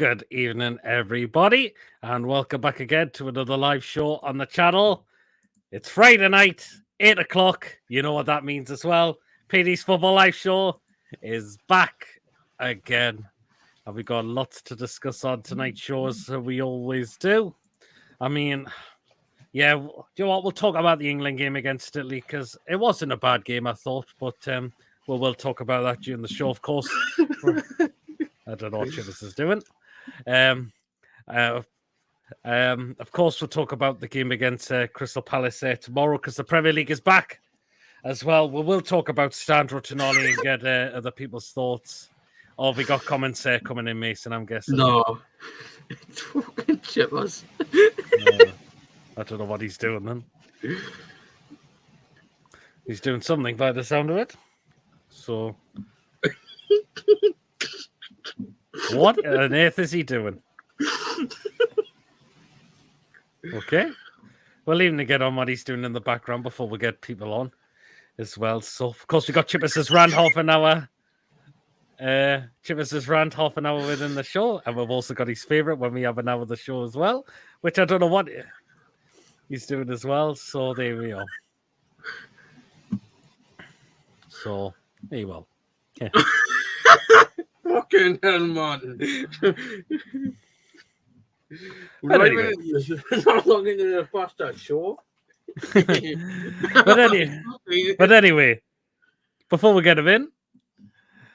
Good evening, everybody, and welcome back again to another live show on the channel. It's Friday night, 8 o'clock. You know what that means as well. PD's Football Live Show is back again, and we've got lots to discuss on tonight's show, as we always do. I mean, yeah, do you know what? We'll talk about the England game against Italy, because it wasn't a bad game, I thought, but we'll talk about that during the show, of course. I don't know what Chivers is doing. Of course, we'll talk about the game against Crystal Palace tomorrow, because the Premier League is back as well. We will talk about Sandro Tonali and get other people's thoughts. Oh, we got comments coming in, Mason, I'm guessing. No, it's fucking Chivers. I don't know what he's doing then. He's doing something by the sound of it. So, what on earth is he doing? Okay. We'll leave him to get on what he's doing in the background before we get people on as well. So, of course, we got Chippers' rant half an hour. Chippers' rant half an hour within the show. And we've also got his favourite when we have an hour of the show as well, which I don't know what he's doing as well. So, there we are. So, there you go. Yeah. Fucking hell, man. But anyway. Not long into the bastard show. but anyway, before we get him in,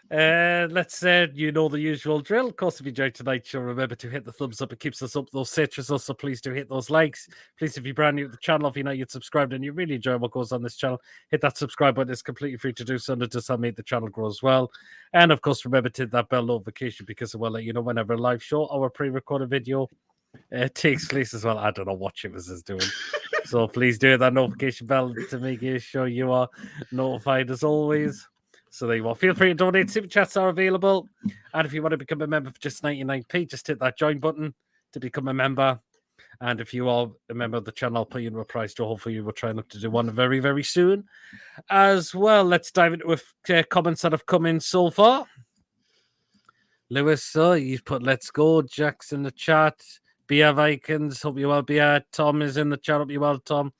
let's you know the usual drill. Of course, if you enjoyed tonight's show, remember to hit the thumbs up. It keeps us up those searches. Also, please do hit those likes. Please, if you're brand new to the channel, if you're not yet subscribed and you really enjoy what goes on this channel, hit that subscribe button. It's completely free to do so, and it does help make the channel grow as well. And of course, remember to hit that bell notification, because it will let you know whenever a live show or a pre-recorded video takes place as well. I don't know what Chivers is doing. So please do hit that notification bell to make sure you are notified as always. So there you are. Feel free to donate. Super chats are available. And if you want to become a member for just 99p, just hit that join button to become a member. And if you are a member of the channel, I'll put you in a prize draw. Hopefully, we'll try and look to do one very, very soon as well. Let's dive into comments that have come in so far. Lewis, you've put let's go. Jack's in the chat. Beer Vikings, hope you well, Beer. Tom is in the chat, hope you well, Tom.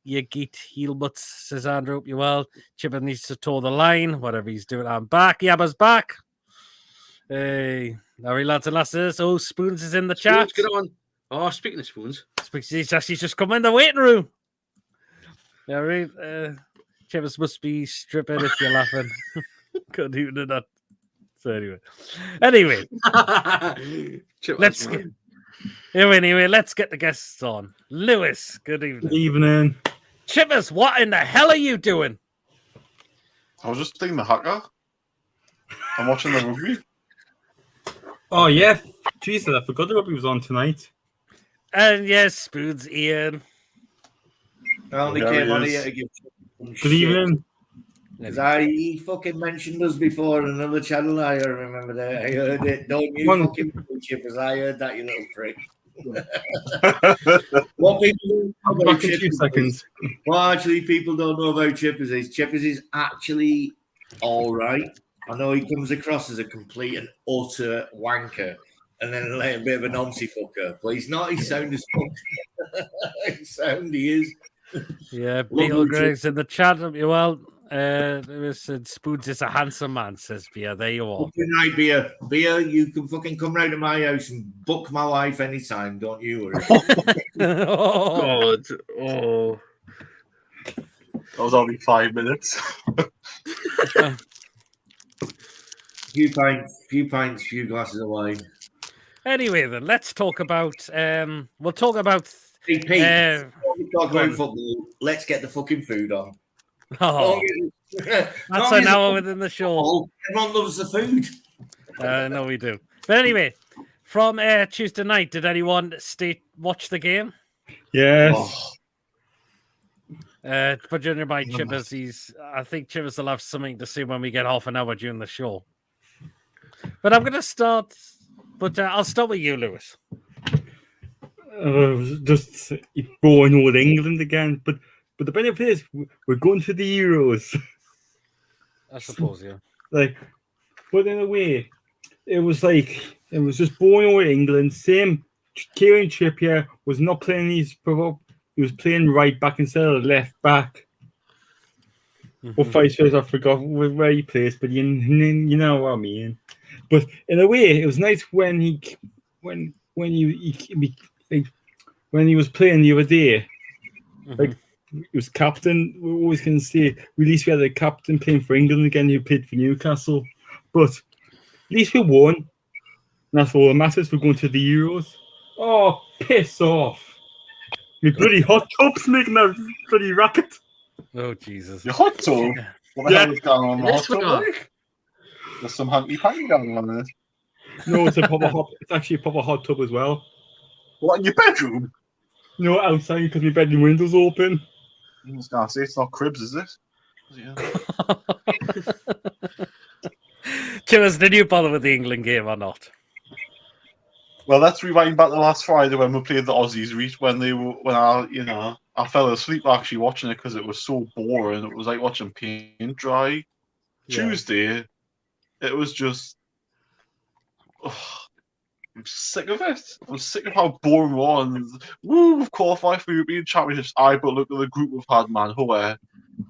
Yagit Heelbutts says Andrew, hope you well. Chipper needs to toe the line, whatever he's doing. I'm back. Yabba's back. Hey, Larry, lads and lasses. Oh, Spoons is in the chat. Get on. Oh, speaking of Spoons, he's actually just come in the waiting room. Larry, Chippers must be stripping if you're laughing. Couldn't even do that. So anyway, let's get the guests on. Lewis, good evening. Good evening. Chippers, what in the hell are you doing? I was just thinking the hacker. I'm watching the rugby. Oh yeah, Jesus, I forgot the rugby was on tonight. And yes, Spoons, Ian. I only came on here to give Good evening. He fucking mentioned us before on another channel. I remember that. I heard it. Don't you fucking Chippers? I heard that, you little prick. What people don't know about Chippers, what actually people don't know about Chippers is actually all right. I know he comes across as a complete and utter wanker, and then a little bit of a noncy fucker, but he's not. He's sound as fuck. He is. Yeah, Beetle Greg's in the chat. You well. Lewis said Spoons is a handsome man, says Beer. There you are. Good night, Beer. Beer, you can fucking come round to my house and book my wife anytime, don't you worry. oh God. Oh. That was only 5 minutes. few pints, few glasses of wine. Anyway, then let's talk about we'll talk about hey, Pete, we talk about football. Let's get the fucking food on. Oh, that's an hour within the show. Everyone loves the food. No, we do. But anyway, from Tuesday night, did anyone watch the game? Yes. For Junior by Chippers, I think Chippers will have something to say when we get half an hour during the show. But I'm going to start. But I'll start with you, Lewis. Just going with England again, but the benefit is we're going to the Euros. I suppose, yeah. But in a way, it was like It was just born over England. Same. Kieran Trippier was not playing he was playing right back instead of left back. Or vice versa, I forgot where he plays, but you know what I mean. But in a way, it was nice when he was playing the other day. Like he was captain. We always can say at least we had a captain playing for England again who played for Newcastle. But at least we won. And that's all that matters. We're going to the Euros. Oh, piss off! My bloody hot tub's making that bloody racket. Oh, Jesus. Your hot tub? What the hell is going on in the hot This tub? one. Like? There's some hanky-panky going on there. No, it's actually a proper hot tub as well. What, in your bedroom? No, outside because my bedroom window's open. I was going to say, it's not cribs, is it? Yeah. Chimmers, did you bother with the England game or not? Well, let's rewind back to last Friday when we played the Aussies. I fell asleep actually watching it because it was so boring. It was like watching paint dry. Yeah. Tuesday, it was just. I'm sick of it. I'm sick of how boring we are. And, we've qualified for European Championships. But look at the group we've had, man.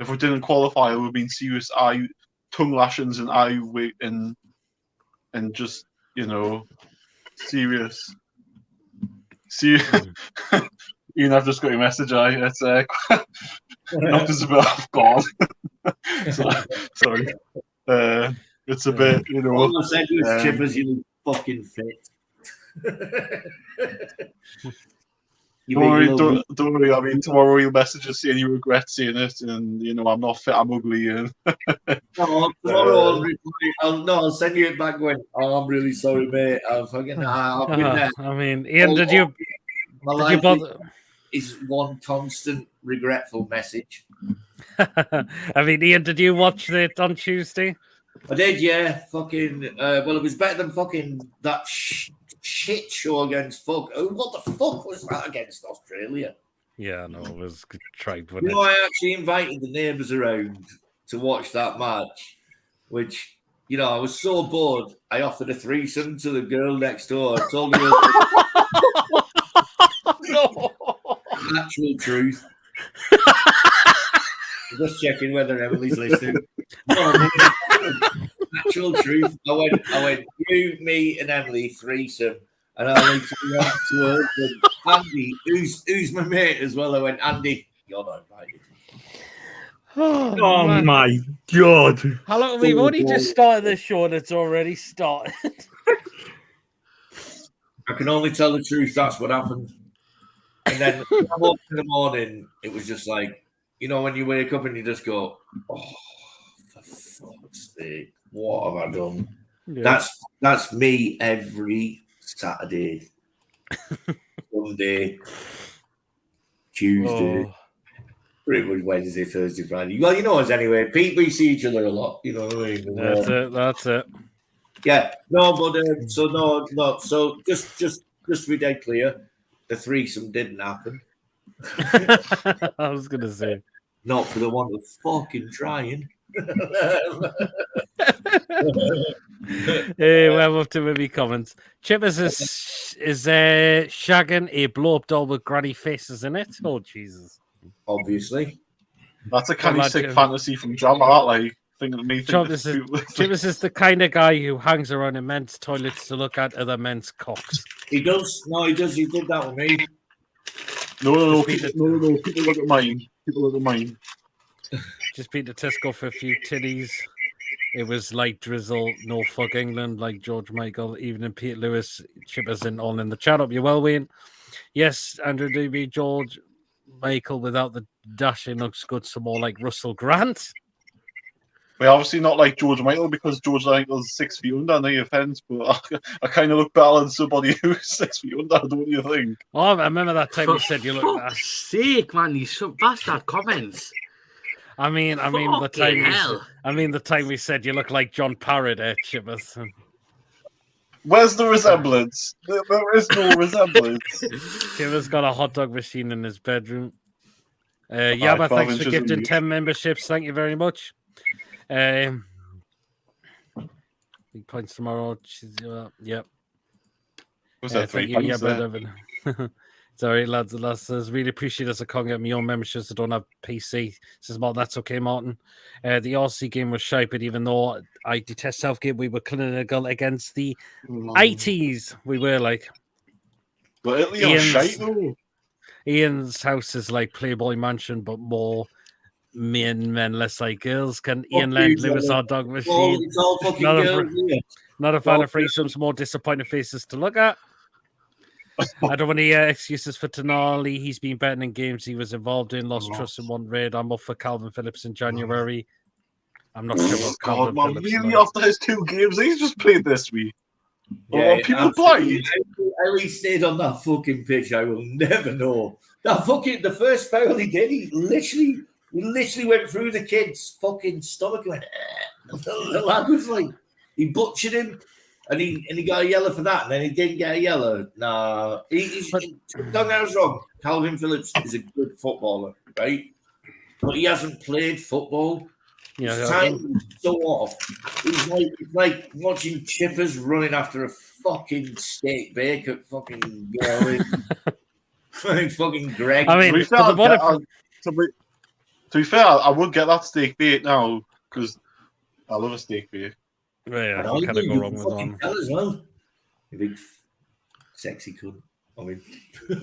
If we didn't qualify, it would have been serious tongue lashings and just, serious. Ian, I've just got your message. It's knocked us a bit off guard. Sorry. It's a bit, All I said was, Chippers, you look fucking fit. Don't worry. I mean, tomorrow you'll message us saying you regret saying it, and I'm not fit. I'm ugly. And no, tomorrow I'll send you it back going. Oh, I'm really sorry, mate. I've been there. I mean, Ian, did you bother? Is one constant regretful message. I mean, Ian, did you watch it on Tuesday? I did, yeah. Fucking. Well, it was better than fucking that shit show against what the fuck was that against Australia? Yeah, no, it was good tried. I actually invited the neighbours around to watch that match, which, I was so bored, I offered a threesome to the girl next door. I told her No. Actual truth. Just checking whether Emily's listening. Actual truth. I went, you, me, and Emily, threesome. And I went to her and Andy, who's my mate as well. I went, Andy, you're not invited. Oh my God. How long? We've only just started this show and it's already started. I can only tell the truth. That's what happened. And then when I woke in the morning, it was just like, when you wake up and you just go, oh, for fuck's sake, what have I done? Yeah. That's me every Saturday, Sunday, Tuesday, pretty much Wednesday, Thursday, Friday. Well, you know us anyway. Pete, we see each other a lot. You know what I mean? That's it. Yeah. No, but no. So just to be dead clear, the threesome didn't happen. I was gonna say, not for the want of fucking trying. Hey, we're up to maybe comments. Chippers is shagging a blow-up doll with granny faces in it. Oh Jesus! Obviously, that's a kind of sick fantasy from John. Like Chippers is the kind of guy who hangs around in men's toilets to look at other men's cocks. He does. No, he does. He did that with me. No. People look at mine. Just beat the Tesco for a few titties. It was like drizzle, no fuck England, like George Michael, even in Pete Lewis, Chippers in all in the chat up. You well, Wayne? Yes, Andrew DB, George Michael without the dashing looks good, so more like Russell Grant. We're obviously not like George Michael because George Michael's 6 feet under, no offense, but I kind of look better than somebody who's 6 feet under, don't you think? Oh, I remember that time you said you look For fuck's sake, man, these bastard comments. I mean, the time we said you look like John Parrott at Chippers. Where's the resemblance? There is no resemblance. Chippers got a hot dog machine in his bedroom. Yabba, thanks for gifting 10 memberships. Thank you very much. Big points tomorrow. Yep. Was that Thank 3 you. Yeah, points there? but sorry, lads and lasses. Really appreciate as I can't get my own memberships. I don't have PC. Says Martin, that's okay, Martin. The RC game was shy, but even though I detest Southgate, we were clinical against the 80s. We were like But Italy are shite though. Ian's house is like Playboy Mansion, but more men, less like girls. Can Ian lend Lewis our dog machine? It's all fucking Not a, girls. Yeah. not a fan of threesomes, more disappointed faces to look at. I don't want any excuses for Tonali. He's been betting in games he was involved in, lost trust in one raid. I'm up for Calvin Phillips in January. I'm not sure about God, Calvin man, Phillips. really though. after his 2 games he's just played this week. Yeah, People absolutely. blind. How he stayed on that fucking pitch, I will never know. The first foul he did, he literally went through the kid's fucking stomach. Went, the lad was like, he butchered him, and he got a yellow for that, and then he didn't get a yellow. Nah, don't get us wrong. Calvin Phillips is a good footballer, right? But he hasn't played football. Yeah, His time is so off. It's like watching chippers running after a fucking steak bake at fucking, fucking Greg. I mean, To be fair, I would get that steak bait now because I love a steak bait. yeah, I you kind of go wrong with fucking one. tell as well. You big sexy cunt. I mean,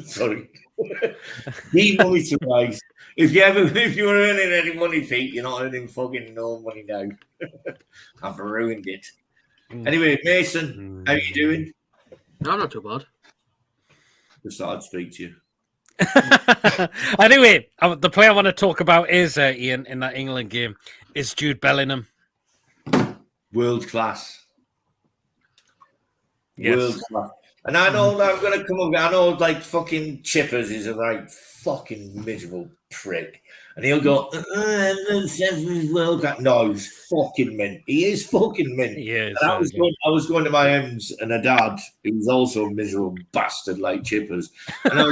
sorry. Demonetized. If you were earning any money, Pete, you're not earning fucking no money now. I've ruined it. Anyway, Mason, how you doing? No, not too bad. Just thought I'd speak to you. Anyway, the player I want to talk about is Ian in that England game is Jude Bellingham. World class. Yes. World class. And I know that I'm going to come up. I know, like, fucking Chippers is a right fucking miserable prick. And he'll go, world class. No, he's fucking mint. He is fucking mint. Yes. And I was going to my M's and a dad who was also a miserable bastard like Chippers. And I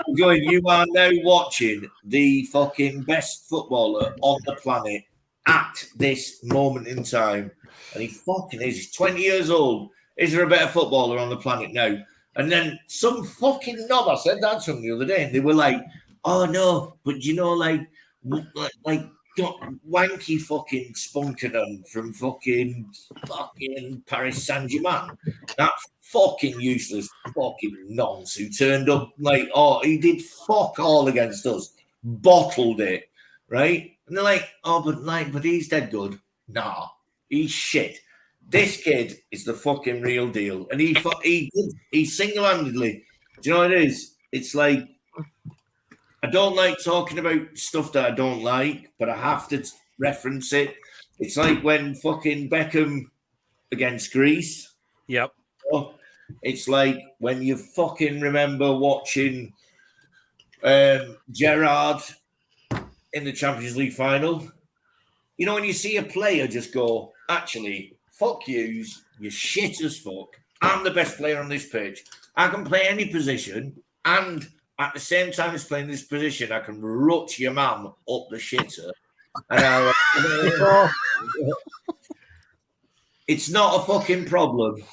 was going, you are now watching the fucking best footballer on the planet at this moment in time. And he fucking is. He's 20 years old. Is there a better footballer on the planet now? And then some fucking knob, I said that to them the other day, and they were like, oh no, but you know, like got wanky fucking Spunkerdon from fucking Paris Saint-Germain. That fucking useless fucking nonce who turned up like, oh, he did fuck all against us, bottled it, right? And they're like, oh, but he's dead good. Nah, he's shit. This kid is the fucking real deal, and he single-handedly. Do you know what it is? It's like I don't like talking about stuff that I don't like, but I have to reference it. It's like when fucking Beckham against Greece. Yep. It's like when you fucking remember watching Gerrard in the Champions League final. You know, when you see a player just go, actually, fuck yous, you're shit as fuck. I'm the best player on this pitch. I can play any position, and at the same time as playing this position, I can rut your mum up the shitter. And it's not a fucking problem.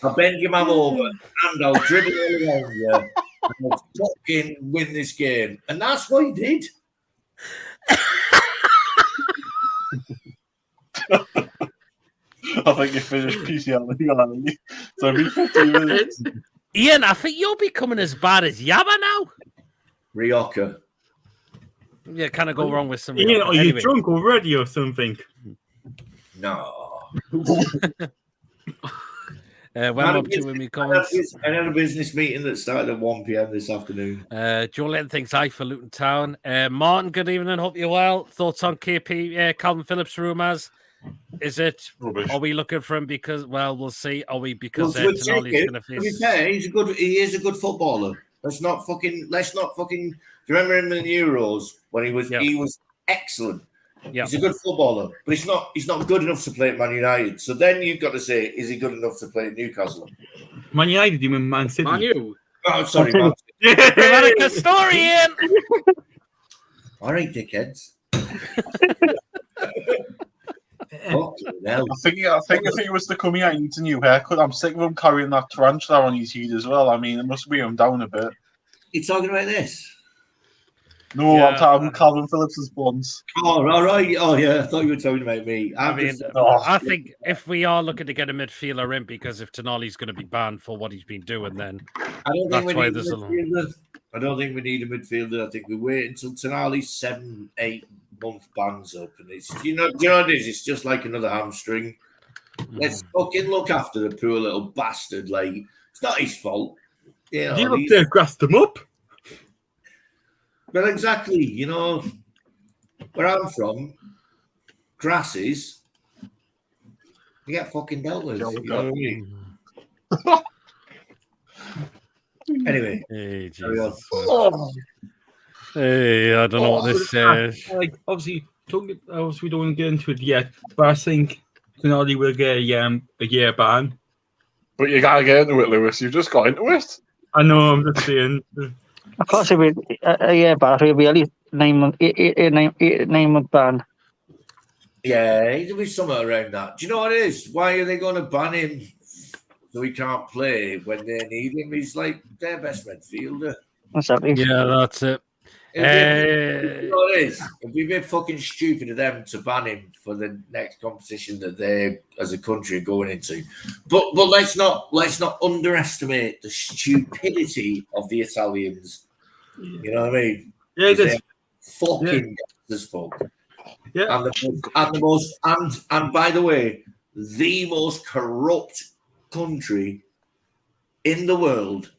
I'll bend your mum over, and I'll dribble all around you, and I'll fucking win this game. And that's what he did. I think you finished PCL. So it'll be 15 minutes. Ian, I think you're becoming as bad as Yabba now. Rioja. Yeah, kind of go wrong with some. Ian, are you drunk already or something? No. When I'm up to with me comments. I had a business meeting that started at 1 p.m. this afternoon. Joe Lennon thinks I for Luton Town. Martin, good evening. Hope you're well. Thoughts on KP, Calvin Phillips rumours? Is it? Rubbish. Are we looking for him because? Well, we'll see. Are we because Well, Tonali's going to face? To be fair, he is a good footballer. Let's not fucking. Do you remember him in the Euros when he was excellent. Yeah. He's a good footballer, but he's not good enough to play at Man United. So then you've got to say, is he good enough to play at Newcastle? Man United, you mean Man City? Man U. Oh, sorry, man. America story, Ian. All right, dickheads. Fucking hell. I think if he was to come here and needs a new haircut, I'm sick of him carrying that tarantula on his head as well. I mean, it must weigh him down a bit. You talking about this? No, Yeah. I'm talking about Calvin Phillips' buns. Oh, all right. Oh, yeah. I thought you were talking about me. I think if we are looking to get a midfielder in, because if Tonali's going to be banned for what he's been doing, then I don't think that's why we need there's a midfielder. I don't think we need a midfielder. I think we wait until Tonali's 7-8 month ban's up, and it's do you know what it is? It's just like another hamstring. Let's fucking look after the poor little bastard. Like it's not his fault. You know, You look there, grassed them up. Well, exactly. You know, where I'm from, grasses, you get fucking dealt with. You know what I mean? Anyway, hey, carry on. Jesus. Hey, I don't know what this says. Like, obviously, we don't get into it yet, but I think Tonali will get a year ban. But you gotta get into it, Lewis. You just got into it. I know, I'm just saying. Of course, it'll be a year ban. It'll be at least 9-month ban. Yeah, it'll be somewhere around that. Do you know what it is? Why are they going to ban him so he can't play when they need him? He's like their best midfielder. Exactly. Yeah, that's it. You know what it is? It'd be a bit fucking stupid of them to ban him for the next competition that they, as a country, are going into. But let's not underestimate the stupidity of the Italians. You know what I mean? Yeah, they're fucking as fuck. Yeah, and by the way, the most corrupt country in the world.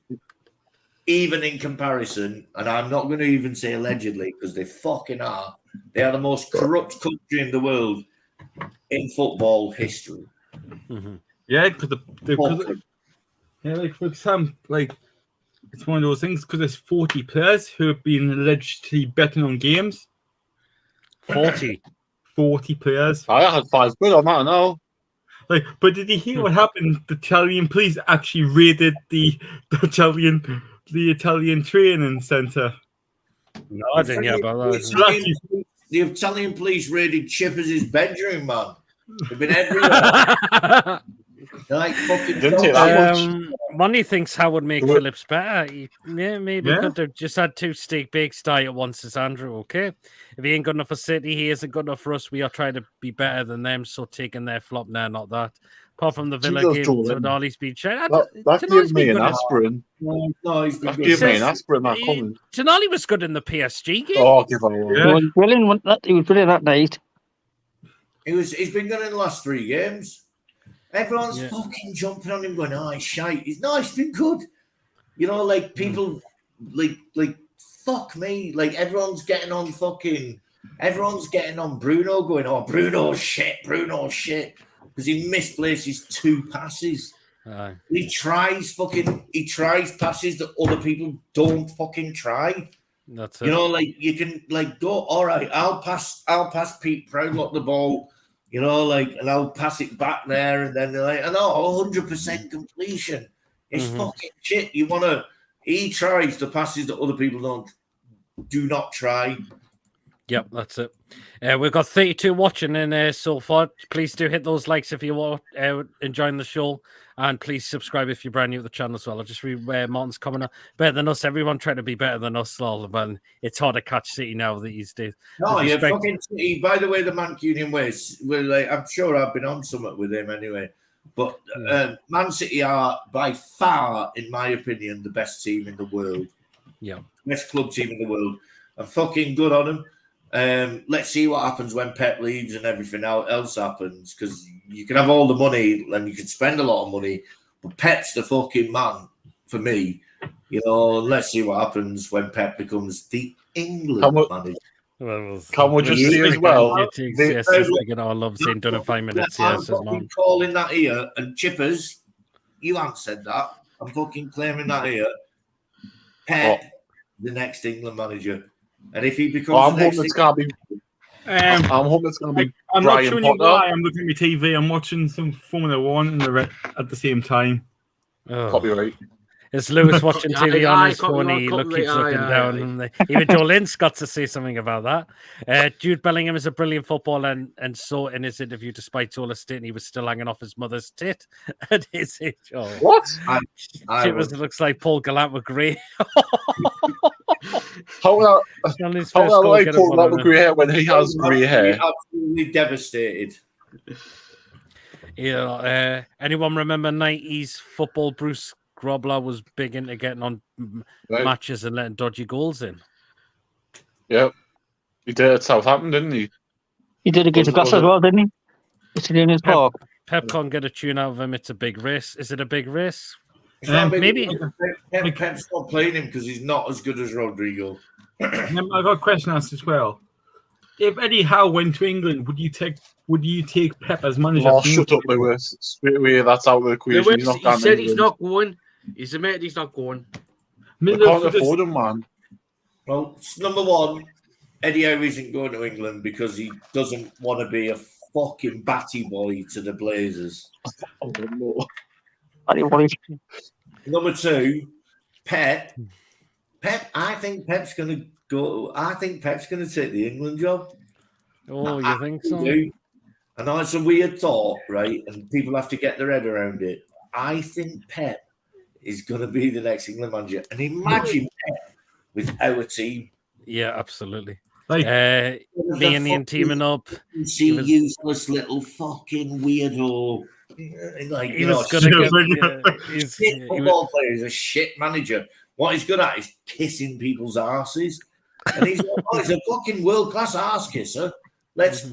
Even in comparison, and I'm not going to even say allegedly because they fucking are. They are the most corrupt country in the world in football history. Mm-hmm. Yeah, because like for example, like it's one of those things because there's 40 players who have been allegedly betting on games. 40 players. I had £5 on that now. Like, but did you hear what happened? The Italian police actually raided the Italian training centre. No, I didn't hear about that. The Italian police raided Chippers' bedroom, man. They've been everywhere. They're like fucking. Didn't take that much. Money thinks how would make Phillips better. Maybe could have just had 2 steak bakes die at once as Andrew. Okay, if he ain't good enough for City, he isn't good enough for us. We are trying to be better than them, so taking their flop now, not that. Apart from the Villa game, Tonali's been shared. That gave me an aspirin. No, he's been That good. gave me an aspirin. That comment. Tonali was good in the PSG game. Oh, give him a Yeah. He was brilliant that night. He's been good in the last 3 games. Everyone's fucking jumping on him, going, "Oh, he's shite." He's been good. You know, like people, like fuck me. Like everyone's getting on Bruno, going, "Oh, Bruno's shit," because he misplaces 2 passes. He tries passes that other people don't fucking try. That's it. You know, like you can like go, all right, I'll pass Pete Proudlock the ball, you know, like, and I'll pass it back there, and then they're like, I know, 100% completion. It's fucking shit. He tries the passes that other people do not try. Yep, that's it. We've got 32 watching in so far. Please do hit those likes if you are enjoying the show, and please subscribe if you're brand new to the channel as well. I'll just read Martin's comment. Better than us. Everyone trying to be better than us. But it's hard to catch City now these days. No, yeah, fucking City. By the way, the Mancunian ways. I'm sure I've been on something with him anyway. But Man City are by far, in my opinion, the best team in the world. Yeah, best club team in the world. I'm fucking good on them. Let's see what happens when Pep leaves and everything else happens, because you can have all the money and you can spend a lot of money, but Pep's the fucking man for me. You know, let's see what happens when Pep becomes the England manager. Can we just see as well? I love seeing done in 5 minutes. I'm fucking calling that here, and Chippers, you haven't said that. I'm fucking claiming that here. Pep, the next England manager. And if he becomes, I'm hoping it's gonna be. I'm hoping it's gonna be. I'm Brian not showing Potter. you why. I'm looking at my TV. I'm watching some Formula 1 at the same time. Oh. Copyright. There's Lewis watching TV on his phone. He keeps looking down. And even Joe Lynn's got to say something about that. Jude Bellingham is a brilliant footballer, and so in his interview, despite all his stating, he was still hanging off his mother's tit at his age. Oh. What? Looks like Paul Gallant with grey. How will I Paul Gallant with grey hair when he has grey hair? Absolutely devastated. Yeah. Anyone remember 90s football? Bruce Grobbler was big into getting on matches and letting dodgy goals in. Yeah. He did at Southampton, didn't he? He did against Gus as well, didn't he? It's in his park. Pep can't get a tune out of him. It's a big race. Is it a big race? Maybe. Pep's not playing him because he's not as good as Rodrigo. I've got a question asked as well. If Eddie Howe went to England, would you take Pep as manager? Oh, shut up, Lewis. Straight away, that's out of the equation. Lewis, he said he's not going. He's admitted he's not going. I can't afford him, man. Well, number one, Eddie Howe isn't going to England because he doesn't want to be a fucking batty boy to the Blazers. Oh, no. Number two, Pep. I think Pep's going to go. I think Pep's going to take the England job. Oh, you think so? I know it's a weird thought, right? And people have to get their head around it. I think Pep is going to be the next England manager. And imagine Pep with our team. Yeah, absolutely. Like, me and Ian teaming up. Useless little fucking weirdo. Like, he was going to he's football player. He's a shit manager. What he's good at is kissing people's arses. And he's a fucking world-class arse kisser. Let's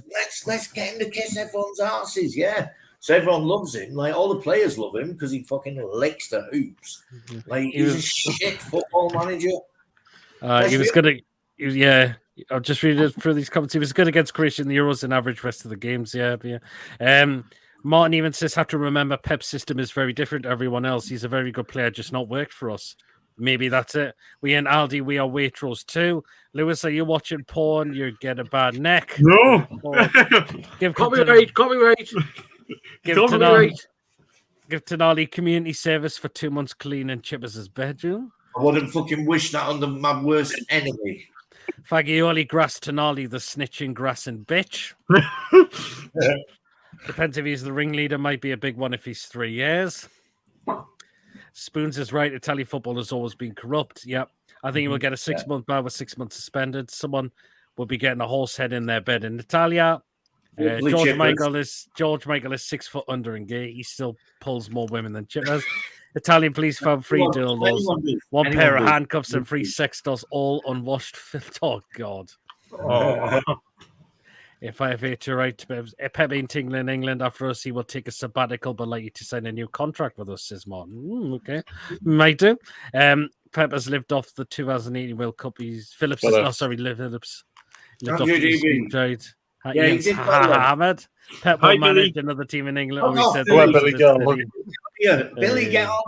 get him to kiss everyone's arses, yeah. So everyone loves him. Like, all the players love him because he fucking licks the hoops. Like, he's a shit football manager. He was going to... Yeah, I'll just read it through these comments. He was good against Croatia in the Euros and average rest of the games, yeah. Martin even says, have to remember Pep's system is very different to everyone else. He's a very good player, just not worked for us. Maybe that's it. We in Aldi, we are Waitrose too. Lewis, are you watching porn? You get a bad neck. No. Give copyright. Give Tonali community service for 2 months cleaning Chippers' bedroom. I wouldn't fucking wish that on my worst enemy. Fagioli grass Tonali, the snitching grassing bitch. Depends if he's the ringleader. Might be a big one if he's 3 years. Spoons is right. Italian football has always been corrupt. Yep. I think he will get a 6-month ban with 6 months suspended. Someone will be getting a horse head in their bed in Italia. George Michael is 6 foot under and gay. He still pulls more women than Chippers. Italian police found 3 dildos, one pair of handcuffs, and 3 sex dolls, all unwashed. Oh God! Oh. If I have it right, Pep ain't in England after us, he will take a sabbatical, but likely to sign a new contract with us, says Martin. Okay, might do. Pep has lived off the 2018 World Cup. Phillips. Lived off the trade. Yeah, he did Ahmed. Pep will manage another team in England. Billy, get on.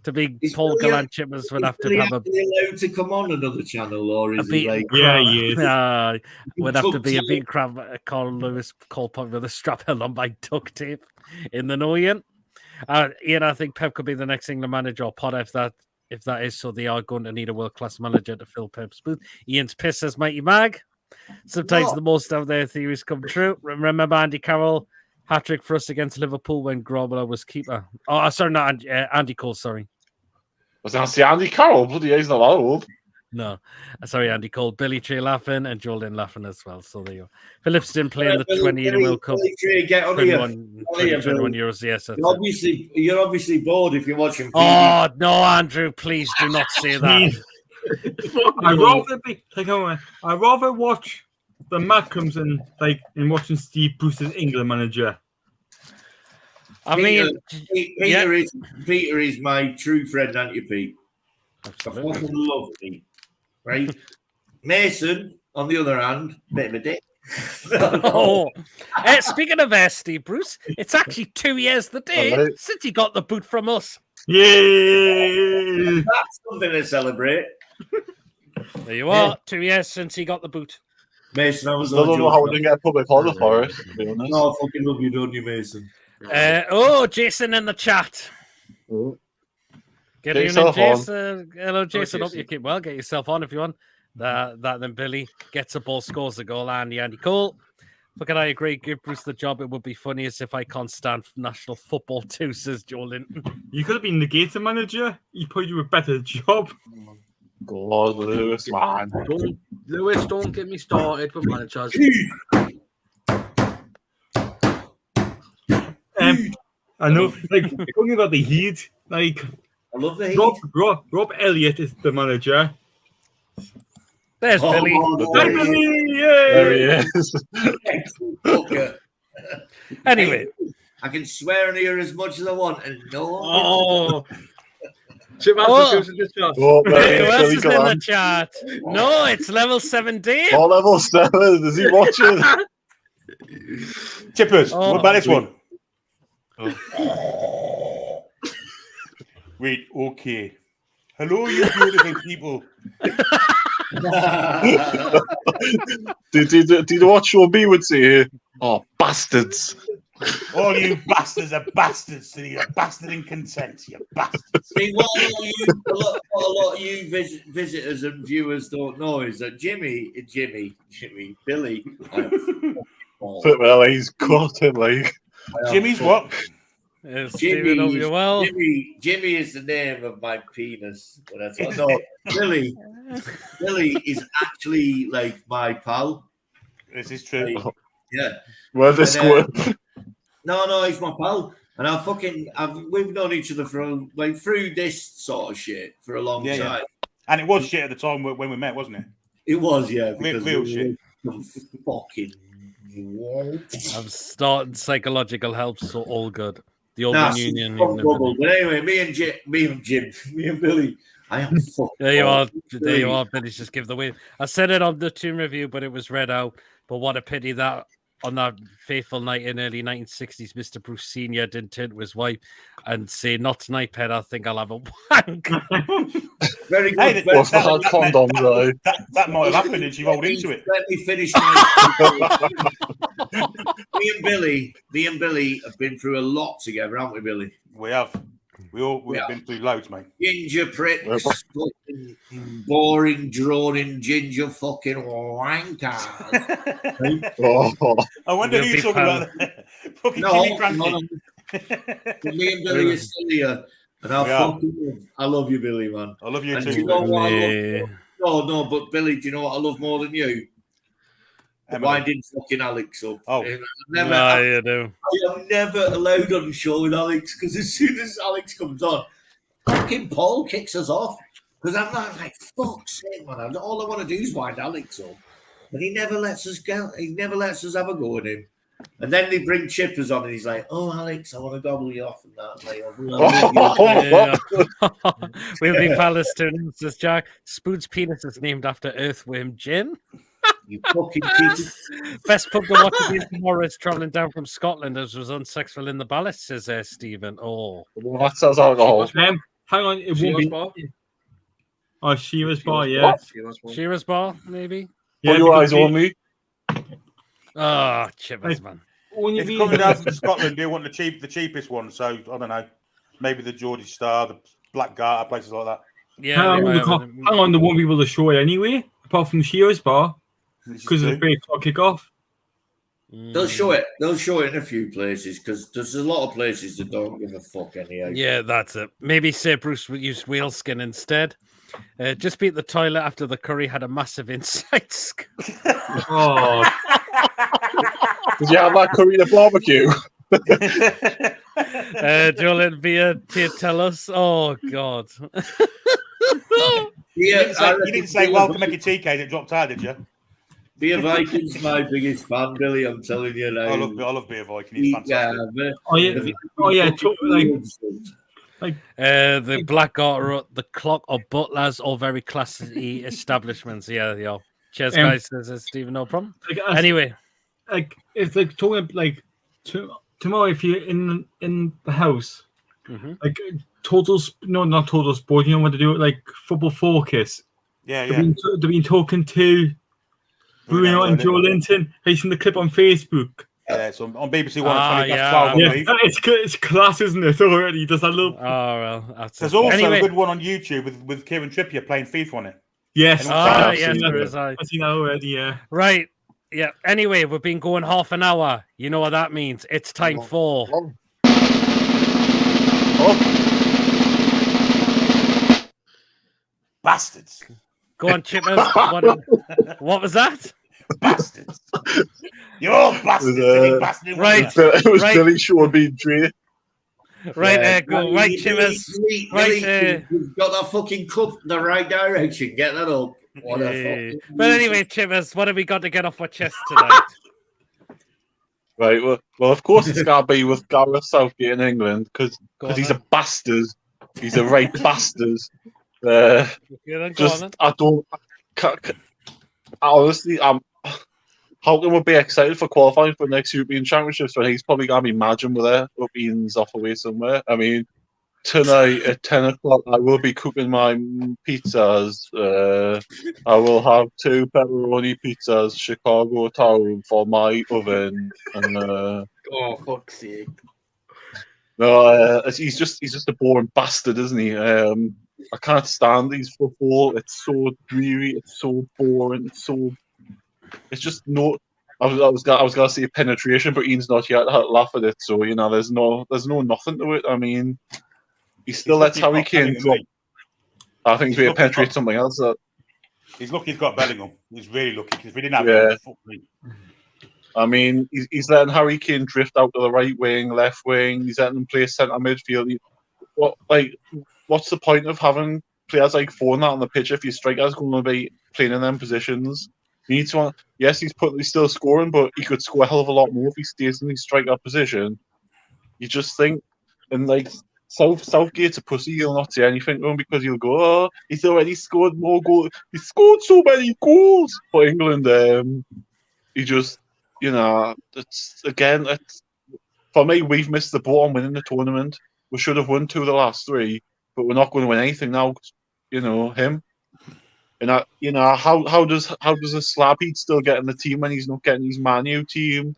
To be Paul Gallant Chippers would have to have a... allowed to come on another channel, or is he like... Yeah, he is. Would have to be a big crab, Carl Lewis call point with a strap held on by duct tape in the know, Ian. Ian, I think Pep could be the next England manager or Potter if that is so. They are going to need a world-class manager to fill Pep's booth. Ian's piss says Mighty Mag. Sometimes the most of their theories come true. Remember Andy Carroll hat-trick for us against Liverpool when Grobbler was keeper. Oh, sorry, not Andy Cole, sorry. Was that see Andy Carroll? Bloody hell, he's not that old. No, sorry, Andy Cole. Billy Tree laughing and Joel Lynn laughing as well. So there you go. Phillips didn't play in the 20 World Cup. Get on 21 euros, yes. You're obviously bored if you're watching. Oh, no, Andrew, please do not say that. I'd rather watch the Malcolms in watching Steve Bruce as England manager. Peter is my true friend, aren't you, Pete? I fucking love Pete, right? Mason, on the other hand, bit of a dick. Speaking of Steve Bruce, it's actually 2 years the day since he got the boot from us. Yay! That's something to celebrate. There you are. 2 years since he got the boot. Mason, I don't know how we didn't get a public holiday for it, to be honest. No, I fucking love you, don't you, Mason? Jason in the chat. Get Get in and yourself on. Jason. Hello, Jason. Hope you Jason. keep well. Get yourself on if you want. That then Billy gets a ball, scores a goal. Andy Cole. Look, I agree. Give Bruce the job. It would be funniest if I can't stand national football too, says Joe Linton. You could have been the Gator manager. He put you a better job. God, Lewis, man. Don't get me started with managers. I know, like, talking about the Heat, like, I love the Heat. Rob Elliott is the manager. There's Billy. There he is. Excellent fucker. Anyway. I can swear in here as much as I want, and no one. Oh. Chip has Oh. to choose in this chat. Oh, Who there he is. else Billy is in the Galan. chat? No, it's level 17. Oh, level 7. Is he watching? Chippers, Oh. what about this one? Oh. Wait, okay. Hello, you beautiful people. Did you watch what B would say here? Oh, bastards. All you bastards are bastards. So you're bastard in consent, you bastards. See, what a lot of you visitors and viewers don't know is that Jimmy, Billy. Well, he's got him, like. Jimmy's what? Stephen, hope you're well. Jimmy is the name of my penis. But that's all. No, Billy is actually like my pal. This is true. Like, yeah. Where the squirt? No, he's my pal. And we've known each other through this sort of shit for a long time. Yeah. And it was shit at the time when we met, wasn't it? It was, yeah. Because Real shit. Fucking. I'm starting psychological help, so all good. The old union. But anyway, me and Billy, I am fucking. There you are. Billy's just give the win. I said it on the team review, but it was read out. But what a pity that on that fateful night in early 1960s, Mr. Bruce Sr. didn't turn to his wife and say, "Not tonight, Pet. I think I'll have a wank." Very good. Hey, What's that condom, though? That might have happened and she rolled into it. Let me finish. Me and Billy have been through a lot together, haven't we, Billy? We have. We've been through loads, mate. Ginger pricks, fucking boring, droning ginger fucking wankers. Oh. I wonder who you're talking about. Fucking Jimmy Cranky. Me and Billy are still here. And I love you, Billy, man. I love you And too. do you know what I love? No, but Billy, do you know what I love more than you? Winding fucking Alex up. Oh, you do. I am never allowed on the show with Alex because as soon as Alex comes on, fucking Paul kicks us off. Because I'm like, fuck's sake, man. All I want to do is wind Alex up. But he never lets us go. He never lets us have a go at him. And then they bring Chippers on and he's like, "Oh, Alex, I want to gobble you off and that." Like, We'll be Palestinians, says Jack. Spoon's penis is named after Earthworm Jim. You fucking piece. Best pub to watch again tomorrow is travelling down from Scotland as was unsexual in the ballast, says Stephen. Oh, Well, that sounds alcohol. Hang on, it won't be. Bar? Oh, Shearer's Bar, yeah. Shearer's Bar, maybe. Yeah, Put your eyes on me. Oh, Chippers, man. if you're coming down from Scotland, you want the cheapest one. So I don't know, maybe the Geordie Star, the Black Garter, places like that. Yeah, hang on, there won't be able to show it anyway, apart from Shearer's Bar, because of the 3 o'clock kickoff. They'll show it. They'll show it in a few places because there's a lot of places that don't give a fuck anyhow. Yeah, that's it. Maybe say Bruce would use whaleskin instead. Just beat the toilet after the curry had a massive inside scoop. Oh, Did you have that curry in the barbecue? Jolene Via, tell us. Oh, God. You didn't say welcome to TK that dropped out, did you? Beer Viking's my biggest fan, Billy. I'm telling you now. I love Beer Viking. He's fantastic. The Black Garter, the Clock, or Butlers, all very classy establishments. Yeah. Cheers, guys. Says Stephen, no problem. Anyway, it's like talking like tomorrow if you're in the house, like not total sport. You know what to do, like football focus. Yeah. They've been talking to Bruno and Joe Linton. Have you seen the clip on Facebook Yeah, so on BBC One at 20 past yeah. 12, I Yeah, believe. it's class, isn't it? Already, he does that little. Oh well, that's There's it. also Anyway, a good one on YouTube with Kieran Trippier playing FIFA on it. Yes, Anyone check Ah, that? yes, there I is. I've seen that already. Yeah. Right. Yeah. Anyway, we've been going half an hour. You know what that means? It's time for. Bastards. Go on, Chippers. What was that? Bastards. You're all bastards. Any bastard. Right. It was Right. Billy Shaw being Dre. Right, go. Right, Chippers. Right, You've got that fucking cup the right direction. Get that up. What a fucking But anyway, Chippers, what have we got to get off our chest tonight? Right, well, of course it's got to be with Gareth Southgate in England because Go on he's then. a bastard. He's a right bastard. Yeah, then, go on Just then. I don't. Honestly, how can we be excited for qualifying for the next European Championships when he's probably gonna be imagined with there up beans off away somewhere? I mean, tonight at 10 o'clock, I will be cooking my pizzas. I will have 2 pepperoni pizzas, Chicago town for my oven, and Oh, fuck's sake. no, he's just a boring bastard, isn't he? I can't stand these football. It's so dreary. It's so boring. It's just no. I was gonna say penetration, but Ian's not yet laugh at it. So there's no nothing to it. I mean, he still lets Harry Kane drop. I think he's penetrate something else. He's lucky he's got Bellingham. He's really lucky because we didn't have him. I mean, he's letting Harry Kane drift out to the right wing, left wing. He's letting him play centre midfield. What's the point of having players like Foden out on the pitch if your striker's going to be playing in them positions? You need to. Yes, he's still scoring, but he could score a hell of a lot more if he stays in his striker position. You just think, and Southgate's a pussy. He'll not say anything to him because he'll go, "Oh, he's already scored more goals. He scored so many goals for England." He just, it's for me. We've missed the boat on winning the tournament. We should have won 2 of the last 3, but we're not going to win anything now. Him. And how does a slab heat still get in the team when he's not getting his Man U team?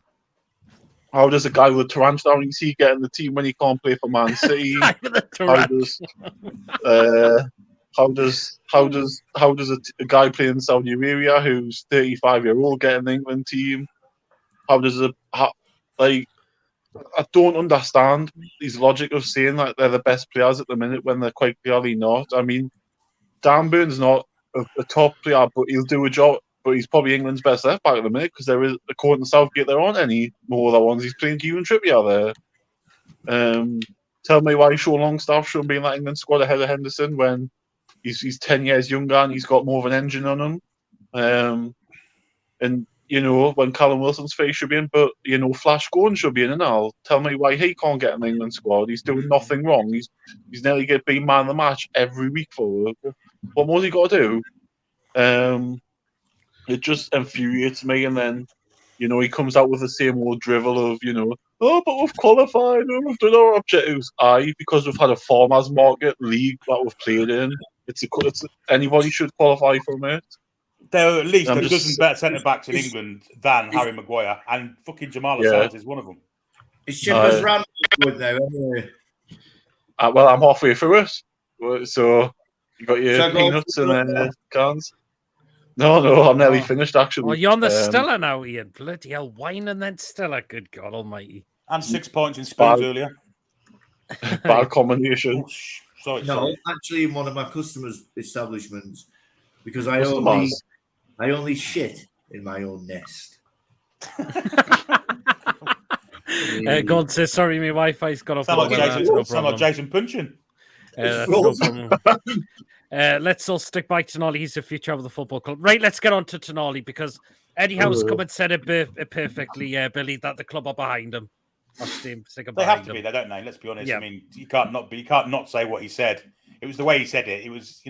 How does a guy with a tarantula get in the team when he can't play for Man City? How does a guy playing in Saudi Arabia who's 35-year-old get in the England team? I don't understand his logic of saying that they're the best players at the minute when they're quite clearly not. I mean, Dan Burn's not a top player, but he'll do a job. But he's probably England's best left back at the minute because there is, according to Southgate, there aren't any more other ones. He's playing Kieran Trippier there. Tell me why Sean Longstaff shouldn't be in that England squad ahead of Henderson when he's 10 years younger and he's got more of an engine on him. And when Callum Wilson's face should be in, but Flash Gordon should be in and all. Tell me why he can't get in the England squad. He's doing nothing wrong. He's nearly being man of the match every week for it. What more has he got to do? It just infuriates me. And then, he comes out with the same old drivel of, oh, but we've qualified and we've done our objectives. Because we've had a farmers market league that we've played in. Anybody should qualify from it. There are at least a dozen better centre backs in England than Harry Maguire, and fucking Jamal Assange is one of them. It's Chippers round good now, anyway. Well, I'm halfway through it, so you got your peanuts and cans. No, I'm nearly finished actually. Well, you're on the Stella now, Ian. Bloody hell, wine and then Stella. Good God Almighty! And 6 points in spoons earlier. Bad combination. Sorry. Actually, in one of my customers' establishments, because I only shit in my own nest. God says sorry, my Wi-Fi's got off. Sound like Jason Punchin. That's no problem. Let's all stick by Tonali. He's the future of the football club. Right, let's get on to Tonali because Eddie Howe's come and said it perfectly, Billy, that the club are behind him. They have to be, they don't know. Let's be honest. Yeah. I mean, you can't not say what he said. It was the way he said it. It was,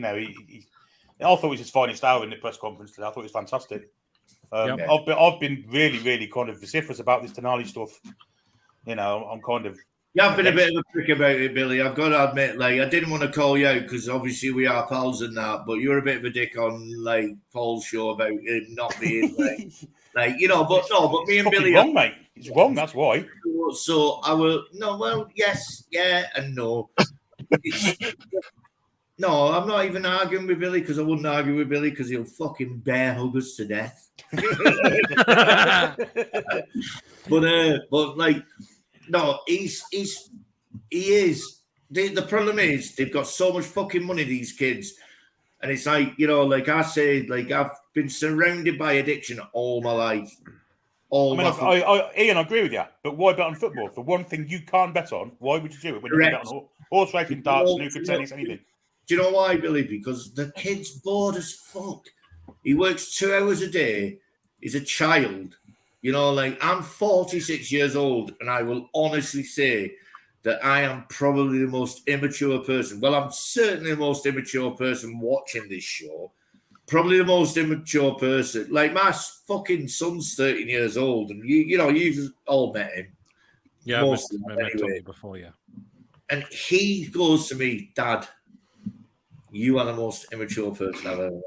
I thought it was his finest hour in the press conference today. I thought it was fantastic. I've been really, really kind of vociferous about this Tonali stuff. I'm kind of You have been a bit of a prick about it, Billy. I've got to admit, like, I didn't want to call you out because obviously we are pals and that, but you're a bit of a dick on, like, Paul's show about him not being, like, you know, but no, but me and Billy... wrong, mate. It's wrong, that's why. So I will... No, well, yes, yeah, and no. No, I'm not even arguing with Billy because I wouldn't argue with Billy because he'll fucking bear hug us to death. But like... No, he is. The problem is they've got so much fucking money, these kids. And it's like, you know, like I say, like I've been surrounded by addiction all my life. Ian, I agree with you. But why bet on football? The one thing you can't bet on, why would you do it when you can bet on horse racing, darts, snooker, tennis, anything? Do you know why, Billy? Because the kid's bored as fuck. He works 2 hours a day. He's a child. You know, like, I'm 46 years old, and I will honestly say that I am probably the most immature person. Well, I'm certainly the most immature person watching this show. Probably the most immature person. Like, my fucking son's 13 years old, and you've all met him. Yeah, I met Tommy before, yeah. And he goes to me, Dad, you are the most immature person I've ever met.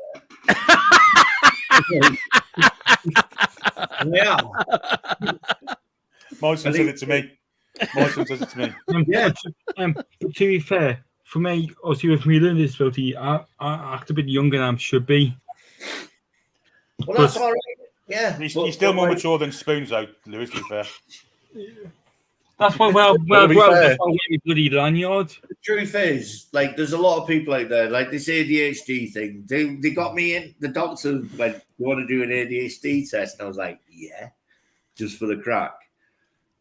Yeah. My son says it to me. But to be fair, for me, obviously with me learning disability, I act a bit younger than I should be. Well, that's all right. Yeah. You're still more mature than Spoons, though, Lewis, to be fair. That's why, well, that's why we bloody lanyard. The truth is, like, there's a lot of people out there, like this ADHD thing. They got me in. The doctor went, "You want to do an ADHD test?" And I was like, "Yeah, just for the crack."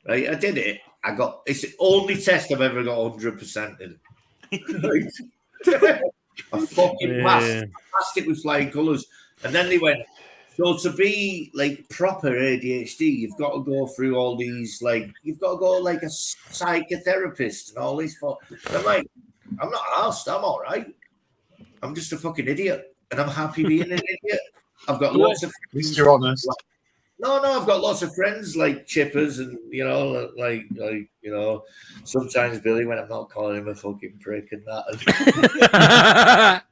Right? I did it. It's the only test I've ever got 100% in. I fucking passed it with flying colours. And then they went, so to be like proper ADHD, you've got to go through all these, like, you've got to go like a psychotherapist and all these. I'm like, I'm not arsed, I'm all right. I'm just a fucking idiot. And I'm happy being an idiot. I've got lots of friends. At least you're honest. No, I've got lots of friends like chippers and, you know, like you know, sometimes Billy when I'm not calling him a fucking prick and that.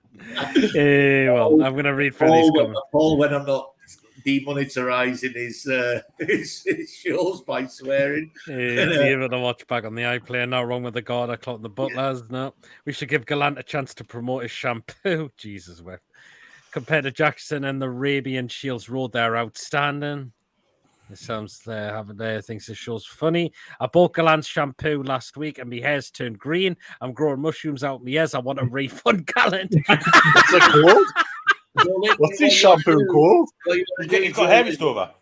Well, I'm going to read through these comments. Paul, when I'm not demonetizing his shows by swearing. Even a watch back on the iPlayer. No wrong with the Garda clock and the Butlers. No, we should give Gallant a chance to promote his shampoo. Jesus, we're compared to Jackson and the Arabian Shields Road, they're outstanding. It sounds thinks this show's funny. I bought Gallant's shampoo last week and my hair's turned green. I'm growing mushrooms out my ears. I want a refund, Gallant. What's it called? What's this shampoo called? He's got hair restorer.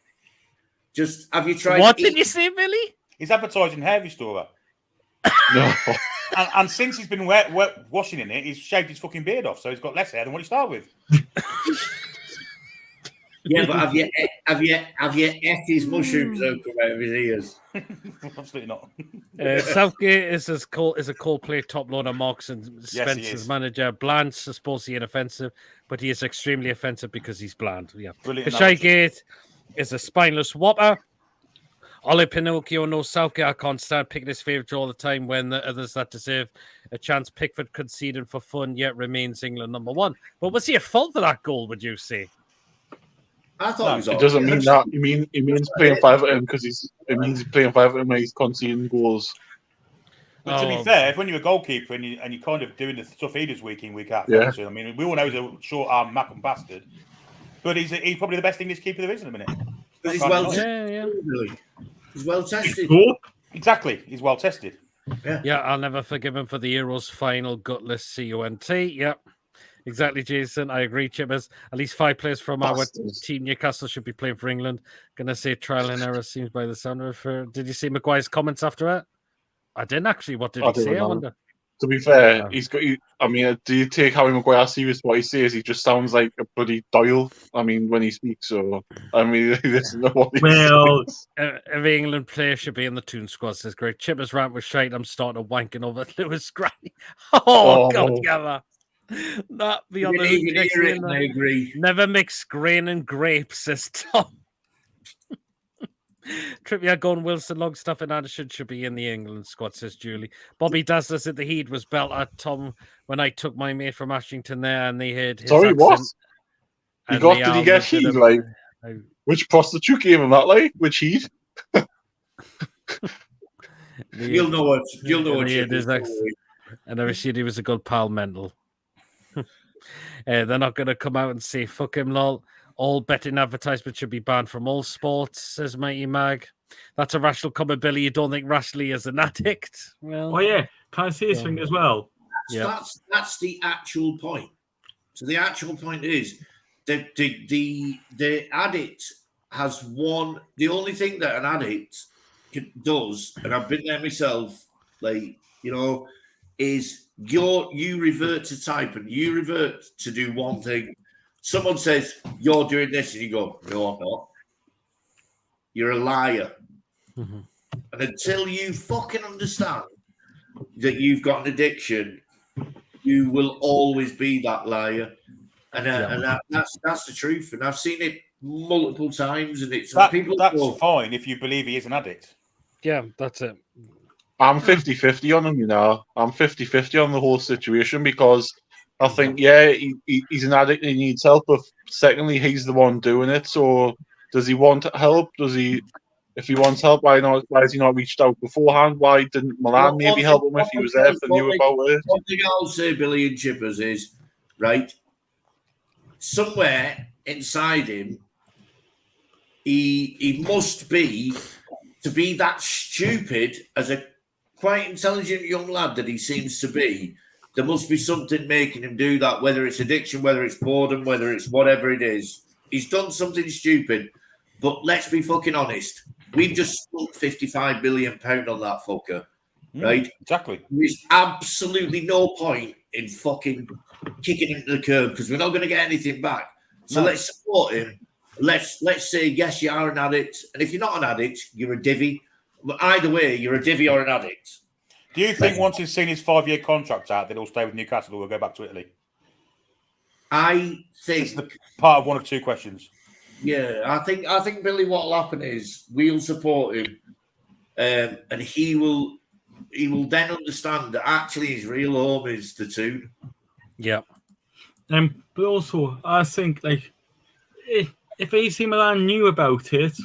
Just have you tried? What did you say, Billy? He's advertising hair restorer. No. And since he's been washing in it, he's shaved his fucking beard off, so he's got less hair than what he started with. Yeah, but have you ate his mushrooms that come out of his ears? Absolutely not. Southgate is a Coldplay top loader. Marks and Spencer's manager. Bland's supposedly inoffensive, but he is extremely offensive because he's bland. Yeah, Kashigate is a spineless whopper. Ollie Pinocchio knows Southgate. I can't stand picking his favourite all the time when the others that deserve a chance. Pickford conceding for fun, yet remains England number one. But was he at fault for that goal, would you say? I thought it doesn't mean that. It means playing for Everton because it means he's playing for Everton when he's conceding goals. But to be fair, when you're a goalkeeper and you're kind of doing the stuff he does week in, week out, I mean, we all know he's a short arm Mackham bastard, but he's probably the best English keeper there is in a minute. But he's well tested. He's well tested. Exactly, he's well tested. Yeah, I'll never forgive him for the Euros final gutless CUNT. Yep. Exactly, Jason. I agree, Chippers. At least 5 players from our team, Newcastle, should be playing for England. Gonna say trial and error seems by the sound of it. Did you see Maguire's comments after it? I didn't actually. What did he say? I wonder. To be fair, he's got. I mean, do you take Harry Maguire serious? What he says, he just sounds like a bloody Doyle. I mean, when he speaks, so I mean, listen to what he says. Every England player should be in the Toon squad. Says great. Chippers rant was shite. I'm starting to wanking over Lewis Granny. Oh God, Gavin. Not beyond the I agree. Never mix grain and grapes, says Tom. Trippier, Gunn, Wilson, Longstaff, and Anderson should be in the England squad, says Julie. Bobby Dazzlers at the Heat was belt at Tom when I took my mate from Ashington there, and they heard his Sorry, accent. what? And Did he get heat? Like, which prostitute gave him that? Like, which heat? You'll know what. And I wish he was a good pal, mental. They're not going to come out and say "fuck him, lol." All betting advertisements should be banned from all sports, says Mighty Mag. That's a rational comment, Billy. You don't think Rashleigh is an addict? Well, oh yeah, can I say this thing as well? That's the actual point. So the actual point is that the addict has one. The only thing that an addict does, and I've been there myself, like, you know, is you revert to type and you revert to do one thing. Someone says you're doing this, and you go, "No, I'm not. You're a liar." Mm-hmm. And until you fucking understand that you've got an addiction, you will always be that liar. And that's the truth. And I've seen it multiple times. And it's that's go, fine if you believe he is an addict. Yeah, that's it. I'm 50-50 on him, you know. I'm 50-50 on the whole situation because I think, yeah, he's an addict and he needs help. But secondly, he's the one doing it. So does he want help? If he wants help, why has he not reached out beforehand? Why didn't Milan maybe help him if he was there, if they knew about it? One thing I'll say, Billy and Chippers, is, right, somewhere inside him, he must be, to be that stupid as a quite intelligent young lad that he seems to be, there must be something making him do that, whether it's addiction, whether it's boredom, whether it's whatever it is. He's done something stupid, but let's be fucking honest. We've just spent £55 billion on that fucker, right? Exactly. There's absolutely no point in fucking kicking him to the curb because we're not going to get anything back. So let's support him. Let's say, yes, you are an addict. And if you're not an addict, you're a divvy. But either way, you're a divvy or an addict. Do you think once he's seen his 5-year contract out, that he'll stay with Newcastle or will go back to Italy? I think it's part of one of two questions. Yeah, I think Billy, what'll happen is we'll support him, and he will then understand that actually his real home is the Toon. Yeah. But also, I think, like, if AC Milan knew about it,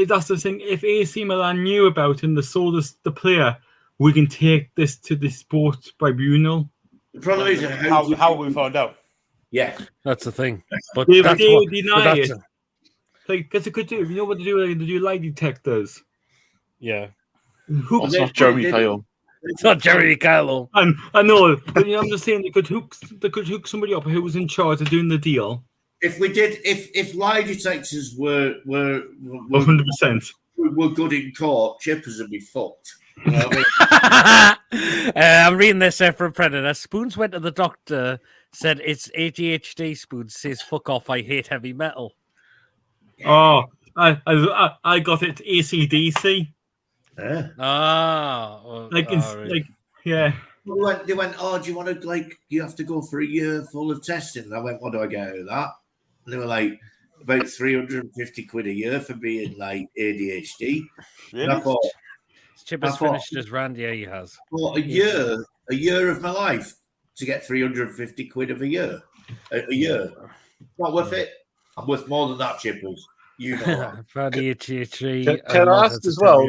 that's the thing. If AC Milan knew about it and so does the player, we can take this to the sports tribunal. The problem is how will we find out? Yeah, that's the thing. But they would deny it. Like, because they could do, you know what they do? Like, they do lie detectors. Yeah. It's not Jeremy Kyle. It's not Jeremy Kyle. I know, but I'm just saying they could hook somebody up who was in charge of doing the deal. If lie detectors were 100% were good in court, Chippers would be fucked. You know what I mean? I'm reading this from Predator. Spoons went to the doctor, said it's ADHD. Spoons says, "Fuck off! I hate heavy metal." Oh, I got it. AC/DC. Yeah. Yeah. They went, "Oh, do you want to, like, you have to go for a year full of testing?" And I went, "What do I get out of that?" And they were like, "About 350 quid a year for being, like, ADHD." Really? And I thought, Chippers finished his rand. Yeah, he has. Well, a year of my life to get 350 quid of a year. A year. Not worth it. I'm worth more than that, Chippers. You know that. Can I ask as well?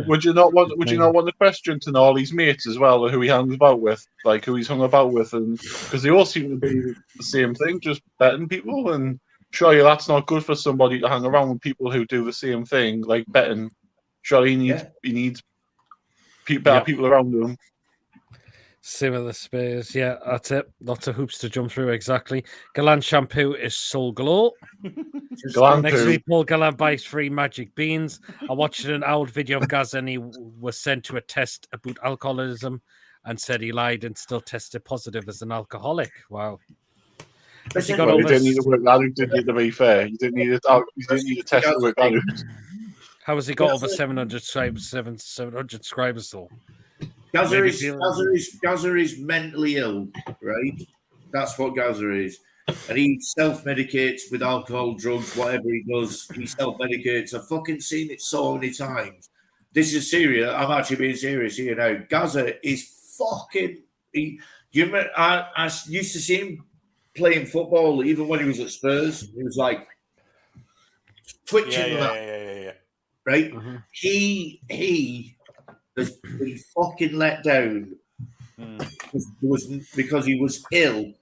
Would you not want the question to all his mates as well, who he hangs about with, like who he's hung about with, and because they all seem to be the same thing, just betting people. And surely that's not good for somebody to hang around with people who do the same thing, like betting. Surely he needs better people around him. Similar space, yeah, that's it. Lots of hoops to jump through, exactly. Galan shampoo is soul glow. Next week, Paul Galan buys free magic beans. I watched an old video of Gaz and he was sent to a test about alcoholism and said he lied and still tested positive as an alcoholic. Wow. He didn't need to work out, did he, to be fair? He didn't need a test to work out. How has he got over 700 subscribers though? Gazza is mentally ill, right? That's what Gazza is. and he self-medicates with alcohol, drugs, whatever he does. He self-medicates. I've fucking seen it so many times. This is serious. I'm actually being serious here now. Gaza is fucking. I used to see him playing football even when he was at Spurs. He was like twitching. Yeah. Right? Mm-hmm. He has been fucking let down because he was ill,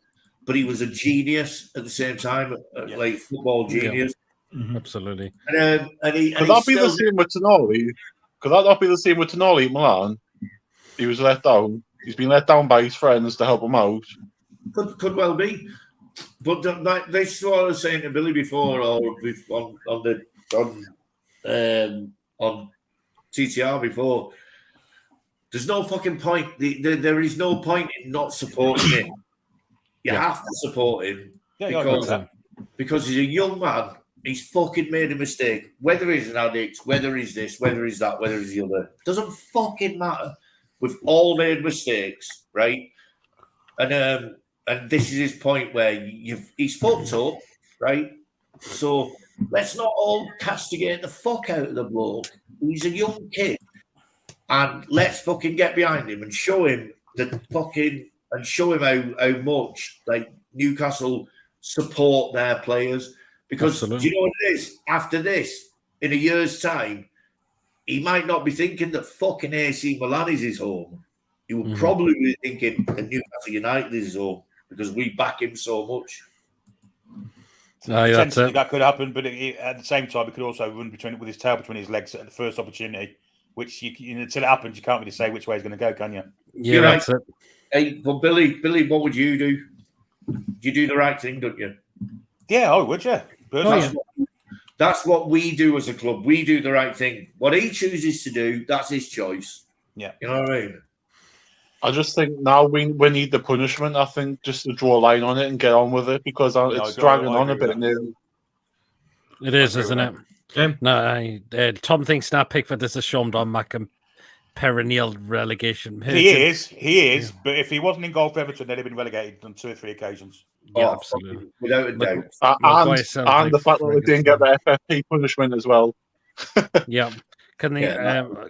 but he was a genius at the same time, like football genius. Yeah. Mm-hmm. Absolutely. And could that be the same with Tonali? Could that not be the same with Tonali at Milan? He was let down. He's been let down by his friends to help him out. Could well be. But this is what I was saying to Billy before, or on TTR before. There's no fucking point. There is no point in not supporting him. You have to support him because he's a young man. He's fucking made a mistake. Whether he's an addict, whether he's this, whether he's that, whether he's the other, doesn't fucking matter. We've all made mistakes, right? And this is his point where he's fucked up, right? So let's not all castigate the fuck out of the bloke. He's a young kid, and let's fucking get behind him and show him how much like Newcastle support their players. Because do you know what it is? After this, in a year's time, he might not be thinking that fucking AC Milan is his home. He will probably be thinking that Newcastle United is his home because we back him so much. That could happen, but at the same time, it could also run with his tail between his legs at the first opportunity, which until it happens, you can't really say which way he's going to go, can you? Yeah, that's it. Hey, well, Billy, what would you do? You do the right thing, don't you? Yeah, I would, yeah. That's what we do as a club. We do the right thing. What he chooses to do, that's his choice. Yeah. You know what I mean? I just think now we need the punishment. I think just to draw a line on it and get on with it because it's dragging on a bit now. It is, isn't it? No, Tom thinks now Pickford is a Sean Mac and perennial relegation. He is. Yeah. But if he wasn't in goal for Everton, they'd have been relegated on 2 or 3 occasions. Yeah, absolutely. Without a doubt. And the fact that they didn't get the FFP punishment as well. Yeah. Can they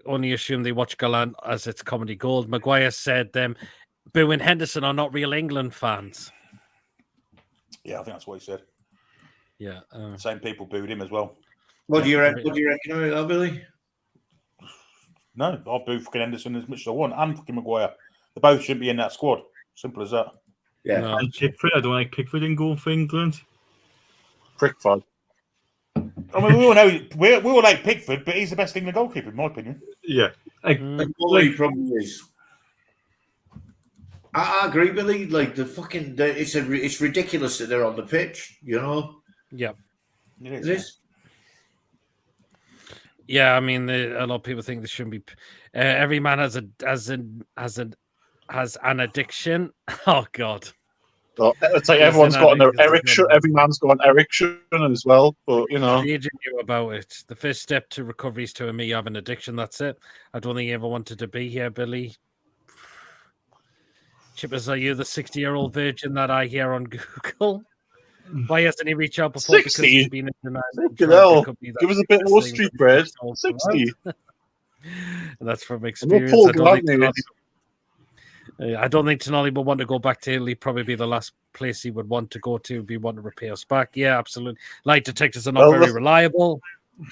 only assume they watch Galan as it's comedy gold? Maguire said Boo and Henderson are not real England fans. Yeah, I think that's what he said. Yeah. Same people booed him as well. What do you reckon about that, Billy? No, I'll boo fucking Henderson as much as I want and fucking Maguire. They both shouldn't be in that squad. Simple as that. Yeah. No. And Pickford, I don't like Pickford in goal for England. Pickford. I mean, we all like Pickford, but he's the best England goalkeeper, in my opinion. Yeah. He probably is. I agree, Billy. Like it's ridiculous that they're on the pitch. You know. Yeah. It is. Yeah, I mean, a lot of people think this shouldn't be. Every man has an addiction. Oh God. Well, it's like everyone's got an erection. Every man's got an erection as well. But you know, knew about it. The first step to recovery is to admit you have an addiction. That's it. I don't think you ever wanted to be here, Billy. Chippers, are you the 60-year-old virgin that I hear on Google? Why hasn't he reached out before? 60? Because he's been in denial. Give us a bit more street bread. 60. And that's from experience. I don't think Tonali would want to go back to Italy. Probably be the last place he would want to go to. Be want to repay us back. Yeah, absolutely. Light detectors are not very reliable.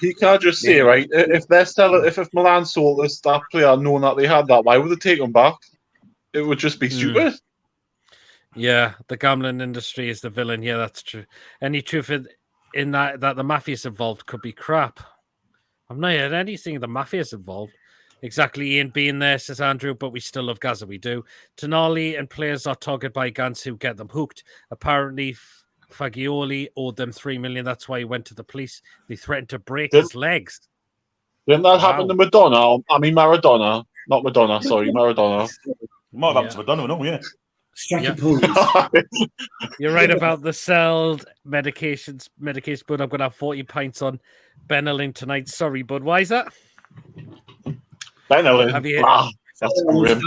He can't just say, right, if Milan sold us that player knowing that they had that, why would they take him back? It would just be stupid. Yeah, the gambling industry is the villain. Yeah, that's true. Any truth in that the mafia's involved could be crap. I've not heard anything the mafia's involved. Exactly, Ian being there, says Andrew, but we still love Gaza. We do. Tonali and players are targeted by gangs who get them hooked. Apparently, Fagioli owed them $3 million. That's why he went to the police. They threatened to break his legs. Didn't that happen to Madonna? I mean, Maradona. Not Madonna, sorry, Maradona. Might have happened to Madonna, no, yeah. You're right about the celled medication, but I'm going to have 40 pints on Benelin tonight. Sorry, bud. Why is that? Benelin? Wow, that's grim.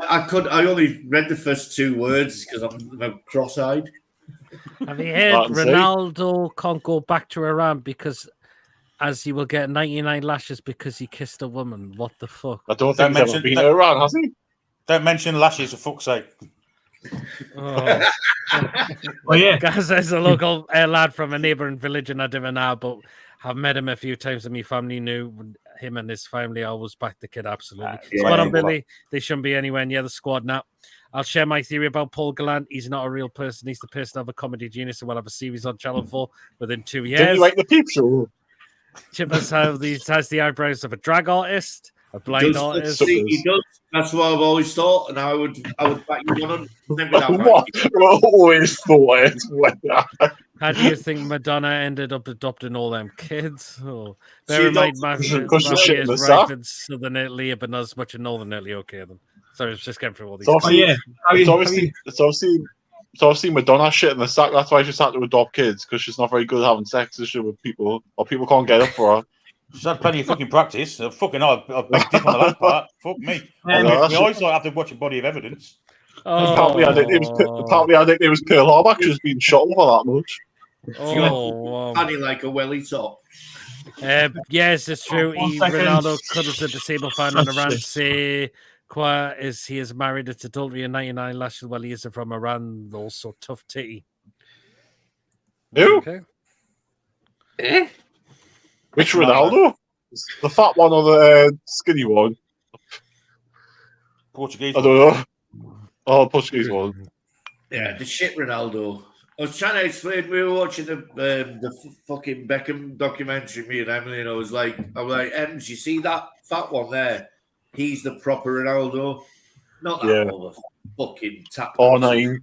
I only read the first 2 words because I'm cross-eyed. Have you heard Ronaldo can't go back to Iran because as he will get 99 lashes because he kissed a woman? What the fuck? I don't think he's ever been to Iran, has he? Don't mention lashes, for fuck's sake. Oh, yeah. Guys, there's a local lad from a neighbouring village in Adivana, but I've met him a few times and my family knew him and his family always backed the kid, absolutely. Spot on, Billy. They shouldn't be anywhere near the squad now. I'll share my theory about Paul Gallant. He's not a real person. He's the person of a comedy genius who will have a series on Channel 4 within 2 years. Didn't you like the Peep Show? Chippers has the eyebrows of a drag artist, a blind artist. He does. That's what I've always thought, and I would back you on. What? I've always thought it. How do you think Madonna ended up adopting all them kids? Oh, bear in mind, my is right in southern Italy, but not as much in northern Italy. Okay, then. So it's just getting through all these. It's obviously Madonna shit in the sack. That's why she's had to adopt kids, because she's not very good at having sex with people, or people can't get up for her. She's had plenty of fucking practice. Fucking hell, I've been diff on the last part. Fuck me. We always have to watch a body of evidence. Apparently, I think it was Pearl Harbor. She was being shot over that much. Funny like a welly top. Yes, it's true. Ronaldo cuddles a disabled fan on Iran. Say, is he is married? It's adultery and 99 lashes. Well, he is from Iran. Also, tough titty. Who? Okay. Which Ronaldo? The fat one or the skinny one? Portuguese. I don't know. Oh, Portuguese one. Yeah, the shit Ronaldo. I was trying to explain. We were watching the fucking Beckham documentary, me and Emily, and I was like, Ems, you see that fat one there? He's the proper Ronaldo, not that other fucking tap. Oh, 9.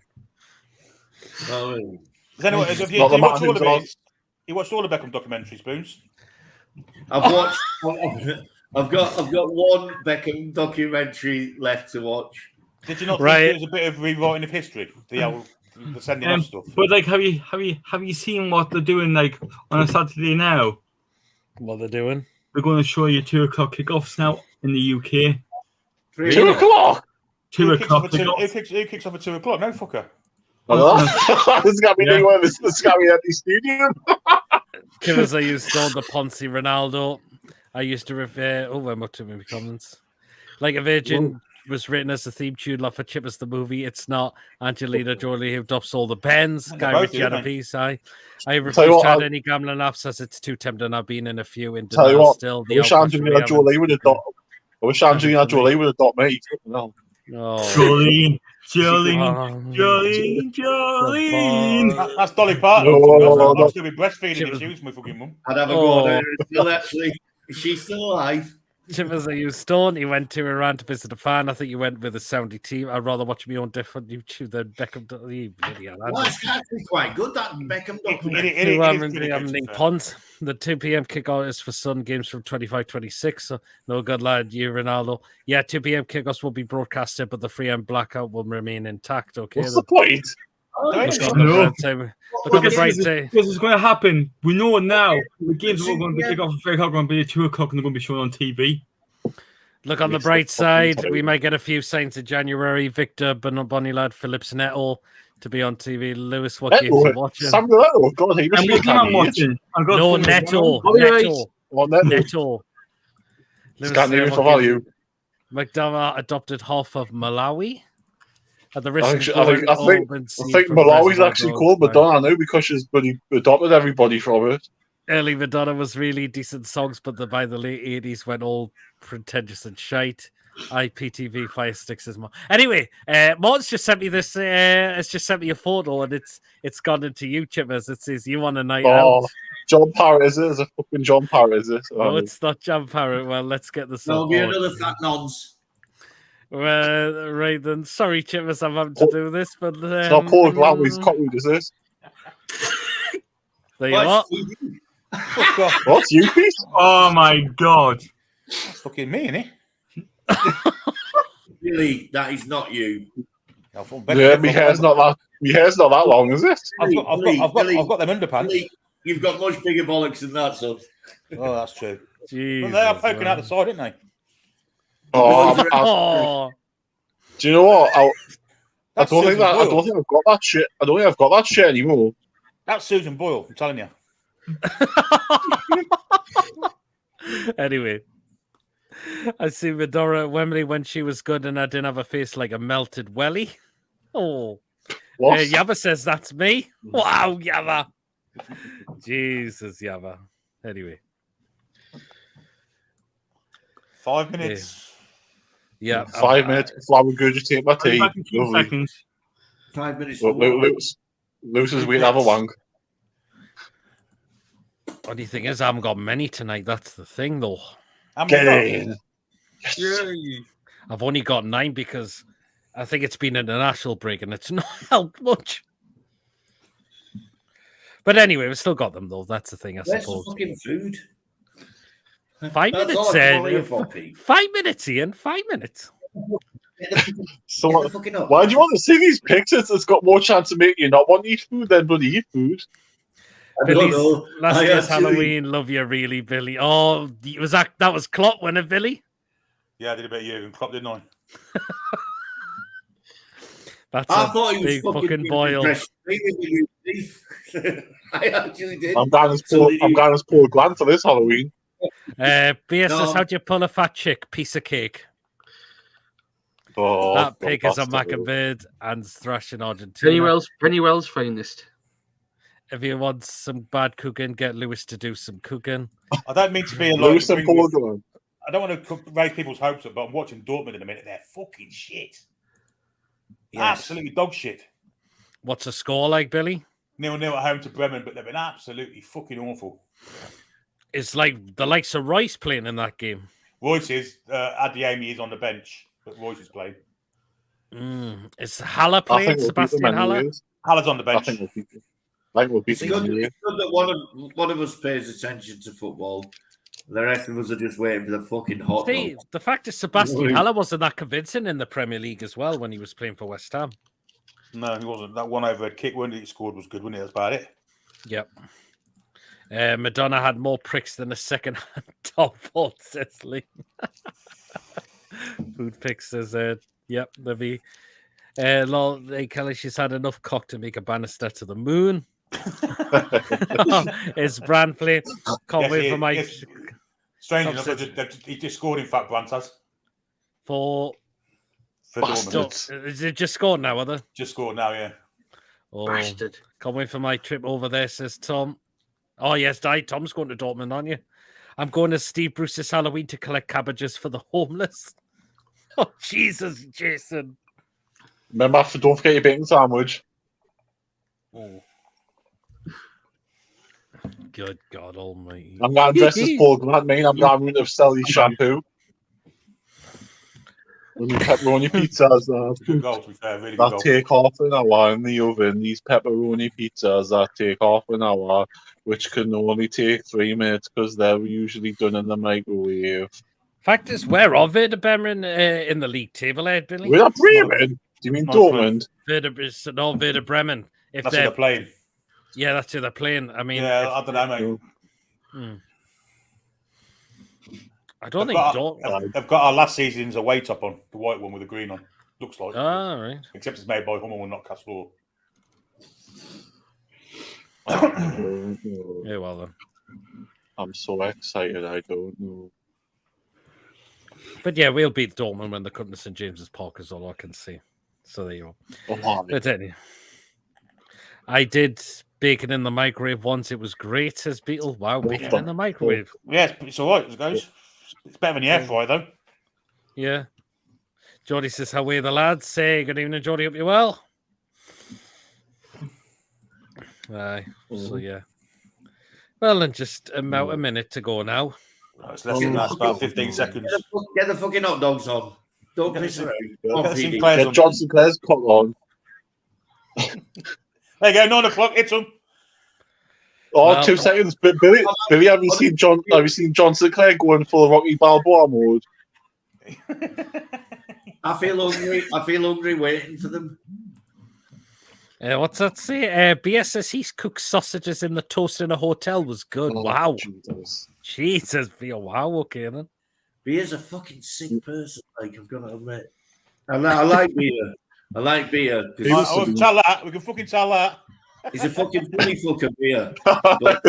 Have you watched all of it? You watched all the Beckham documentaries, Boons? I've watched. I've got one Beckham documentary left to watch. Did you not think it was a bit of rewriting of history? The sending off stuff. But like, have you seen what they're doing like on a Saturday now? What they're doing? They're going to show you 2:00 kickoffs now in the UK. 2 o'clock. 2 o'clock. Who kicks off at 2 o'clock? No fucker. This has got me doing one. This has got me at the stadium. Because I used to the Ponzi Ronaldo. I used to refer. Oh, I'm up to my comments. Like a Virgin was written as a theme tune for Chippers the movie. It's not Angelina Jolie who adopts all the Bens. Guy Ritchie had a piece. I refuse to add any gambling apps as it's too tempting. I've been in a few. In tell you what, still, I wish Angelina Jolie would adopt. I wish Angelina Jolie would adopt me. No. Jolene. That's Dolly Parton. No. I'm still be breastfeeding issues, my fucking mum. I'd have a go at her still, actually. Is she still alive? Chippers, are you stoned? He went to Iran to visit a fan. I think you went with a Saudi team. I'd rather watch me on different YouTube than Beckham. Well, it's actually quite good, that Beckham documentary. Ponds. The 2 p.m. kickoff is for Sun games from 25-26. So no good lad, you Ronaldo. Yeah, 2 p.m. kickoffs will be broadcasted, but the 3 a.m. blackout will remain intact. Okay. What's the point? Look on the bright side. This is going to happen. We know it now. The games are going to be kick off at 3 o'clock, going to be at 2 o'clock, and they're going to be shown on TV. Look on the bright side. We might get a few signs in January. Victor, Bonnie Lad, Phillips, Neto to be on TV. Lewis, what games are you watching? Sandro Tonali. God, he must be watching. No, Neto. Scandinavian for value. McDonough adopted half of Malawi. At the risk I think Malawi's actually called Madonna now because she's adopted everybody from it. Early Madonna was really decent songs, but by the late 80s went all pretentious and shite. IPTV Fire Sticks is more. Anyway, Mort's just sent me this. It's just sent me a photo, and it's gone into YouTube as it says you on a night out. John Parrott is it? Is it fucking John Parrott? Is it? No, it's not John Parrott. Well, let's get this. There'll be another fat nonce. Well, right then. Sorry, Chippers, I'm having to do this, but it's not Paul Gladwell's cottage, is it? There you are. What's you, Pete? Oh my God! That's fucking me, isn't it? Really, that is not you. Yeah, my hair's not that long, is it? I've got them underpants. Billy, you've got much bigger bollocks than that, son. Oh, that's true. Jesus, well, they are poking out the side, aren't they? Do you know what? I don't think I've got that shit. I don't think I've got that shit anymore. That's Susan Boyle, I'm telling you. Anyway, I see Medora at Wembley when she was good and I didn't have a face like a melted welly. Oh. What? Yabba says that's me. Wow, Yabba. Jesus, Yabba. Anyway. 5 minutes. Yeah. 5 minutes before I regurgitate my tea. Back in 2 seconds. 5 minutes. Lewis is weird. Have a wank. Only thing is, I haven't got many tonight. That's the thing, though. Get in. I've only got 9 because I think it's been an international break and it's not helped much. But anyway, we've still got them, though. That's the thing, I Where's suppose. the fucking food? 5 That's minutes, all I'm worried for, Pete. 5 minutes, Ian. 5 minutes. So, why do you want to see these pictures? It's got more chance of making you not want to eat food than bloody eat food. Billy's last year's Halloween. Love you, really, Billy. Oh, was that was Klopp, wasn't it, Billy? Yeah, I did a bit of Jurgen Klopp, didn't I? That's I a thought he was big fucking boil. I actually did. I'm going as Paul Grant for this Halloween. BSS, how do you pull a fat chick? Piece of cake. Oh, that pig is a Macabird and thrashing Argentina. Pennywell's finest. If you want some bad cooking, get Lewis to do some cooking. I don't mean to be a Lewis and Paul Grant. I don't want to raise people's hopes up, but I'm watching Dortmund in a minute. They're fucking shit. Yes. Absolutely dog shit. What's the score like, Billy? 0-0 at home to Bremen, but they've been absolutely fucking awful. It's like the likes of Rice playing in that game. Royce is, Adiemi is on the bench, but Royce is playing. Is Haller playing? Sebastian Haller? Haller's on the bench. I think we'll beat them. It's good that one of us pays attention to football. The rest of us are just waiting for the fucking hot dog. The fact is, Sebastian Haller wasn't that convincing in the Premier League as well when he was playing for West Ham. No, he wasn't. That one overhead kick when he scored was good, wasn't it? That's about it. Yep. Madonna had more pricks than a second-hand top fault, says Lee. Food pics says, yep, Livy. Lol, hey, Kelly, she's had enough cock to make a banister to the moon. It's Brand play. Can't wait for my... Yes. Strange enough, he just scored, in fact, Brandt has. For Dortmund. Is it just scored now, are they? Just scored now, yeah. Oh, Bastard. Can't wait for my trip over there, says Tom. Oh, yes, Tom's going to Dortmund, aren't you? I'm going to Steve Bruce's Halloween to collect cabbages for the homeless. Oh, Jesus, Jason. Remember, don't forget your bacon sandwich. Oh. Good God almighty. I'm going to dress as Paul Grant, mate. I'm going to sell these shampoo. And pepperoni pizzas good goal, to be fair, really that good take half an hour in the oven. These pepperoni pizzas that take half an hour, which can only take 3 minutes because they're usually done in the microwave. Fact is, where are Werder Bremen in the league table, Ed Billy? We're not Bremen. Do you mean Dortmund? Werder Bremen. If that's who they're playing. Yeah, that's who they're playing. I mean, yeah, I don't know, mate. I don't they've got our last season's away top on, the white one with the green on. Looks like. Ah, right. Except it's made by Hummel and not Castore. Yeah, well then. I'm so excited, I don't know. But yeah, we'll beat Dortmund when they come to St. James's Park is all I can see. So there you go. But anyway, I did bacon in the microwave once. It was great, says Beetle. Wow, bacon in the microwave. Yeah, it's all right, guys. It's better than the air fryer, though. Yeah. Geordie says, how are the lads? Say good evening, Geordie. Hope you're well. Aye. So, yeah. Well, and just about a minute to go now. No, it's less than that. It's about 15 seconds. Get the fucking hot dogs on. Don't piss around. Get John Sinclair's cock on. There you go, 9 o'clock. Hit them. Oh, well, 2 seconds. But Billy, have you seen John Sinclair going full Rocky Balboa mode? I feel hungry waiting for them. What's that say? BS says he cooks sausages in the toast in a hotel was good. Oh, wow. Jesus, Bia. Wow, okay then. Bia's a fucking sick person, like, I've got to admit. I like Bia. I like beer. We can tell that. We can fucking tell that. He's a fucking funny fucker beer. But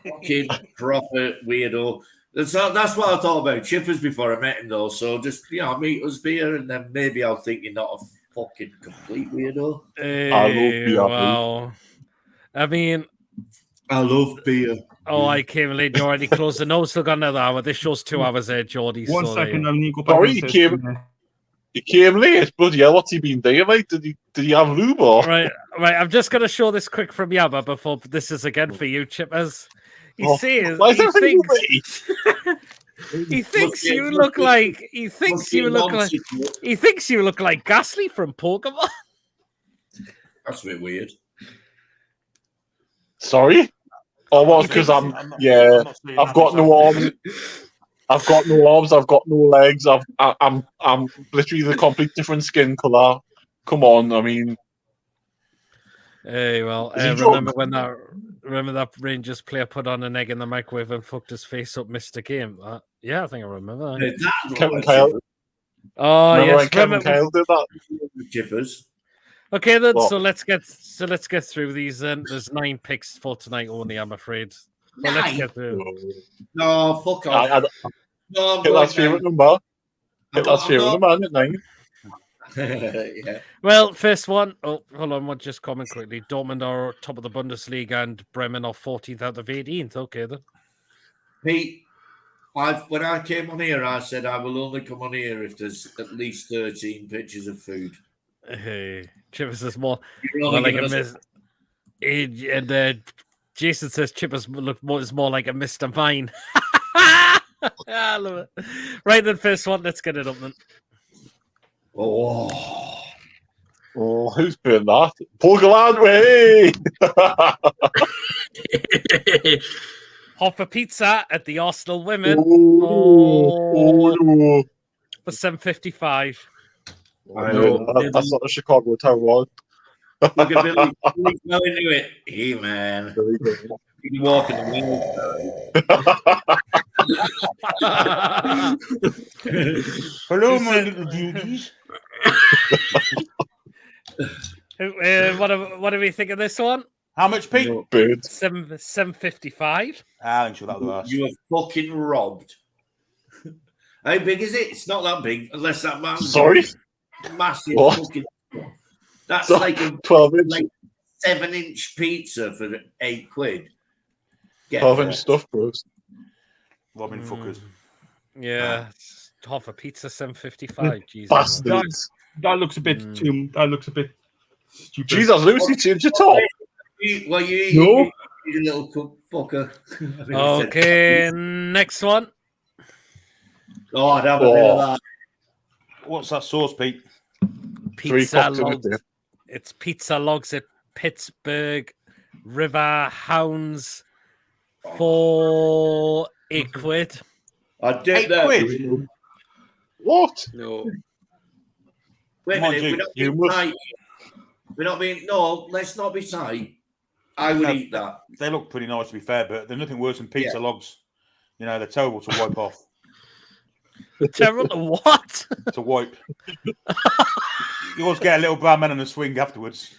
fucking proper weirdo. That's what I thought about Chippers before I met him, though. So just, meet us beer, and then maybe I'll think you're not a fucking complete weirdo. I love beer. Wow. I mean, I love beer. Oh, I came late. You already closed the nose. Still got another hour. This show's 2 hours there, Geordie. One second, I need to go back. Sorry, he came late. Bloody hell, what's he been doing, mate? Did he have lube or? Right. I'm just going to show this quick from Yabba before this is again for you, Chippers. He says he thinks you look like Ghastly from Pokemon. That's a bit weird. Sorry? Or what? Because I've got no arms. I've got no arms. I've got no legs. I'm literally the complete different skin color. Come on, I mean. Hey, well, remember that Rangers player put on an egg in the microwave and fucked his face up, missed a game. Yeah, I think I remember that. Kevin Kyle. Oh, remember yes, Kevin Kyle did that. Chippers. Okay, then. So let's get through these. Then there's 9 picks for tonight only. I'm afraid. But let's get through. No, fuck off. No, Hitler's favourite number. Hitler's favourite number, isn't it? 9. Yeah. Well, first one. Oh, hold on. One just comment quickly. Dortmund are top of the Bundesliga and Bremen are 14th out of 18th. Okay, then. Pete, when I came on here, I said I will only come on here if there's at least 13 pictures of food. Hey, Chippers is more like a miss. And Jason says Chippers is more like a Mr. Mine. I love it. Right, then, first one. Let's get it up, then. Oh, who's doing that? Pogaland way! Hopper Pizza at the Arsenal Women. No. For $7.55. That's not a Chicago Town one. Look at Billy. Billy's well into it. Hey, man. You can walk in the Hello, my little beauties. What do we think of this one? How much, Pete? $7.55. I'm sure that was. You are fucking robbed. How big is it? It's not that big, unless that man's Sorry? massive What? fucking. That's So, like a 12-inch. like 7-inch pizza for £8. 12-inch stuff, bros. Robbing fuckers. Yeah. Half a pizza, $7.55. Jesus. Bastards. That looks a bit too. That looks a bit stupid. Jesus, Lucy, change your top. You little fucker. Okay, next one. Oh, I'd have a bit of that. What's that sauce, Pete? Pizza logs. It's pizza logs at Pittsburgh River Hounds for £8. I did that. £8? What? No. Wait a minute, we're not being no, let's not be tight. I would eat that. They look pretty nice, to be fair, but they're nothing worse than pizza logs. You know, they're terrible to wipe off. Terrible to what? To wipe. You always get a little brown man on the swing afterwards.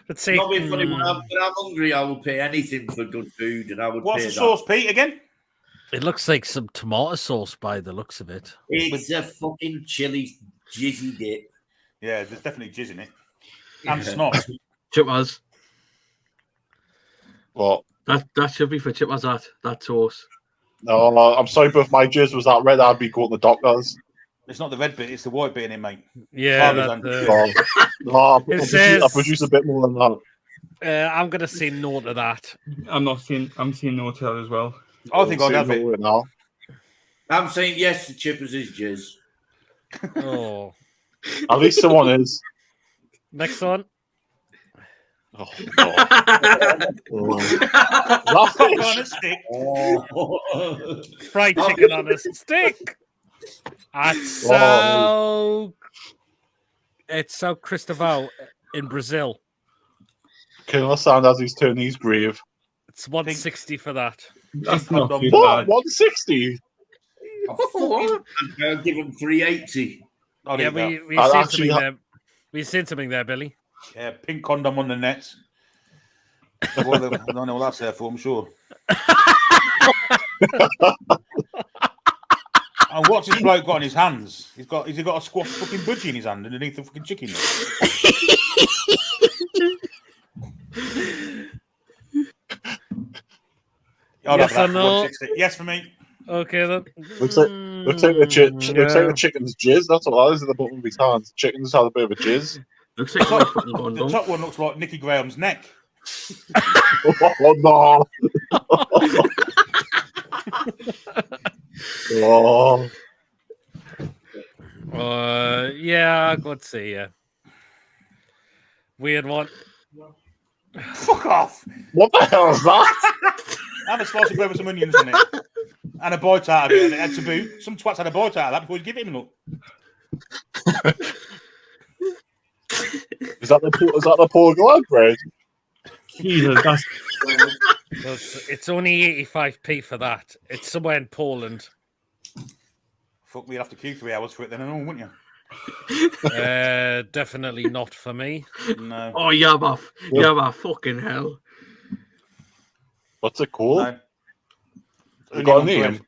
Let's see. Not being funny, when I'm hungry, I will pay anything for good food, and I would. What's pay the sauce, Pete? Again? It looks like some tomato sauce by the looks of it. It's a fucking chili jizzy dip. Yeah, there's definitely jizz in it. And snot. Chippers. What? That should be for Chippers, that sauce. No, I'm sorry, but if my jizz was that red, I'd be going to the doctors. It's not the red bit, it's the white bit in it, mate. Yeah, I produce a bit more than that. I'm going to say no to that. I'm seeing no to that as well. I think I'd have it now. I'm saying yes to Chippers' jizz. Oh. At least someone is. Next one. Oh, Chicken on a stick. Fried chicken on a stick. It's so Cristobal in Brazil. Colonel Sand as he's turning his grave. It's $160 for that. That's not too what? bad. $160? I'll give him 380. Yeah, we seen something there, Billy. Yeah, pink condom on the net. I don't know what that's there for, I'm sure. And what's this bloke got in his hands? Has he got a squash fucking budgie in his hand underneath the fucking chicken? Yes or no? Yes for me. Okay then. Looks like the chicken's jizz. That's what that is at the bottom of his hands. Chickens have a bit of a jizz. Looks like The top one looks like Nicky Graham's neck. Oh no! Oh. Yeah, let's see. Yeah, weird one. Fuck off! What the hell is that? Have a slice of bread with some onions in it, and a bite out of it, and it had to boot. Some twats had a bite out of that before you give it him. Look. Is that the poor glad bread? Jesus, It's only 85p for that. It's somewhere in Poland. Fuck, we'd have to queue 3 hours for it then, wouldn't you? Definitely not for me. No. Oh, yabba, fucking hell. What's it called? No. You got a name?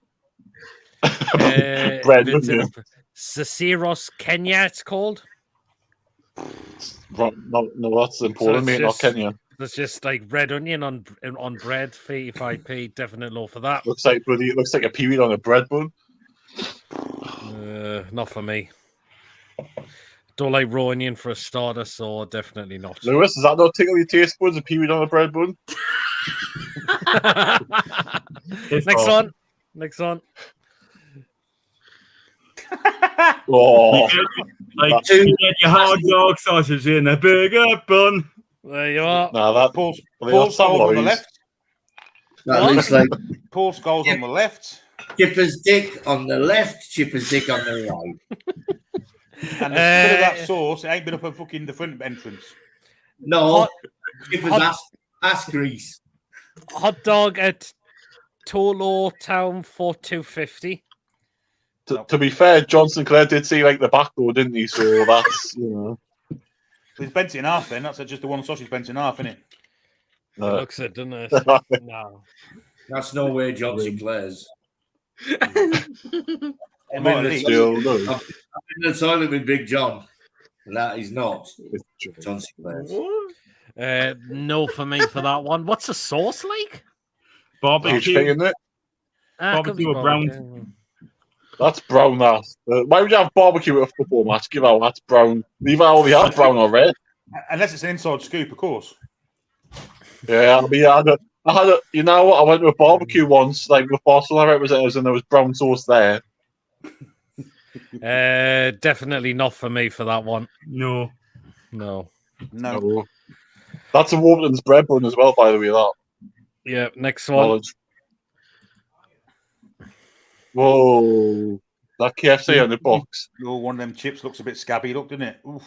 Bread, Ciceros Kenya, it's called. No, that's in Poland, mate, not Kenya. There's just like red onion on bread, 85p, definite low for that. Looks like a period on a bread bun. Not for me. Don't like raw onion for a starter, so definitely not. Lewis, does that not tickle your taste buds? A period on a bread bun? Next one. Oh, like you get your hot dog sausage in a burger bun. There you are. nah, that Paul Scholes on the left. That looks like Paul Scholes on the left. Chipper's dick on the left, Chipper's dick on the right. And the bit of that sauce, it ain't been up a fucking the front entrance. No, Chipper's ass grease. Hot dog at Tolo Town for $2.50. to be fair, John Sinclair did see like the back door, didn't he? So that's He's bent it in half then. That's just the one sausage bent in half, isn't it? It looks it, doesn't it? No. That's no way John Sinclair's. I'm in the toilet with Big John. That is not John Sinclair's. No for me for that one. What's the sauce like? Barbecue. isn't it? Barbecue or brown? That's brown. That. Why would you have barbecue at a football match? Give out. That's brown. Leave out all the have brown or red. Unless it's an inside scoop, of course. Yeah, I had a. You know what? I went to a barbecue once, like with Barcelona representatives, and there was brown sauce there. Definitely not for me for that one. No. That's a Warburton's bread bun as well, by the way. That. Yeah. Next one. Knowledge. Whoa. That KFC on the box. Oh, one of them chips looks a bit scabby, doesn't it? Oof,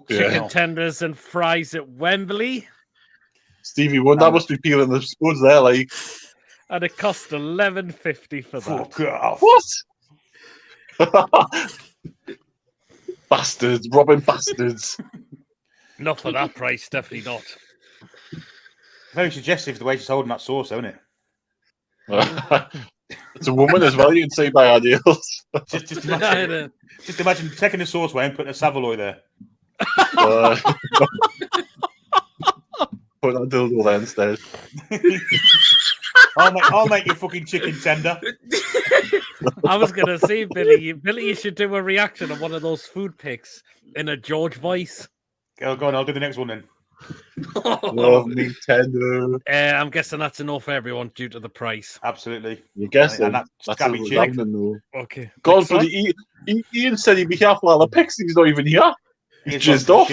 Chicken tenders and fries at Wembley. Stevie Wonder must be peeling the spuds there, like. And it cost $11.50 for that. Fuck off. What? Bastards, robbing bastards. Not for that price, definitely not. Very suggestive the way she's holding that sauce, isn't it? It's a woman as well, you can see by ideals. Just imagine taking the sauce away and putting a Savoy there. Put that dildo there instead. I'll make your fucking chicken tender. I was going to say, Billy, you should do a reaction on one of those food pics in a George voice. Go on, I'll do the next one then. Love me tender. I'm guessing that's a no for everyone due to the price. Absolutely. You're guessing. And that's scabby chicken. Okay. God, for Ian said he'd be careful while the Pixie's not even here. He's jizzed off.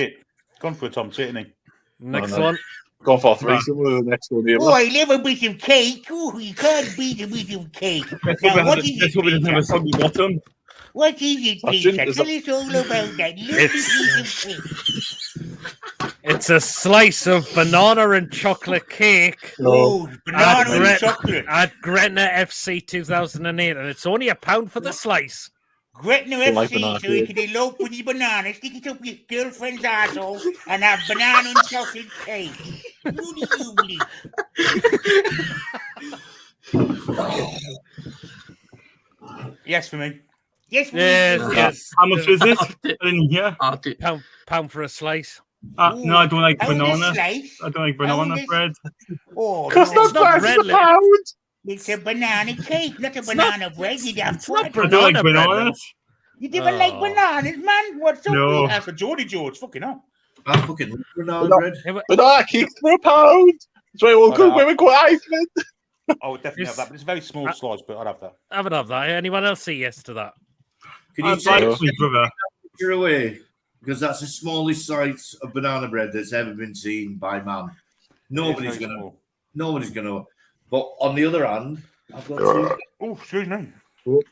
Gone for a Tom Tit, isn't he? Next one. Gone for 3. The next one here. Oh, I love a bit of cake. Oh, you can't beat a bit of cake. Now, what is it, Peter? What is it, Peter? Tell us all about that little bit of cake. It's a slice of banana and chocolate cake. Oh, banana and chocolate. At Gretna FC 2008, and it's only £1 for the slice. Gretna FC, so you can elope with your banana, stick it up your girlfriend's asshole, and have banana and chocolate cake. What do you believe? Yes, for me. Yes, for Yes. How much is it? Yeah. Pound for a slice. No, I don't like banana. I don't like banana bread. Oh, Because it's not bread. It's a banana cake, not a banana bread. You have I don't like bananas. You didn't like bananas, man? What's so No. weird? That's for Geordie George. Fucking hell. I fucking love banana bread. Banana cake for £1. It's very well good. We're quite Iceland. I would definitely have that, but it's a very small slice, but I'd have that. I would have that. Anyone else say yes to that? Can you take a picture away? Because that's the smallest slice of banana bread that's ever been seen by man. Nobody's gonna. But on the other hand, I've got to. Oh, excuse me. It's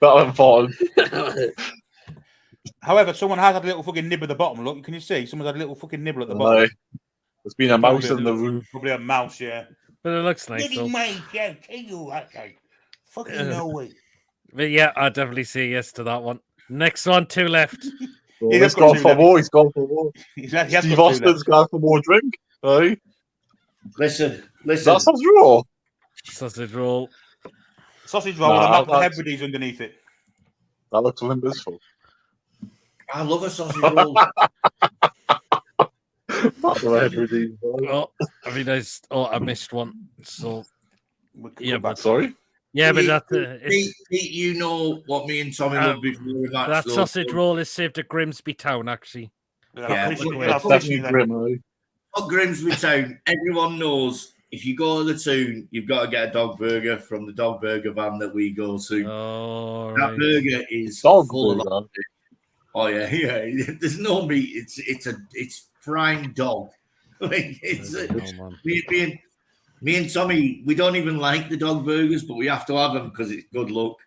better than fun. However, someone has had a little fucking nib at the bottom. Look, can you see? Someone's had a little fucking nibble at the bottom. There's been a mouse in the room. Probably a mouse, yeah. But it looks nice. Getting my tell you what, fucking no way. But yeah, I'd definitely say yes to that one. Next one, 2 left. He's gone for more. He's gone for more. Steve Austin's gone for more drink. Right? Listen. That sounds raw. Sausage roll. Sausage roll with a map of Hebrides underneath it. That looks limp as fuck. I love a sausage roll. Oh, I mean, I missed one. So, yeah, but sorry. Yeah, but that Pete, you know what me and Tommy loved before that sausage roll is saved at Grimsby Town, actually. Yeah, definitely grim. Not Grimsby Town. Everyone knows if you go to the Toon, you've got to get a dog burger from the dog burger van that we go to. Oh, that burger is dog full burger. of. Oh yeah. There's no meat. It's prime dog. Like me and Tommy, we don't even like the dog burgers, but we have to have them because it's good luck.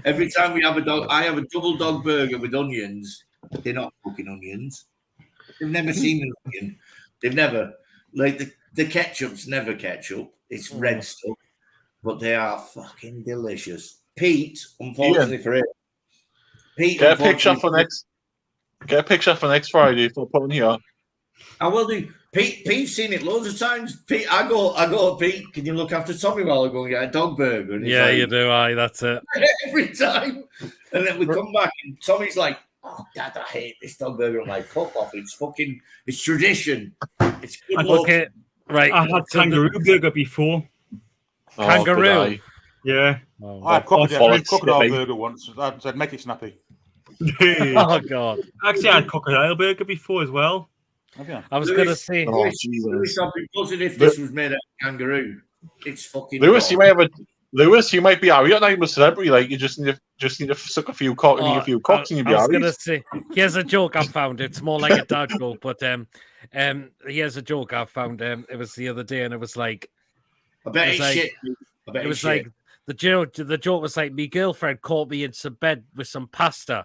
Every time we have a dog, I have a double dog burger with onions. They're not fucking onions. They've never seen an onion. They've never the ketchup's never ketchup. It's red stuff, but they are fucking delicious. Pete, unfortunately for it, get a picture for next. Get a picture for next Friday for putting here. I will do. Pete's seen it loads of times. Pete, I go, Pete, can you look after Tommy while I go and get a dog burger? And yeah, you do. That's it. Every time. And then we come back and Tommy's like, oh, Dad, I hate this dog burger. I'm like, fuck off. It's tradition. It's good luck. Okay, right. I had kangaroo burger before. Kangaroo? Yeah. I had crocodile burger once. I said, make it snappy. Oh, God. Actually, I had crocodile burger before as well. Okay. I was going to say. Lewis, I'd be buzzing if this was made out of kangaroo. It's fucking. Lewis, you might be alright. You're not even a celebrity. Like you just need to suck a few cocks and eat a few cocks, and you'll be alright. I was going to say, here's a joke I found. It's more like a dad joke, but here's a joke I found. It was the other day, and it was like, I bet it's shit. It was like the joke was like, my girlfriend caught me in some bed with some pasta.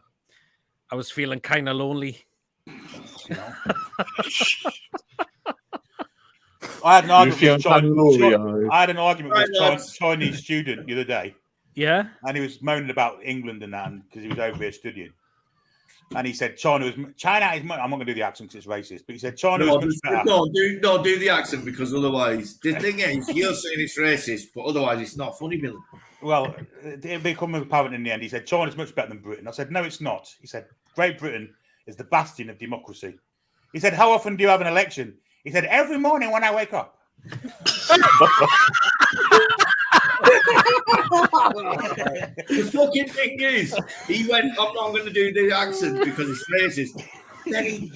I was feeling kind of lonely. I had an argument with a Chinese student the other day. Yeah, and he was moaning about England and that because he was over here studying. And he said China is. I'm not going to do the accent because it's racist, but he said China is much better. No, do the accent because otherwise, the thing is, you're saying it's racist, but otherwise, it's not funny, Billy. Well, it became apparent in the end. He said China's much better than Britain. I said no, it's not. He said Great Britain is the bastion of democracy. He said, how often do you have an election? He said, every morning when I wake up. The fucking thing is, he went, I'm not going to do the accent because it's racist. Then he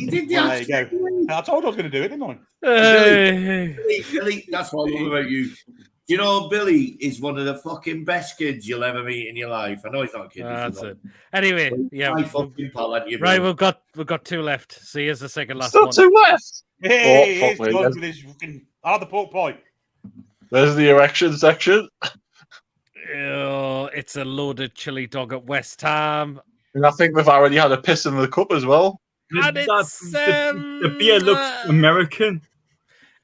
did the accent. There you go. I told you I was going to do it, didn't I? Billy, that's what I love about you. You know, Billy is one of the fucking best kids you'll ever meet in your life. I know he's not a kid. That's it. Anyway, yeah. Right, we've got 2 left. So here's the second last Still one. 2 left. Hey, with his fucking the pork pie. There's the erection section. It's a loaded chili dog at West Ham. And I think they've already had a piss in the cup as well. And it's, the beer looks American.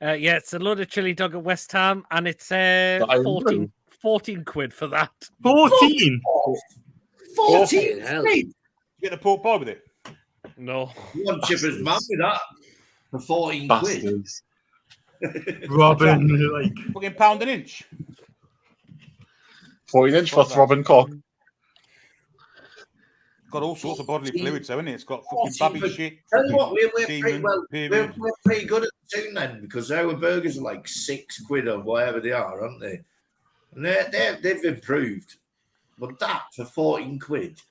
Yeah, it's a load of chili dog at West Ham, and it's Iron 14 quid for that. 14? 14 hell. quid. You get the pork pie with it. No. One chipper's man with that for 14 quid. Bastards. Robin, like... Fucking pound an inch. 14-inch for Throbbing Cock. Got all sorts of bodily fluids, though, isn't it? It's got fucking babby shit. Tell you what, we're semen, we're pretty good at the tune then, because our burgers are like 6 quid or whatever they are, aren't they? And they've improved. But that for 14 quid.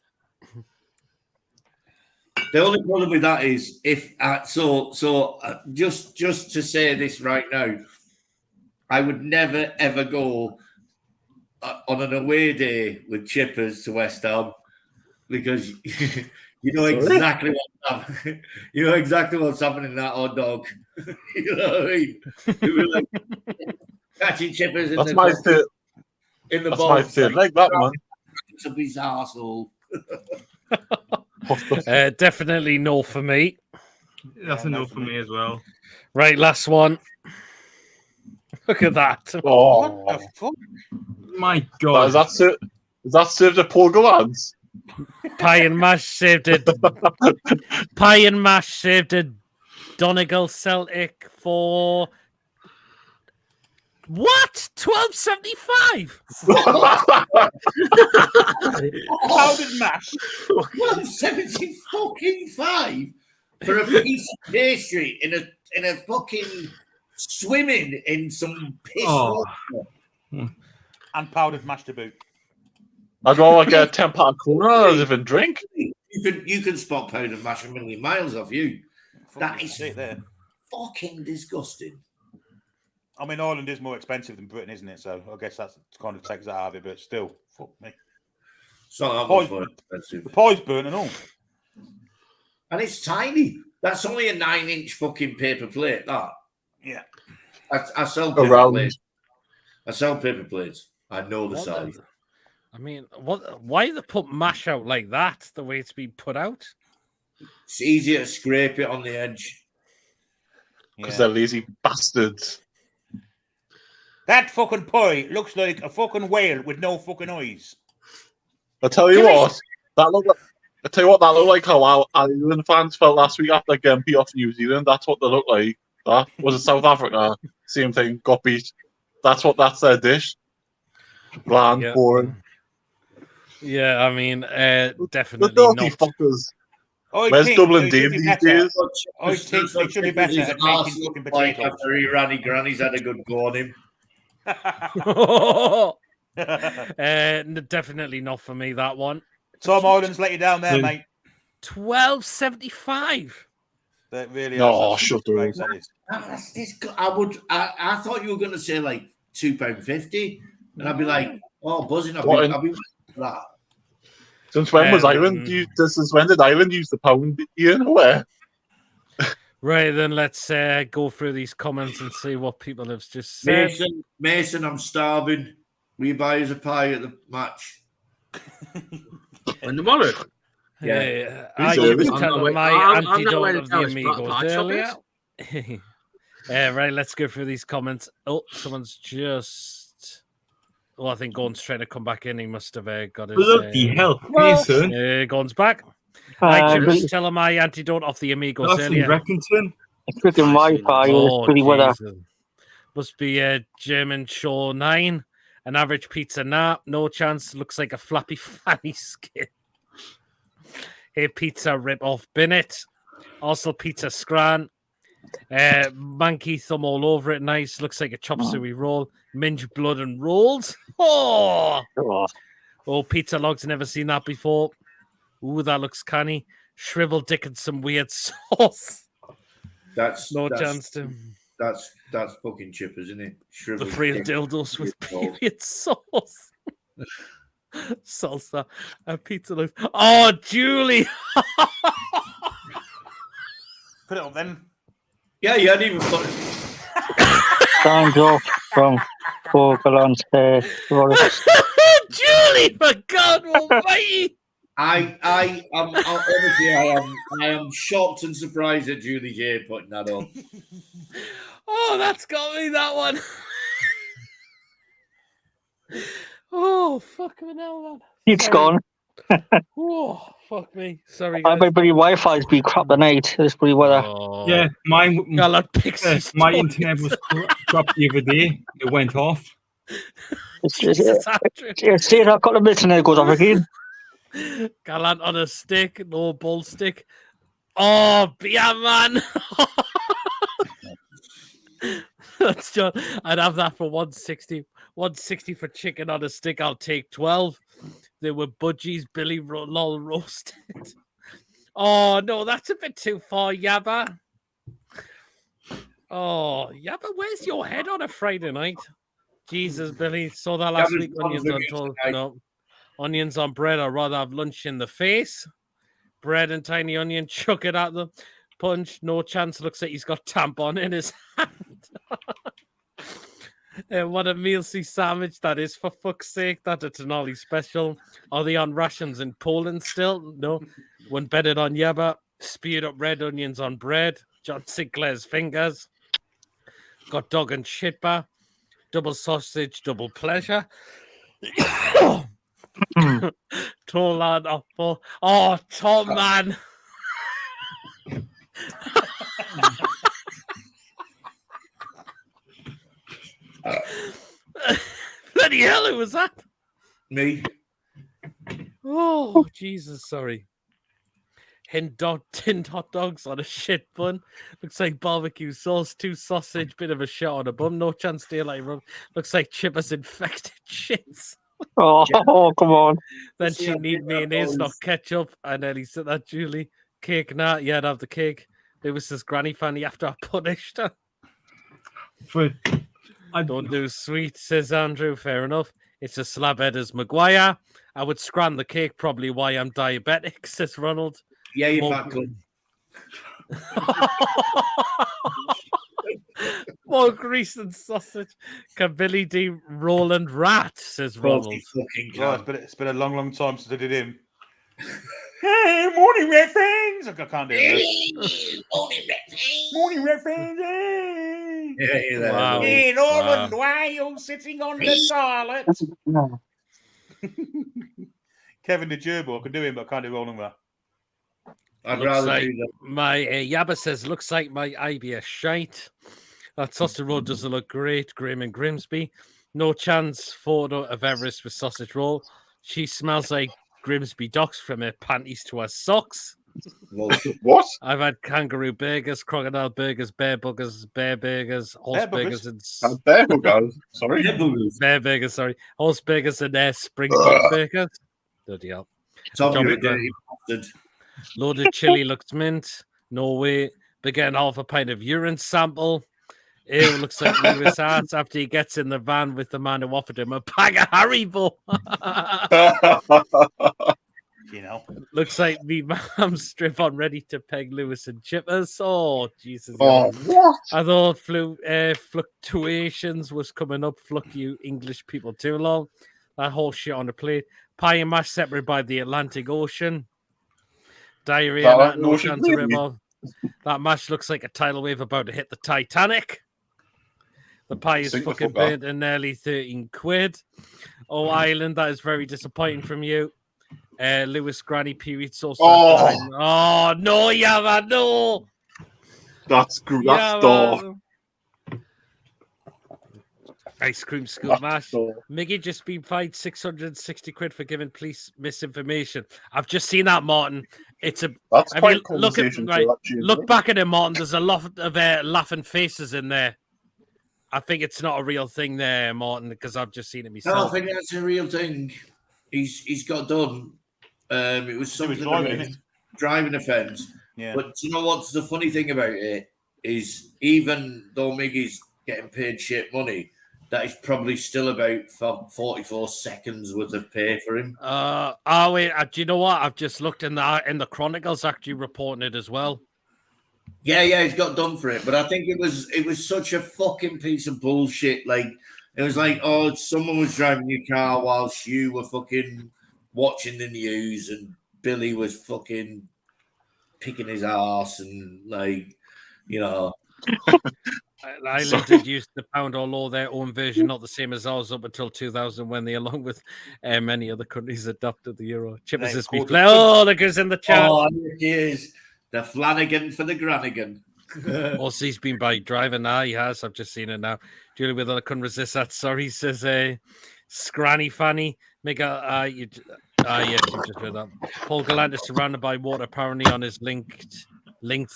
The only problem with that is if just to say this right now, I would never ever go on an away day with chippers to West Ham, because you know exactly what's happening. You know exactly what's happening in that hot dog. You know what I mean? You were like catching chippers in That's my third leg, that man. To his arsehole. Definitely no for me. That's a no for me as well. Right, last one. Look at that. Oh, What the fuck? My God. is that served at Paul Gallant? Pie and mash saved it. Pie and mash saved a Donegal Celtic for what? $12.75. Powdered mash. 175 for a piece of pastry in a fucking swimming in some piss water. And powdered mash to boot. I'd rather get a £10 corner than drink. You can spot powdered mash a million miles off you. That Fucking is shit there. fucking disgusting. I mean, Ireland is more expensive than Britain, isn't it? So I guess that kind of takes that out of it, but still, fuck me. It's not that much more expensive. The pie's burnt and all. And it's tiny. That's only a 9-inch fucking paper plate, that. Yeah. I sell paper Around. plates. I sell paper plates. I know the size. I mean, why they put mash out like that, the way it's been put out? It's easier to scrape it on the edge. Because they're lazy bastards. That fucking pie looks like a fucking whale with no fucking eyes. I tell you what, that looked like how our Ireland fans felt last week after getting beat off New Zealand. That's what they look like. That was it. South Africa, same thing, got beat. That's their dish. Bland, boring. Yeah, I mean, definitely The dirty not. Fuckers. Where's Dublin Dave these days? I think they should be better at making fucking potatoes. After he ran, he granny's had a good go on him. Definitely not for me, that one. Tom Ireland's let you down there, mate. $12.75. That really No, is. shut up. I thought you were going to say like £2.50, and I'd be like, oh, buzzing. I'll be that. Since when was Ireland? Since when did Ireland use the pound? You know where? Right, then let's go through these comments and see what people have just said. Mason, I'm starving. Will you buy us a pie at the match? In tomorrow? Yeah. I was telling my antidote of the amigos earlier. Right, let's go through these comments. Oh, someone's just... Oh, I think Gordon's trying to come back in. He must have got his... Bloody hell, Mason. Gordon's back. I just tell him my antidote off the amigos That's earlier. in Reckinton. It's freaking Wi-Fi. It's pretty weather. Must be a German Show 9. An average pizza, nah, no chance. Looks like a flappy fanny skin. Hey, pizza rip-off, bin it. Also, pizza scran. Monkey thumb all over it, nice. Looks like a chop suey roll. Minge blood and rolls. Oh, pizza logs, never seen that before. Ooh, that looks canny. Shriveled dick and some weird sauce. That's chance to. That's fucking chippers, isn't it? The free dildos with period sauce. Salsa and pizza loaves. Oh, Julie. Put it up then. Yeah, you hadn't even put it. Sandro from Forgalon Julie, for God almighty. I am shocked and surprised at Julie J putting that up. Oh, that's got me, that one. Oh, fuck me now, man. It's Sorry. gone. Oh, fuck me. Sorry, My guys. bloody Wi-Fi's been crap tonight. This bloody weather. Oh. Yeah, mine. Galant Pixies. My internet was crap the other day. It went off. Jesus, Andrew. It stays a couple of minutes and then it goes off again. Galant on a stick, no bull stick. Oh, beer man. That's just, I'd have that for 160. 160 for chicken on a stick. I'll take 12. There were budgies, Billy lol roasted. Oh no, that's a bit too far, Yabba. Oh, Yabba, where's your head on a Friday night? Jesus, Billy, saw that last week. Onions on toast. No, onions on bread. I'd rather have lunch in the face. Bread and tiny onion, chuck it at them. Punch, no chance. Looks like he's got tampon in his hand. What a mealsy sandwich that is, for fuck's sake. That's a Tonali special. Are they on rations in Poland still? No. One bedded on Yabba. Speared up red onions on bread. John Sinclair's fingers. Got dog and shit bar. Double sausage, double pleasure. Tall lad apple. Oh, Tom, man. Bloody hell, who was that? Me. Oh, Jesus, sorry. Tinned hot dogs on a shit bun. Looks like barbecue sauce, 2 sausage, bit of a shot on a bun. No chance daylight rub. Looks like Chipper's infected shits. Oh, come on. Then she need mayonnaise, not ketchup. And then he said that, Julie. Cake, nah, yeah, I'd have the cake. Lewis's granny fanny after I punished her. I don't do sweet, says Andrew. Fair enough. It's a slab head as Maguire. I would scran the cake, probably why I'm diabetic, says Ronald. Yeah, you're back. More grease than sausage. Can Billy D. Roland Rat, says Ronald. Oh, it's been a long time since I did him. Hey, morning, red fans! I can't do it. Morning, red fans! Hey, Wow. Hey, Roland, why are you sitting on the toilet? Kevin the Gerbil, I can do him, but I can't do Roland Rat. I'd rather do that. My Yabba says, looks like my IBS shite. That sausage roll doesn't look great. Graham and Grimsby. No chance photo of Everest with sausage roll. She smells like Grimsby docks from her panties to her socks. What? I've had kangaroo burgers, crocodile burgers, bear burgers, horse burgers, and bear burgers. Sorry, bear burgers. Sorry, horse burgers and springboard burgers. Bloody hell! Loaded chili looks mint. No way. Began half a pint of urine sample. Ew, looks like Lewis Arts after he gets in the van with the man who offered him a bag of Haribo. You know, looks like me mom's strip on ready to peg Lewis and Chippers. Oh, Jesus. Oh, what? I thought fluctuations was coming up. Fuck you, English people, too long. That whole shit on the plate. Pie and mash separated by the Atlantic Ocean. Diarrhea, no chance of rip. That mash looks like a tidal wave about to hit the Titanic. The pie is fucking burnt and nearly 13 quid. Oh, Ireland, that is very disappointing from you. Lewis Granny period sauce. Oh no, Yava, no. That's dumb. Ice cream scoop mash. Miggy just been fined 660 quid for giving police misinformation. I've just seen that, Martin. It's a. That's I quite mean, look back at it, Martin. There's a lot of laughing faces in there. I think it's not a real thing there, Martin, because I've just seen it myself. No, I think that's a real thing. He's got done. It was something driving offence. Yeah. But you know what's the funny thing about it is, even though Miggy's getting paid shit money, that is probably still about 44 seconds worth of pay for him. Wait, do you know what? I've just looked in the Chronicles actually reporting it as well. Yeah, he's got done for it. But I think it was such a fucking piece of bullshit. Like, it was like, oh, someone was driving your car whilst you were fucking watching the news, and Billy was fucking picking his ass and like, you know. Ireland did use the pound or law their own version, not the same as ours, up until 2000 when they, along with many other countries, adopted the euro. Chippers is me. Oh, look who's in the chat. Oh, he is. The Flanagan for the Granigan. Also, he's been by driving now. He has. I've just seen it now. Julie with I couldn't resist that. Sorry, says Scranny Fanny. Yes, you just read that. Paul Gallant is surrounded by water apparently on his linked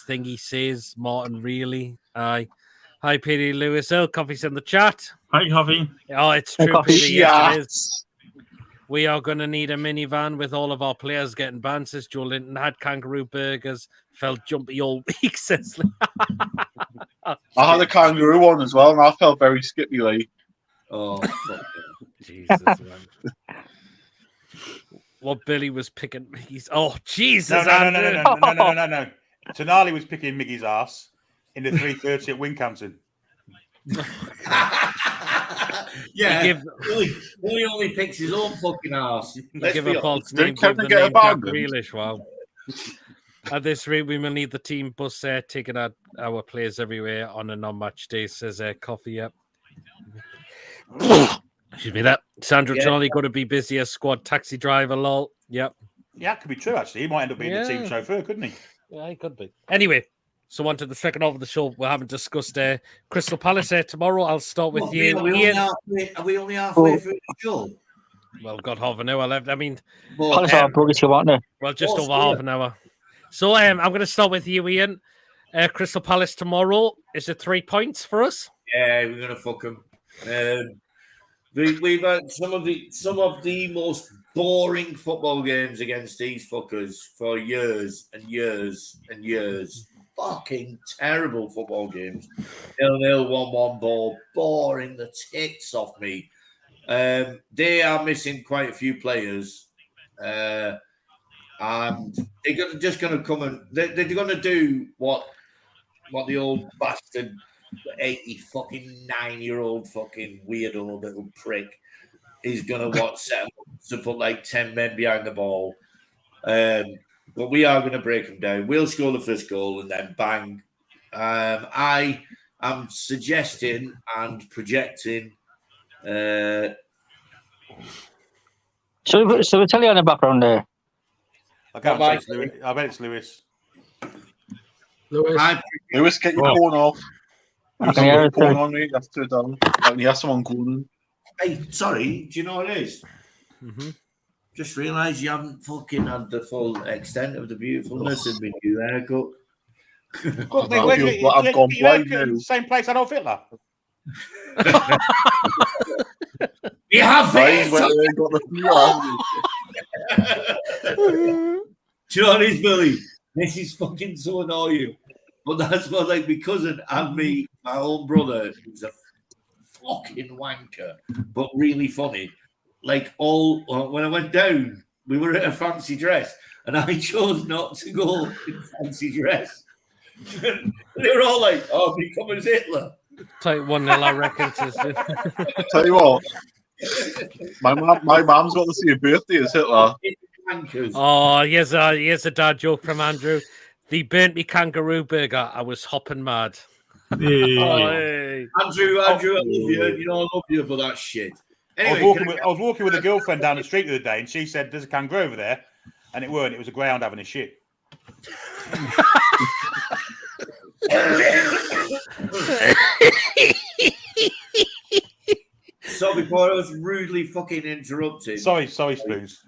thing. He says Martin really. Aye. Hi, Petey Lewis. Oh, Coffee's in the chat. Hi, Coffee. Oh, it's Hey, true, Coffee. Petey. Yes, it is. We are going to need a minivan with all of our players getting banned, says Joe Linton. Had kangaroo burgers, felt jumpy all week, says Lee. I had a kangaroo one as well, and I felt very skippy like. Oh, fuck. Jesus, man. What Billy was picking Miggy's. Oh, Jesus. No. Tonali was picking Miggy's ass in the 3:30 at Wincampton. Yeah, Billy only picks his own fucking ass. Give a false name. Kevin Give the get a name bag Jack then? Grealish. Wow. At this rate, we will need the team bus taking our players everywhere on a non-match day, says Coffee. Yep. Excuse me, that. Sandro Tonali got to be busy as squad taxi driver, lol. Yep. Yeah, that could be true, actually. He might end up being the team chauffeur, couldn't he? Yeah, he could be. Anyway, so on to the second half of the show. We haven't discussed Crystal Palace tomorrow. I'll start with you. Are we only halfway through the show? Well, got half an hour left. I mean, Palace are buggies, you want to. well, just over half an hour. So I'm going to start with you, Ian. Crystal Palace tomorrow. Is it 3 points for us? Yeah, we're gonna fuck them. We've had some of the most boring football games against these fuckers for years and years and years. Fucking terrible football games. 0-0, 1-1 ball, boring the tits off me. They are missing quite a few players. And they're just going to come and they're going to do what the old bastard 89-year-old fucking weirdo little prick is going to set up to put like 10 men behind the ball. But we are going to break them down. We'll score the first goal and then bang. I am suggesting and projecting. So we tell you on the background there. I bet it's Lewis. Lewis, get your phone off. I can hear it. Phone on me. That's too dumb. You have someone calling. Hey, sorry. Do you know what it is? Mm-hmm. Just realised you haven't fucking had the full extent of the beautifulness of my new haircut. I've gone blind now. Same place Adolf Hitler. You have it. Do you know what it is, Billy? This is fucking so annoying. But that's what, like, my cousin and me, my own brother, who's a fucking wanker, but really funny. Like, when I went down, we were at a fancy dress, and I chose not to go in fancy dress. They were all like, "Oh, become as Hitler." Take 1-0, I reckon. Tell you what, my mum's got to see a birthday as Hitler. Oh, here's a dad joke from Andrew. They burnt me kangaroo burger. I was hopping mad. Hey. Oh, hey. Andrew, I love you. You know I love you for that shit. Anyway, I was walking with a girlfriend down the street the other day, and she said, "There's a kangaroo over there," and it weren't. It was a greyhound having a shit. So before I was rudely fucking interrupted. Sorry, Spoons.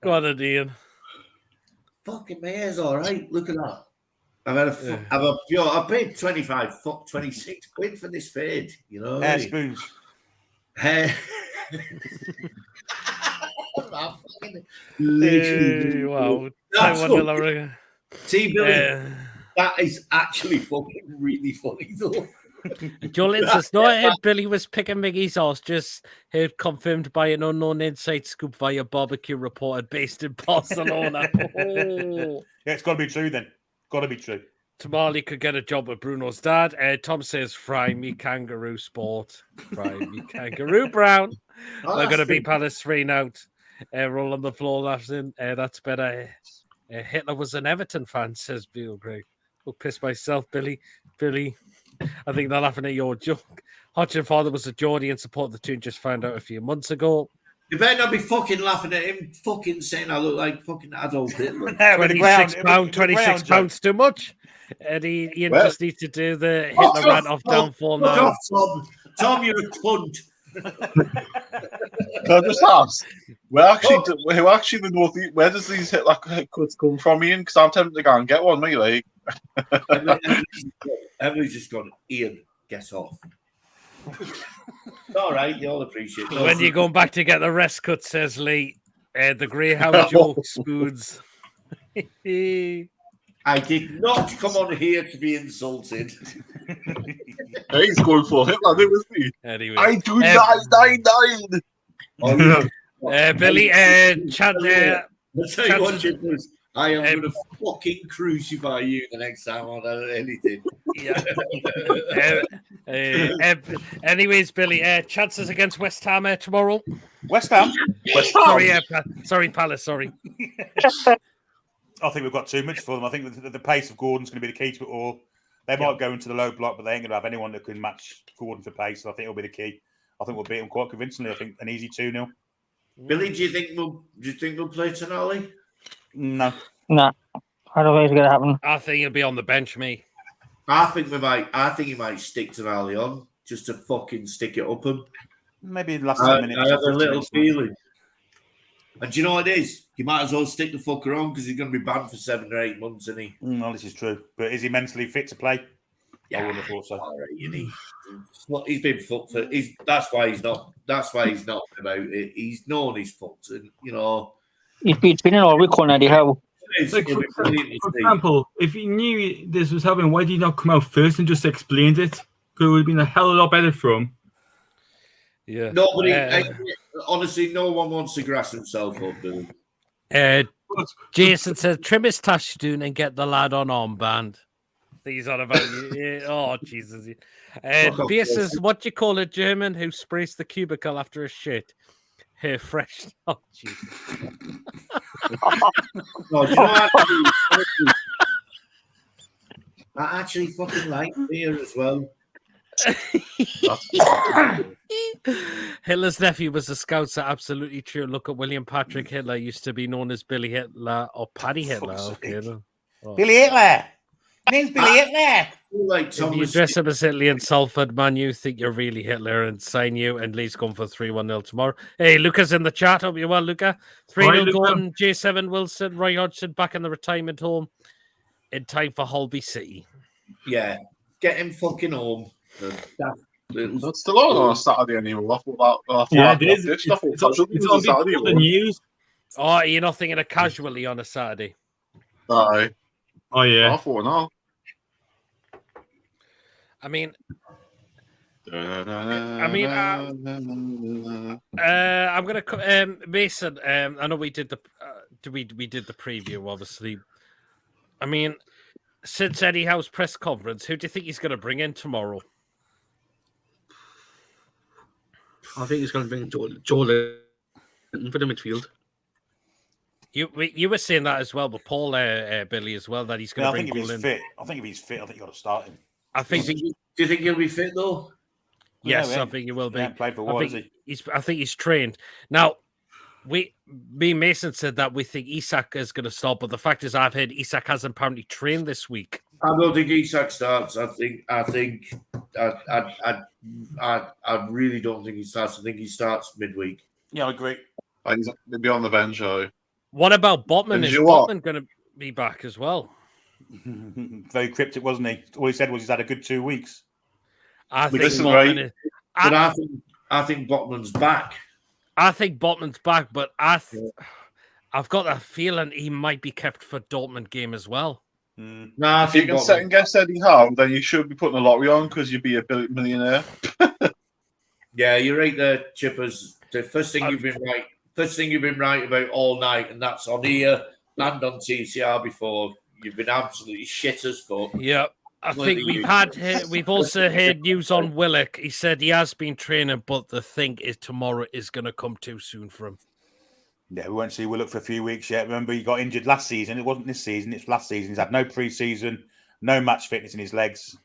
Go on, Ian. Fucking my hair's all right. Look at that. I paid 26 quid for this fade. You know, Hair Spoons. Hair. Hey, wow. See, Billy, that is actually fucking really funny, though. Jolin says, no, I heard Billy was picking Miggy's horse, just heard confirmed by an unknown inside scoop via barbecue reporter based in Barcelona. Oh. Yeah, it's got to be true then. Got to be true. Tamale could get a job with Bruno's dad. Tom says, fry me kangaroo sport. Fry me kangaroo brown. We're going to be Palace 3 out. Roll on the floor laughing. That's better. Hitler was an Everton fan, says Bill Gray. I'll piss myself, Billy. I think they're laughing at your joke. Hodgson father was a Geordie and supported the tune, just found out a few months ago. You better not be fucking laughing at him fucking saying I look like fucking Adolf Hitler. £26 too much. Eddie, Ian just needs to do the Hitler rant off downfall now. Tom, you're a cunt. Can I just ask, where does these Hitler cuts come from, Ian? Because I'm tempted to go and get one, mate. Like, Emily's just gone, Ian, get off. All right, you'll appreciate it. When you're going back to get the rest cut, says Lee, the Greyhound joke spoons. I did not come on here to be insulted. He's going for Hitler, wasn't he? Anyway, I do 999. Billy, Chad. I'll tell you what, Chippers, I am going to fucking crucify you the next time on anything. Yeah. Anyways, Billy, chances against West Ham tomorrow. West Ham? Sorry, Palace. Sorry. I think we've got too much for them. I think the pace of Gordon's going to be the key to it all. They might go into the low block, but they ain't going to have anyone that can match Gordon for pace. So I think it'll be the key. I think we'll beat them quite convincingly. I think an easy 2-0. Billy, do you think we'll play Tonali? No. Nah. I don't think it's going to happen. I think he'll be on the bench, me. I think he might stick Tonali on just to fucking stick it up him. Maybe in the last 10 minutes. I have a little feeling. And do you know what it is? You might as well stick the fucker on because he's going to be banned for 7 or 8 months, isn't he? No, this is true. But is he mentally fit to play? Yeah, I wouldn't have thought so. All right, he's been fucked for. That's why he's not about it. He's known he's fucked, and He's been in all week on Eddie Howe. Like, for example, if he knew this was happening, why did he not come out first and just explained it? Because it would have been a hell of a lot better for him. Yeah. Nobody, honestly, no one wants to grass himself up, Billy. Jason said, trim his tash doon and get the lad on armband. He's on about you. Yeah. Oh, Jesus. Bia says, what do you call a German who sprays the cubicle after a shit? Hair fresh. Oh, Jesus. No, do you know I actually fucking like beer as well. Hitler's nephew was a scout, so absolutely true. Look at William Patrick Hitler, used to be known as Billy Hitler or Paddy Hitler. Okay, Billy Hitler. Name's Billy Hitler. Like if you dress up as Hitler in Salford, man, you think you're really Hitler and sign you, and Lee's going for 3-1-0 tomorrow. Hey, Luca's in the chat. Hope you're well, Luca. 3-0 Gordon, J7 Wilson, Roy Hodgson back in the retirement home in time for Holby City. Yeah, get him fucking home. That's still on Saturday anymore. It is. It's on the news. Oh, you're not thinking of casually on a Saturday? Aye. Oh, yeah. I thought no. I mean, I'm gonna Mason. I know we did the we did the preview, obviously. I mean, since Eddie Howe's press conference, who do you think he's going to bring in tomorrow? I think he's going to bring Joel for the midfield. You were saying that as well, but Paul, Billy as well, that he's going to bring Joel in. I think if he's fit, I think you got to start him. Do you think he'll be fit though? Yes, I think he will be. Played for what, I think he's trained. Now, Mason said that we think Isak is going to start, but the fact is, I've heard Isak hasn't apparently trained this week. I don't think Isak starts. I really don't think he starts. I think he starts midweek. Yeah, I agree. He'll be on the bench, though. What about Botman? Is Botman going to be back as well? Very cryptic, wasn't he? All he said was he's had a good 2 weeks. I think Botman's back. I think Botman's back, but I've got a feeling he might be kept for Dortmund game as well. Nah, if you can second guess Eddie Howe, then you should be putting a lottery on because you'd be a millionaire. Yeah, you're right there, Chippers. The first thing you've been right about all night, and that's on here and on TCR before. You've been absolutely shit as fuck. Yeah, I think we've also heard news on Willock. He said he has been training, but the thing is tomorrow is going to come too soon for him. Yeah, we won't see Willock for a few weeks yet. Remember, he got injured last season. It wasn't this season, it's last season. He's had no pre-season, no match fitness in his legs.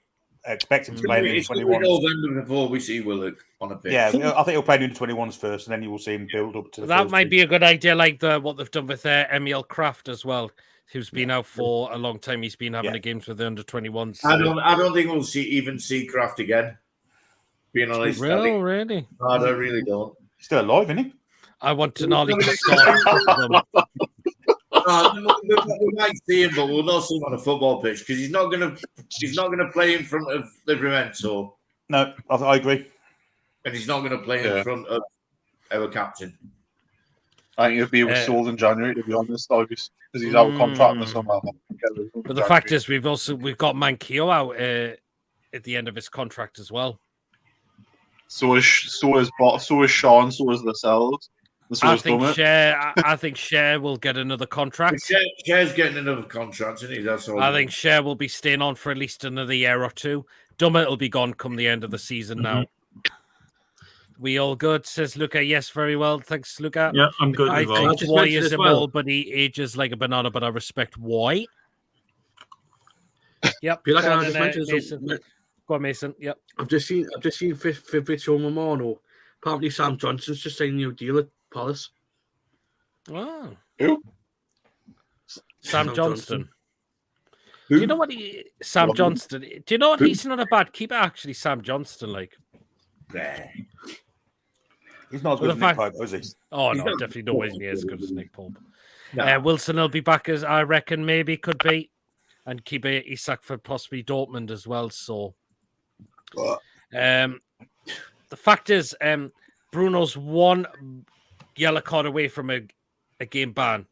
Expect him to play in the It's going to be 21s. November before we see Willock on a pitch. Yeah, I think he'll play in the 21s first, and then you will see him build up to the That first might team. be a good idea, like what they've done with Emil Kraft as well, who's been out for a long time. He's been having the games with the under-21s. So. I don't think we'll see Kraft again. Being honest, Really? I really don't. He's still alive, isn't he? I want Tonali to start. We might see him, but we'll not see him on a football pitch because he's not going to play in front of Livramento. No, I agree. And he's not going to play in front of our captain. I think he'll be sold in January, to be honest, because he's out of contract in the summer. But the fact is, we've got Mankio out at the end of his contract as well. So is Sean, so is Lascelles. I think Cher will get another contract. Cher's getting another contract, isn't he? That's all. I think Cher will be staying on for at least another year or two. Dummett will be gone come the end of the season now. We all good, says Luca. Yes, very well. Thanks, Luca. Yeah, I'm good. I think White is a ball, but he ages like a banana, but I respect White. Yep. Feel like I just mentioned Mason. Go on, Mason. Yep. I've just seen Fabrizio Romano. Apparently, Sam Johnson's just signed a new deal at Palace. Oh. Who? Sam Johnston. Do you know what Sam Johnston? Do you know what? He's not a bad keeper, actually. Sam Johnston, like. He's not as good as Nick Pope, is he? Oh no, definitely no way near as good as Nick Pope. No. Wilson will be back, as I reckon, maybe could be, and keep Isak for possibly Dortmund as well. So, the fact is, Bruno's one yellow card away from a game ban,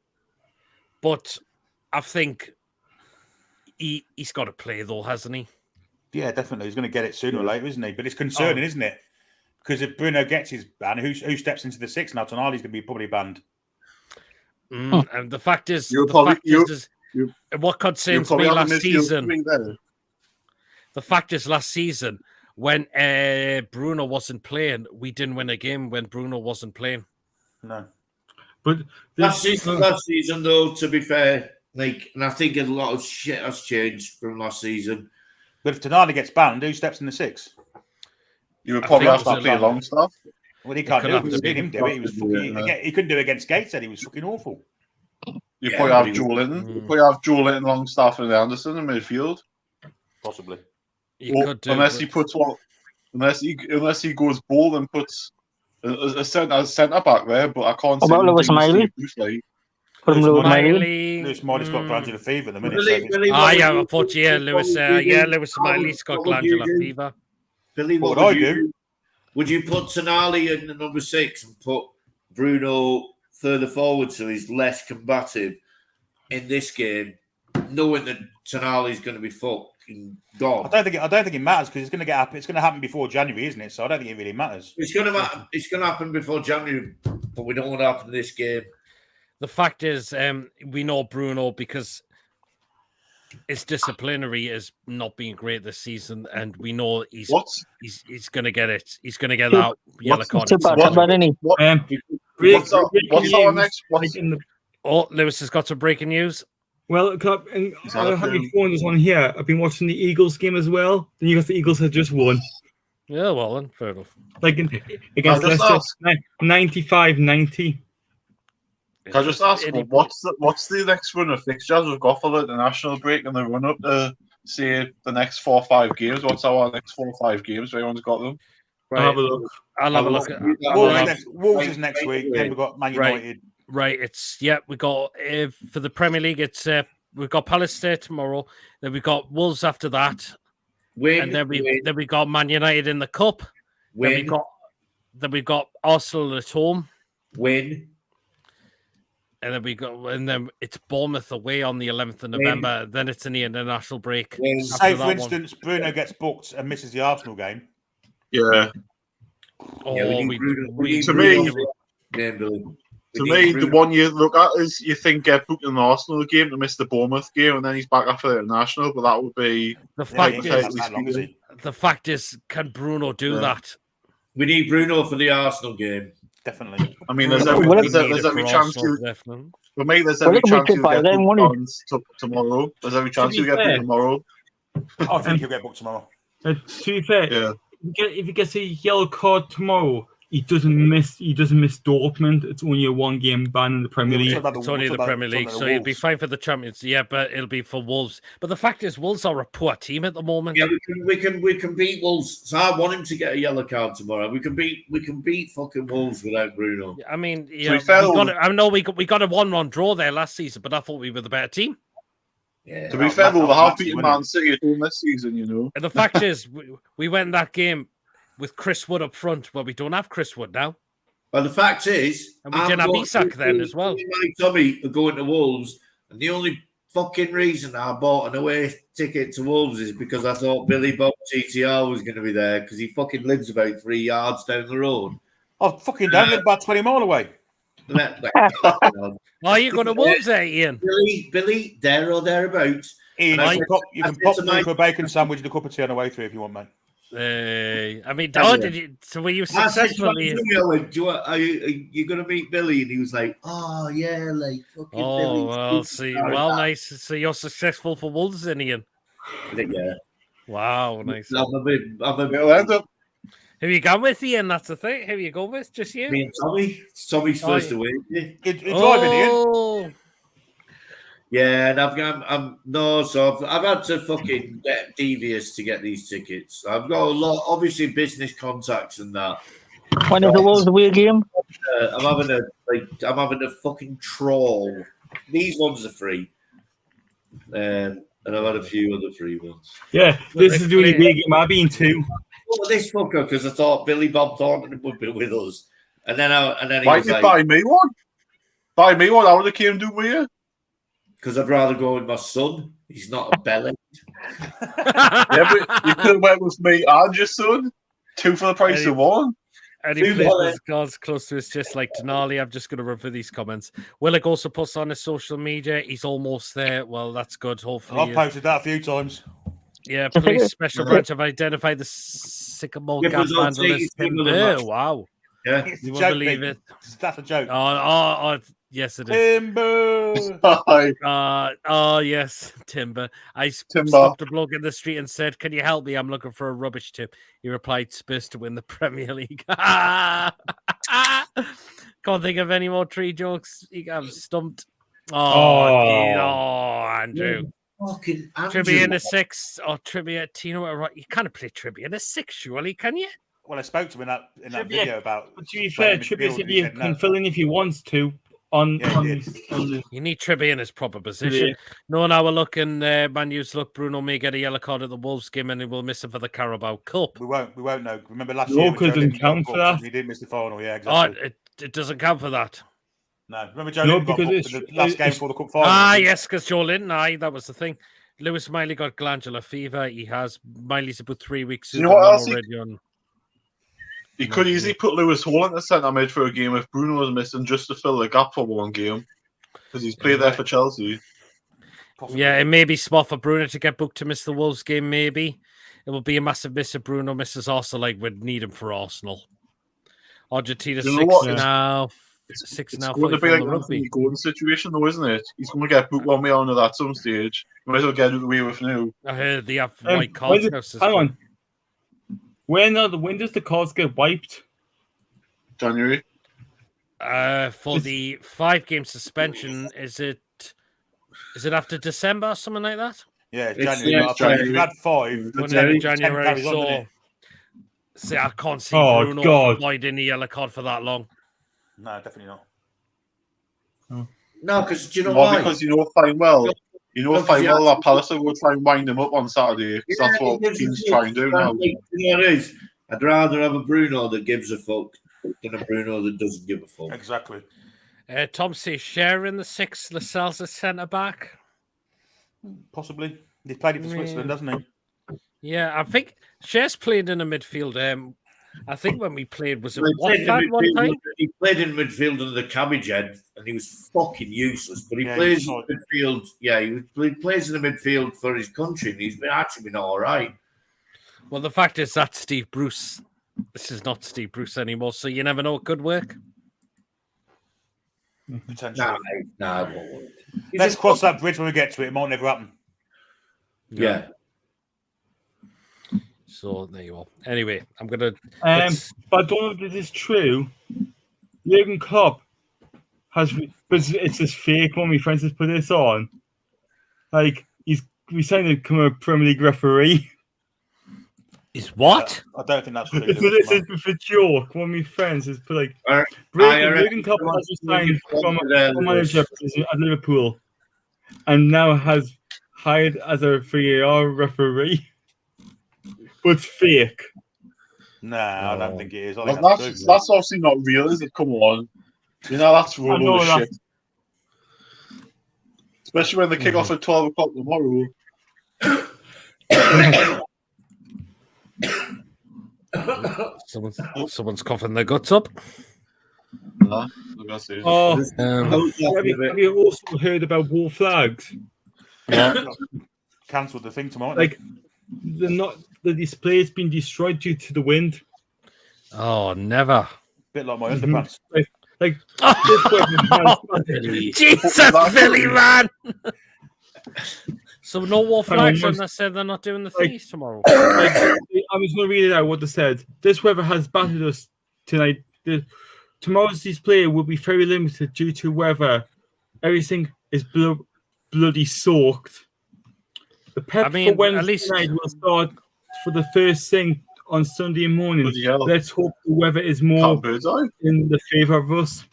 but I think he's got to play though, hasn't he? Yeah, definitely. He's going to get it sooner or later, isn't he? But it's concerning, isn't it? Because if Bruno gets his ban, who steps into the six now? Tonali's going to be probably banned. And the fact is, what concerns me last season. The fact is, last season when Bruno wasn't playing, we didn't win a game when Bruno wasn't playing. No, but last season, though, to be fair, and I think a lot of shit has changed from last season. But if Tonali gets banned, who steps in the six? You would probably have to play Longstaff. Well, he can't do it. We've seen him do it. He was he couldn't do it against Gateshead. He was fucking awful. You probably have Joe Linton. You probably have Joe Linton, Longstaff, and Anderson in midfield. Possibly. Unless he goes bold and puts a centre back there, but I can't see Lewis Miley. Lewis Miley's got glandular fever at the minute. I thought Lewis Miley's got glandular fever. Billy, what would you do? Would you put Tonali in the number 6 and put Bruno further forward so he's less combative in this game, knowing that Tonali's going to be fucking gone? I don't think it matters because it's going to happen before January, isn't it? So I don't think it really matters. It's going to happen before January, but we don't want to happen in this game. The fact is, we know Bruno because his disciplinary has not been great this season, and we know he's going to get it. He's going to get that yellow card. Lewis has got some breaking news. Well, I have my phone on here. I've been watching the Eagles game as well. The Newcastle Eagles had just won. Yeah, well then, fair enough. Like against Leicester, 95-90. Can I just ask, what's the next run of fixtures we've got for the national break and the run up to, say, the next 4 or 5 games? What's our next 4 or 5 games? Everyone's got them. Right. I'll have a look. Wolves is next week. Then we've got Man United. Right. We got for the Premier League. It's we've got Palace tomorrow. Then we've got Wolves after that. And then we got Man United in the cup. Then we got Arsenal at home. And then it's Bournemouth away on the 11th of November. Then it's in the international break. Say, for instance, Bruno gets booked and misses the Arsenal game. Yeah. To me, the one you look at is you think get booked in the Arsenal game to miss the Bournemouth game, and then he's back after the international. But that would be the fact is, can Bruno do that? We need Bruno for the Arsenal game. Definitely. I mean, there's Well, every, it- there's every chance you, definitely. but mate, there's Well, every it'll be chance good you by get then, booked won't it? on tomorrow. There's every chance be you get fair- booked tomorrow. I think he'll get booked tomorrow. To be fair, Yeah. if he gets a yellow card tomorrow, he doesn't miss Dortmund. It's only a 1-game ban in the Premier Yeah, League. we'll talk about It's only the Premier League, so he'll be fine for the Champions. Yeah, but it'll be for Wolves. But the fact is, Wolves are a poor team at the moment. Yeah, we can beat Wolves. So I want him to get a yellow card tomorrow. We can beat fucking Wolves without Bruno. I mean, To yeah, be fair, I know we got a 1-1 draw there last season, but I thought we were the better team. Yeah. To be fair, though, they have beaten Man City at home this season, you know. And the fact is, we went in that game with Chris Wood up front, but we don't have Chris Wood now. Well, the fact is, And we didn't have Isak then as well. My Tommy are going to Wolves, and the only fucking reason I bought an away ticket to Wolves is because I thought Billy Bob TTR was going to be there because he fucking lives about 3 yards down the road. Oh, fucking don't live about 20 miles away. Are you going to Wolves there, Ian? Billy, there or thereabouts. Ian, And I you can said pop to me my- for a bacon sandwich and a cup of tea on the way through if you want, mate. I mean, Yeah. did you? So were you I said successful? to Ian? him, are you going to meet Billy? And he was like, oh, yeah, like, fucking Billy. Oh well, see, well, nice. So you're successful for Wolves, then, Ian. Yeah. Wow, nice. I'm a bit, It'll end up. Who you gone with, Ian? That's the thing. Who you going with? Just you? me and Tommy. It's Tommy's first yeah. away. You're driving, Ian. Oh, Yeah, and I've had to fucking get devious to get these tickets. I've got a lot, obviously, business contacts and that. When is the Wolves away game? I'm having a fucking trawl. These ones are free, and I've had a few other free ones. Yeah, this is the only big game I've been to. Oh, this fucker, because I thought Billy Bob Thornton would be with us, and then he Why was did you like, buy me one? Buy me one. I would have came do with you. because I'd rather go with my son. He's not a belly. Yeah, but you could have went with me and your son. 2 for the price of 1. and he plays with cards close to us, just like Tonali. I'm just going to run through these comments. Willick also posts on his social media. He's almost there. Well, that's good. Hopefully, I've posted that a few times. Yeah, police special branch have identified the sycamore gap vandalist Timber. Wow. Yeah, you won't believe it. That's a joke. Oh, yes, it is. Timber. Yes, Timber. I Timber. stopped a bloke in the street and said, "Can you help me? I'm looking for a rubbish tip." He replied, "Spurs to win the Premier League." Can't think of any more tree jokes. I'm stumped. Andrew. Fucking Andrew. Trivia in a 6 or trivia, Tino. Right, you can't play trivia in a 6, surely, can you? Well, I spoke to him in that video about. But to be fair, Trippier said you can fill in if he wants to. On You need Trippier in his proper position. No, now we're looking. Man U's look. Bruno may get a yellow card at the Wolves game, and he will miss it for the Carabao Cup. We won't know. Remember last No, year? because it didn't count for that. He didn't miss the final. Yeah, exactly. It doesn't count for that. No, remember Joe No, Linton got because booked in the last game for the cup final. Yes, because Joe Linton. That was the thing. Lewis Miley got glandular fever. He has. Miley's about 3 weeks. You know what else already on. You could easily put Lewis Hall in the centre mid for a game if Bruno was missing, just to fill the gap for one game, because he's played there for Chelsea. Yeah, it may be smart for Bruno to get booked to miss the Wolves game. Maybe it will be a massive miss if Bruno misses Arsenal. Like we'd need him for Arsenal. Argentina You know 6 what? now. It's 6 now. going to be like the Gordon situation, though, isn't it? He's going to get booked one way or another at some stage. You might as well get it away with now. I heard they have white cards. Hang on. When does the cards get wiped? January. For the 5-game suspension, is it after December or something like that? Yeah, It's January. January. We've had 5. January. So, see, I can't see Bruno avoiding the yellow card for that long. No, definitely not. No, because do you know why? Because you know fine well that Palace will try and wind him up on Saturday, because that's what teams try and do now. You know what it is? I'd rather have a Bruno that gives a fuck than a Bruno that doesn't give a fuck. Exactly. Tom says Scherer in the 6, Lascelles as centre back. Possibly. He played it for Switzerland, hasn't he? Yeah, I think Scher's played in a midfield. I think when we played, was it Watford one time? He played in midfield under the cabbage head, and he was fucking useless. But he plays in midfield. Yeah, he plays in the midfield for his country, and he's actually been all right. Well, the fact is that Steve Bruce. This is not Steve Bruce anymore, so you never know. It could work. Potentially. Nah, it won't work. Let's cross that bridge when we get to it. It might never happen. Yeah. So there you are. Anyway, I'm gonna. But I don't know if this is true. Jurgen Klopp has, but it's just fake one. My friends has put this on. Like we signed to become a Premier League referee. Is what? I don't think that's true. It's a joke. One of my friends has put like Jurgen Klopp has resigned from manager position at Liverpool, and now has hired as a VAR referee. But it's fake. Nah, I don't think it is. I think That's obviously not real, is it? Come on. You know, that's real shit. Especially when they kick off at 12 o'clock tomorrow. Someone's coughing their guts up. Nah, I'm gonna say. Have you also heard about war flags? Yeah. Cancelled the thing tomorrow. Like, the display's been destroyed due to the wind. Oh, never. Bit like my underpants. Like Jesus, Billy, man. So no war flags, and they said they're not doing the things tomorrow. I was going to read it out what they said. This weather has battered us tonight. Tomorrow's display will be very limited due to weather. Everything is bloody soaked. The prep for Wednesday night will start for the first thing on Sunday morning. Let's hope the weather is more in the favour of us.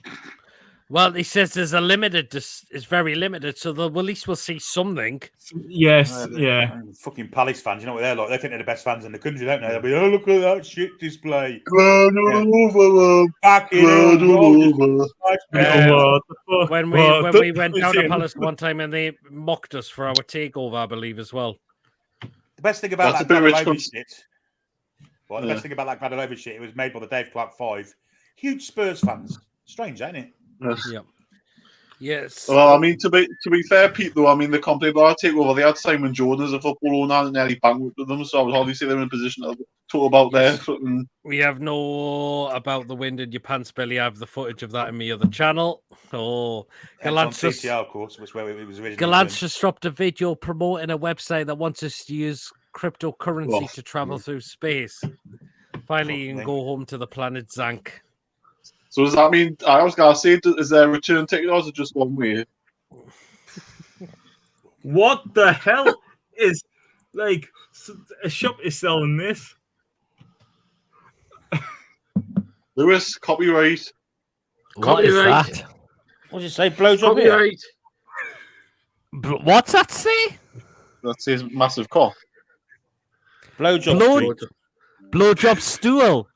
Well, he says there's a limited. It's very limited, so at least we'll see something. Yes, yeah. Fucking Palace fans, you know what they're like? They think they're the best fans in the country, don't they? They'll be, oh, look at that shit display. When we went down to Palace one time and they mocked us for our takeover, I believe, as well. The best thing about that Gladalovic shit. Well, the best thing about that Gladalovic shit, it was made by the Dave Clark 5. Huge Spurs fans. Strange, ain't it? Yes. Yeah. Yes. Well, I mean, to be fair, Pete, though, I mean, the company that I take over, they had Simon Jordan as a football owner and nearly bankrupted them, so I would hardly say they're in a position to talk about their fucking... We have no about the wind in your pants, Billy. I have the footage of that in my other channel. Oh, Gallant just... of course, which where it was originally. Gallant just dropped a video promoting a website that wants us to use cryptocurrency to travel through space. Finally, you can go home to the planet Zank. So does that mean, I was going to say, is there a return ticket or is it just one way? What the hell is, like, a shop is selling this? Lewis, copyright. What is that? What did you say? Blowjob copyright. What's that say? That says massive cock. Blowjob stool.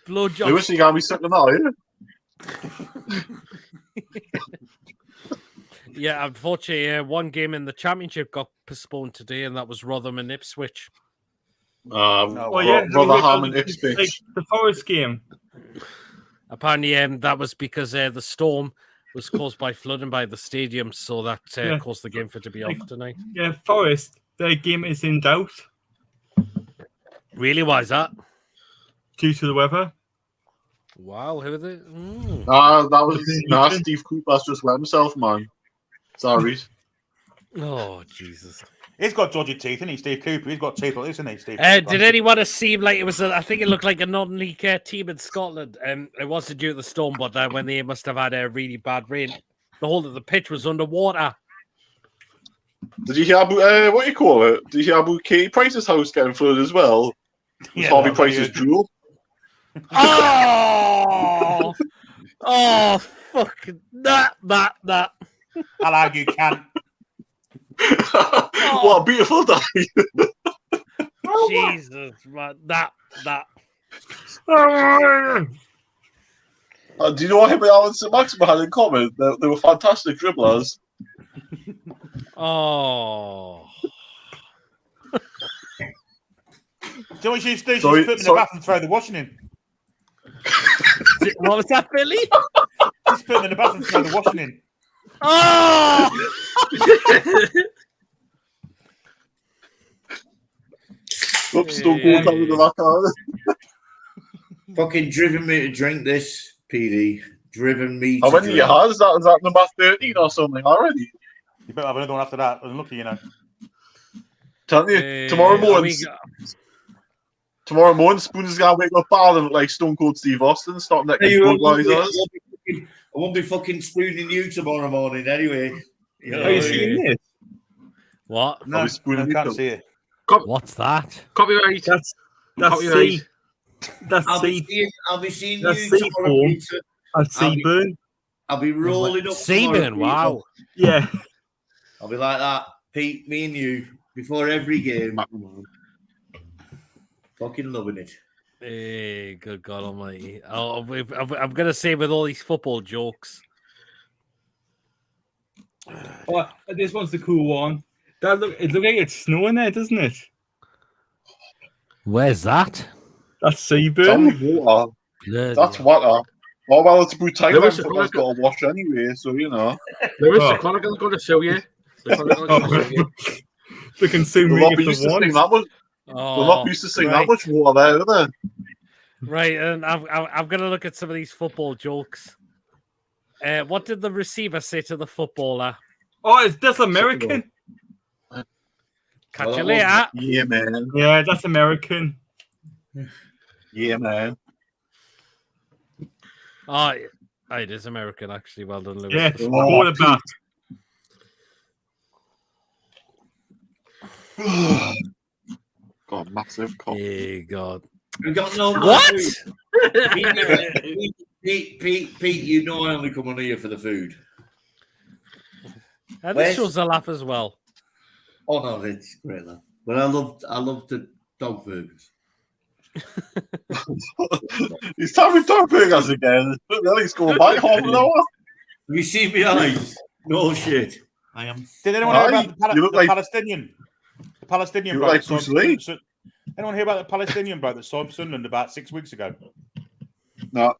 Blowjob. Lewis, you got me sucking that, Yeah, unfortunately, one game in the championship got postponed today, and that was Rotherham and Ipswich. Rotherham and Ipswich. Like the Forest game. Apparently, that was because the storm was caused by flooding by the stadium, so that caused the game for it to be off tonight. Yeah, Forest, their game is in doubt. Really? Why is that? Due to the weather. Wow, who are they? That was Steve Cooper's just wet himself, man. Sorry. Oh, Jesus. He's got dodgy teeth, isn't he, Steve Cooper? He's got teeth, isn't he, Steve? Did anyone seem like it was? I think it looked like a non-league team in Scotland. It wasn't due to the storm, but when they must have had a really bad rain, the whole of the pitch was underwater. Did you hear about what you call it? Did you hear about Katie Price's house getting flooded as well? Yeah, Harvey Price's jewel. Oh, fucking that. I'll argue can. What a beautiful day. Jesus, man. That. Do you know what him and Alan St. Maximin had in common? They were fantastic dribblers. Oh. Do you know what she used to do? She used to put him in the bath and throw the washing in. What was that, Billy? Just put him in the bath and throw the washing in. Oh! Fucking driven me to drink this PD, driven me How to many you drink. had? Is that number 13 or something already? You better have another one after that. Unlucky, you know. Tell you, tomorrow morning, Spoons is gonna wake up bad and look like Stone Cold Steve Austin, starting that I won't be fucking spooning you tomorrow morning anyway. You know Are you seeing this? What? No, I can't see it. What's that? Copyright. That's Copyright. C. That's I'll C. be seeing That's you C tomorrow, form. Peter. That's Seaburn. I'll be rolling up Seaburn, tomorrow, wow. Yeah. I'll be like that, Pete, me and you, before every game. Fucking loving it. Hey, good God Almighty! I'm gonna say with all these football jokes. Oh, this one's the cool one. It looks like it's snowing there, doesn't it? Where's that? That's It's Seaburn. only water. That's water. Oh, well, it's about time. Football's got to wash anyway, so you know. Lewis, the Chronicle's going to show you. The Chronicle's going to show you. They can sue They're me not if used they to sing want. that much. They're not used to sing that much water there, are they? Right, and I'm gonna look at some of these football jokes. What did the receiver say to the footballer? Oh, that's American. Catch you later. Yeah, man. Yeah, that's American. Yeah, man. Oh, it is American, actually. Well done, Lewis. Yeah, quarterback. God, massive cock. Hey, God. We got no What? Pete, you know I only come on here for the food. And this shows a laugh as well. Oh no, it's great laugh. But I love the dog burgers. He's talking dog burgers again. Then he's going back half an hour. Have you seen my eyes? No shit. I am. Did anyone hear about the Palestinian? The Palestinian You bloke. look like Bruce Lee. Anyone hear about the Palestinian bloke that saw Sunderland about 6 weeks ago? No.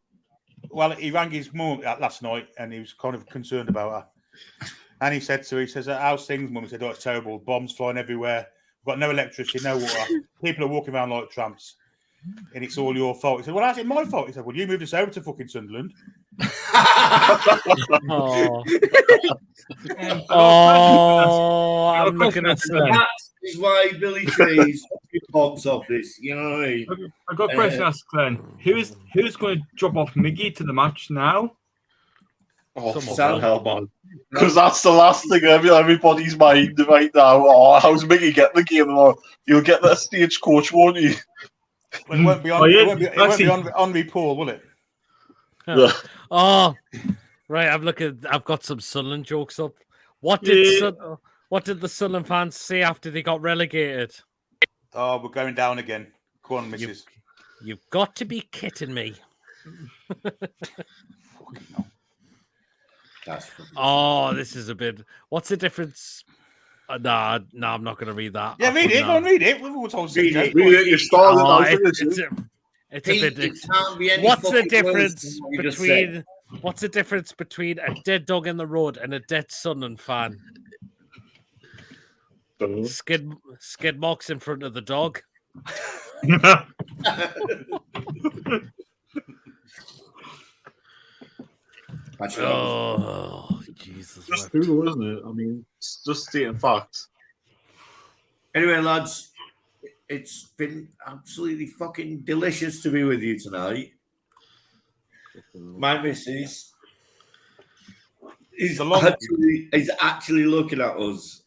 Well, he rang his mum last night and he was kind of concerned about her. And he said to her, how's things, mum? He said, oh, it's terrible. Bombs flying everywhere. We've got no electricity, no water. People are walking around like tramps. And it's all your fault. He said, well, how's it my fault? He said, well, you moved us over to fucking Sunderland. I'm looking at that is why Billy Trees box office. You know what I mean? I've got a question to ask Glenn. Who's going to drop off Miggy to the match now? Oh, hell, man. Because that's the last thing everybody's mind right now. Oh, how's Mickey getting the game? Or you'll get that stagecoach, won't you? Well, it won't be on. It won't be on Henry Paul, will it? Yeah. Oh, right. I've got some Sunderland jokes up. What did the Sunderland fans say after they got relegated? Oh, we're going down again. Go on, missus. You've got to be kidding me. Fucking hell. Oh, this is a bit. What's the difference? Nah, I'm not going to read that. Yeah, read it. Go on, read it. We've all told Read it. You're starting. It's a bit. What's the difference between? What's the difference between a dead dog in the road and a dead Sunderland fan? Skid marks in front of the dog. Oh, Jesus. Just true, isn't it? I mean, it's just stating facts. Anyway, lads, it's been absolutely fucking delicious to be with you tonight. My missus is actually looking at us.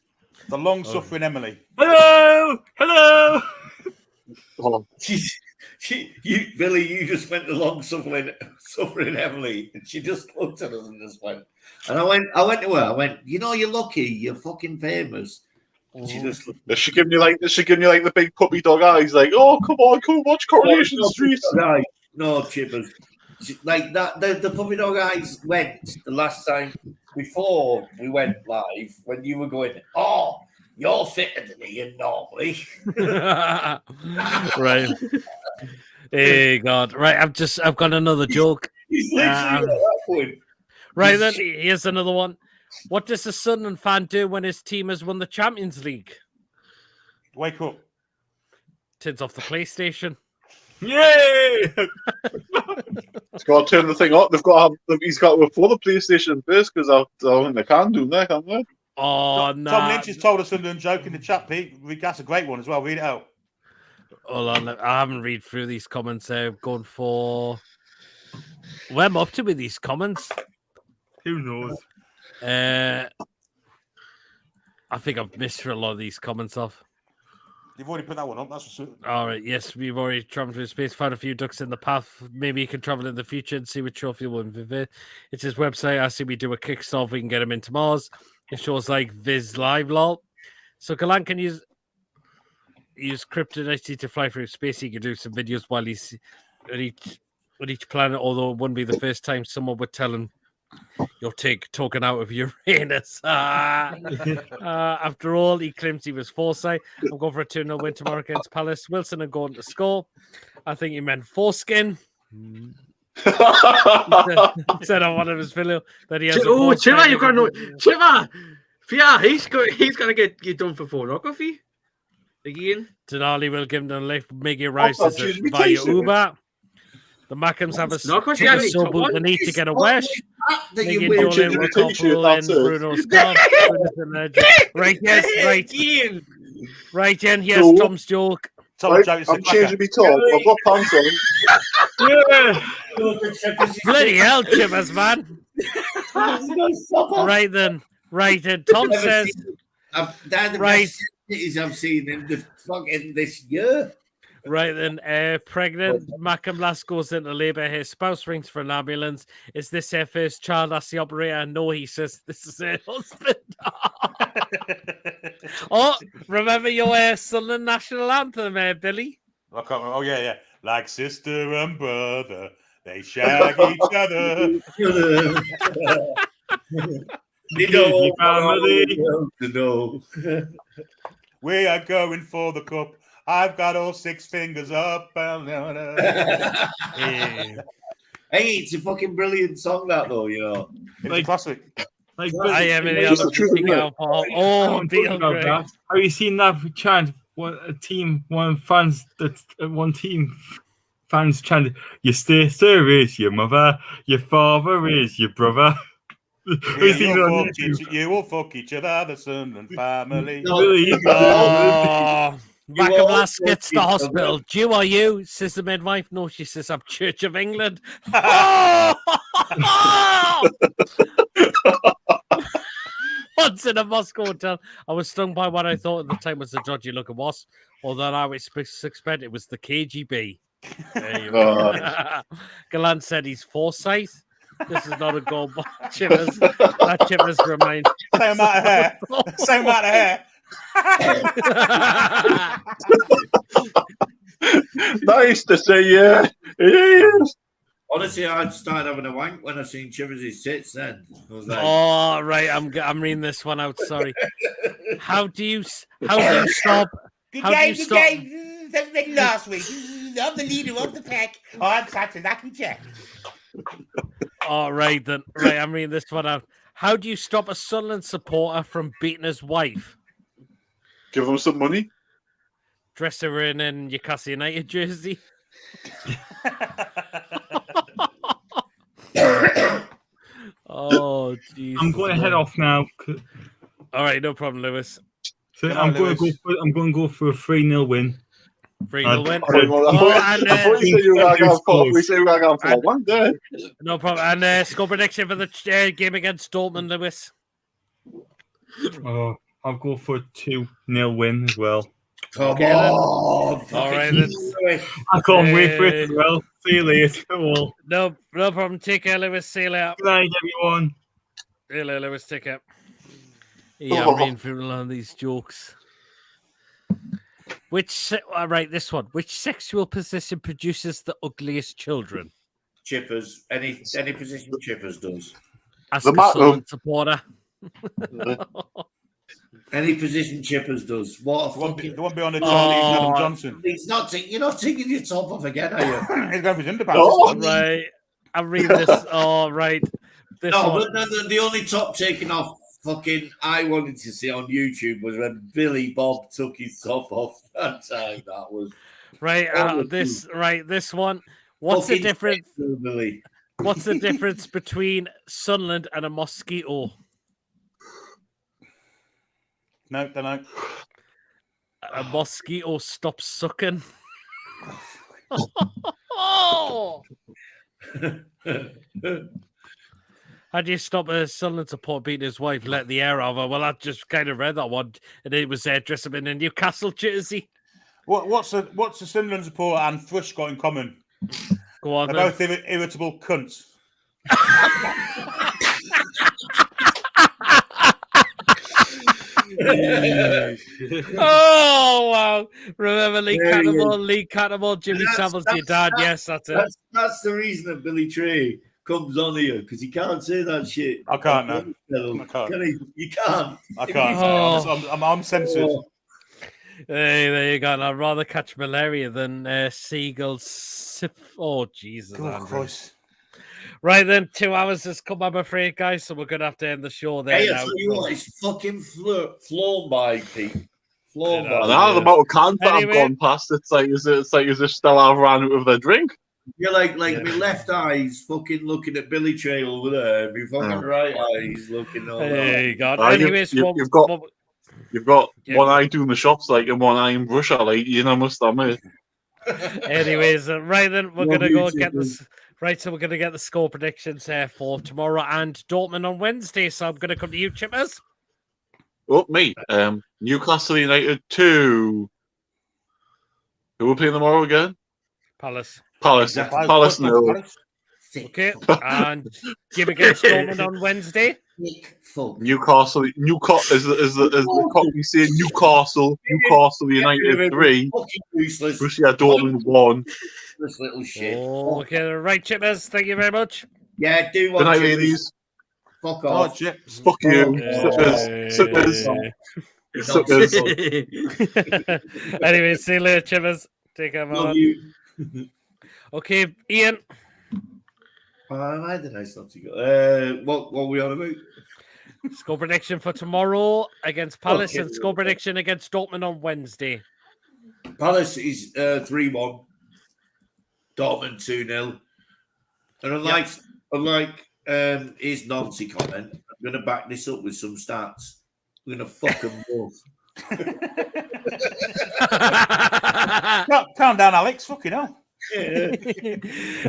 The long-suffering Emily. Hello! Billy, you just went the long-suffering Emily, and she just looked at us and just went. And I went to her. I went, you know, you're lucky. You're fucking famous. And she just looked. Is she giving you like the big puppy dog eyes? Like, oh, come on, watch Coronation Street. No, Chippers. Like that, the puppy dog eyes went the last time before we went live when you were going, oh, you're fitter than Ian normally. Right. Hey, God. Right. I've got another joke. He's literally at that point. Right. Then here's another one. What does a Sunderland fan do when his team has won the Champions League? Wake up. Turns off the PlayStation. Yay! He's got to turn the thing up. He's got to afford the PlayStation first because I don't think they can do that, can they? Oh, no. Tom Lynch has told us Sunderland joke in the chat, Pete. That's a great one as well. Read it out. Hold on. I haven't read through these comments. I've gone for... Where am I up to with these comments? Who knows? I think I've missed for a lot of these comments off. You've already put that one up. That's for certain. All right. Yes, we've already traveled through space, found a few ducks in the path. Maybe you can travel in the future and see what trophy will visit. It's his website. I see we do a Kickstarter. We can get him into Mars. It shows like Viz Live lol. So Galan can use kryptonite to fly through space. He can do some videos while he's at each planet. Although it wouldn't be the first time someone would tell him you'll take token out of Uranus. After all, he claims he was foresight. I'm going for a 2-0 win tomorrow against Palace. Wilson and Gordon to score. I think he meant foreskin. He said on one of his video that he has. Chiva, you've got no Chiva. Yeah, he's gonna get done for pornography again. Tonali will give him the lift. Miggy rises via Uber. The Mackhams have a so boot the need to get a wesh. Miggy Dolan will couple in Bruno's car. Right, yes, right. Right, Jen, yes, Tom's joke. I'm changing my top. I've got pants on. Yeah. Bloody hell, Chimmers, man. Right then. Tom says, right. I've seen in the fucking this year. Right then, pregnant. Mackham last goes into labour. His spouse rings for an ambulance. Is this her first child? That's the operator. No, he says this is her husband. Oh, remember your Sunderland national anthem, Billy? I can't remember. Oh yeah. Like sister and brother, they shag each other. We are going for the cup. I've got all 6 fingers up. Hey, it's a fucking brilliant song, that though, you know. It's a classic. Like, I am in the other picking out. Oh, Beal Greg. Have you seen that chant? One team fans chant, your sister is your mother, your father is your brother. You will fuck each other, the Sunderland family. Mackham last gets to the hospital. Jew, are you? Says the midwife. No, she says, I'm Church of England. Once in a Moscow hotel, I was stung by what I thought at the time was a dodgy looking wasp, although I would suspect it was the KGB. Galan said he's foresight. This is not a goal by Chimmers. That Chimmers reminds. Same amount of hair. Same amount of hair. Nice to see you. Yes. Honestly, I started having a wank when I seen Chimmers' tits. Then I was like, "Oh, right, I'm reading this one out. Sorry. How do you stop? Good game. Last week, I'm the leader of the pack. I'm such a lucky Jack. All right, then. Right, I'm reading this one out. How do you stop a Sunderland supporter from beating his wife? Give him some money. Dress her in a Newcastle United jersey. Oh, jeez. I'm going to head off now. All right, no problem, Lewis. So I'm going to go for a 3-0 win. 3-0 win. No problem. And score prediction for the game against Dortmund, Lewis. Oh, I'll go for a 2-0 win as well. Come on. All right, then. I can't wait for it as well. See you later. No problem. Take care, Lewis. See you later. Good night, everyone. See you later, Lewis. Take care. Yeah, I'm reading through a lot of these jokes. This one. Which sexual position produces the ugliest children? Chippers. Any position Chippers does. Ask a Sunderland supporter. Any position Chippers does. What a fucking... They won't be on the Adam Johnson. He's not. You're not taking your top off again, are you? He's going for his underpants. Right. I'm reading this. Oh, right. But the only top taken off fucking I wanted to see on YouTube was when Billy Bob took his top off that time. That was Right. This one. What's the fucking difference? sexual, Billy. What's the difference between Sunderland and a mosquito? No, don't know. A mosquito stops sucking. Oh! How do you stop a Sunderland support beating his wife, let the air out of her? Well, I just kind of read that one, and it was dressed up in a Newcastle jersey. What's a Sunderland supporter and Thrush got in common? Go on, They're then. both irritable cunts. Oh, wow. Remember Lee Cattermall, Jimmy Savile's your dad. Yes, that's it. That's the reason that Billy Tree comes on here, because he can't say that shit. I can't, no. I can't. Can he? You can't. I can't. Oh. I'm censored. Oh. Hey, there you go. And I'd rather catch malaria than seagulls. Oh, Jesus. Oh, Andrew. Christ. Right then, 2 hours has come, I'm afraid, guys. So we're going to have to end the show there. Hey, I now. tell you what, it's fucking flown by, Pete. Flown You know, by. Now the amount of cans that Anyway. have gone past, it's like as if still have ran out of their drink. You're like my left eye's fucking looking at Billy Trail over there. My fucking right eye's looking over there. Hey, God. Ah, Anyways, you've got one eye doing the shops like and one eye in Russia, like you know, must admit. Anyways, right then, we're Love going to you go too, get man. this. Right, so we're going to get the score predictions for tomorrow and Dortmund on Wednesday. So I'm going to come to you, Chippers. Oh, me. Newcastle United 2. Who will play tomorrow again? Palace. Palace. Exactly. Palace nil. Okay, and give against Dortmund on Wednesday. Newcastle is the Cockney saying Newcastle United 3. Fucking useless. Borussia Dortmund 1. This little shit. Okay, right, Chippers. Thank you very much. Yeah, do Good one. night, Chippers. ladies. Fuck Oh, off. chips. Fuck you. Suckers. Suckers. Anyway, see you later, Chippers. Take care, Love man. you. Okay, Ian. Why did I stop to go? What were we on about? Score prediction for tomorrow against Palace Okay. and score prediction against Dortmund on Wednesday. Palace is 3-1. Dortmund 2-0. And unlike his Nancy comment, I'm going to back this up with some stats. I'm going to fuck them both. Calm down, Alex. Fucking hell.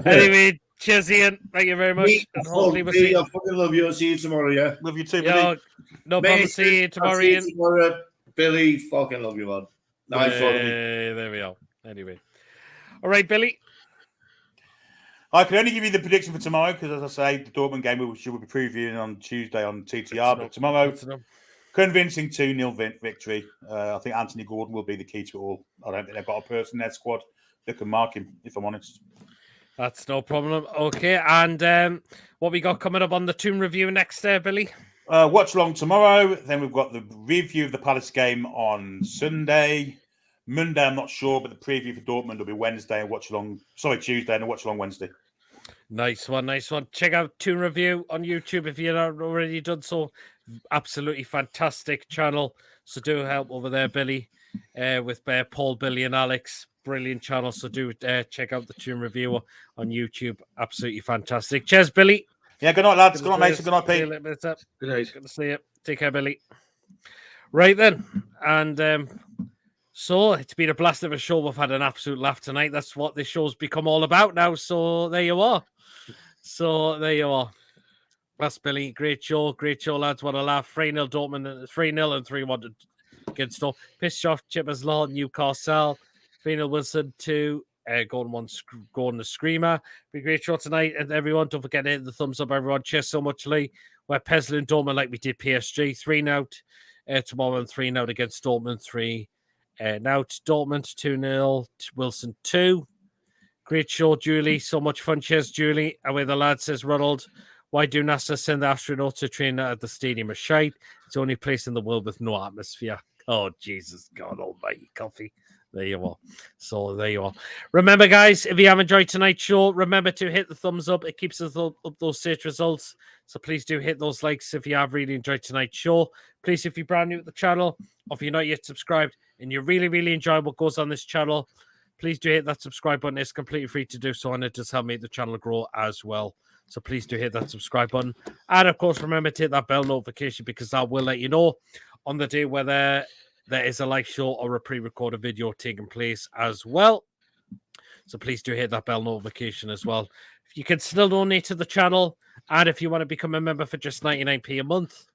Anyway, cheers, Ian. Thank you very much. And hopefully we'll see I fucking love you. I'll see you tomorrow, yeah? Love you too, you. buddy. No problem. See you tomorrow, Ian. Tomorrow. Billy, fucking love you, man. Nice one. There we are. Anyway. All right, Billy. I can only give you the prediction for tomorrow because, as I say, the Dortmund game we will be previewing on Tuesday on TTR. But tomorrow, convincing 2-0 victory. I think Anthony Gordon will be the key to it all. I don't think they've got a person in their squad that can mark him, if I'm honest. That's no problem. Okay, and what we got coming up on the Toon review next, Billy? Watch along tomorrow. Then we've got the review of the Palace game on Sunday. Monday, I'm not sure, but the preview for Dortmund will be Wednesday and Tuesday and watch along Wednesday. Nice one. Check out Toon Review on YouTube if you're not already done so. Absolutely fantastic channel. So do help over there, Billy, with Paul, Billy, and Alex. Brilliant channel. So do check out the Toon Review on YouTube. Absolutely fantastic. Cheers, Billy. Yeah, good night, lads. Good night, mates. Good night, See you Pete. later. Good night. Good to see you. Take care, Billy. Right then. And so it's been a blast of a show. We've had an absolute laugh tonight. That's what this show's become all about now. So there you are. That's Billy. Great show, lads. What a laugh. 3-0 Dortmund, 3-0 and 3-1 against Dortmund. Pissed off Chippers Law, Newcastle. 3-0 Wilson 2. Gordon the Screamer. Be a great show tonight. And everyone, don't forget to hit the thumbs up, everyone. Cheers so much, Lee. We're Peslin Dortmund like we did PSG. 3-0 tomorrow and 3-0 against Dortmund. 3 now to Dortmund 2-0. Wilson 2. Great show, Julie. So much fun. Cheers, Julie. Away the lad, says Ronald. Why do NASA send the astronauts to train at the stadium of shite? It's the only place in the world with no atmosphere. Oh, Jesus, God almighty, coffee. There you are. So there you are. Remember, guys, if you have enjoyed tonight's show, remember to hit the thumbs up. It keeps us up those search results. So please do hit those likes if you have really enjoyed tonight's show. Please, if you're brand new to the channel, or if you're not yet subscribed and you really, really enjoy what goes on this channel, please do hit that subscribe button. It's completely free to do so, and it does help make the channel grow as well. So please do hit that subscribe button. And of course, remember to hit that bell notification, because that will let you know on the day whether there is a live show or a pre-recorded video taking place as well. So please do hit that bell notification as well. You can still donate to the channel, and if you want to become a member for just 99p a month,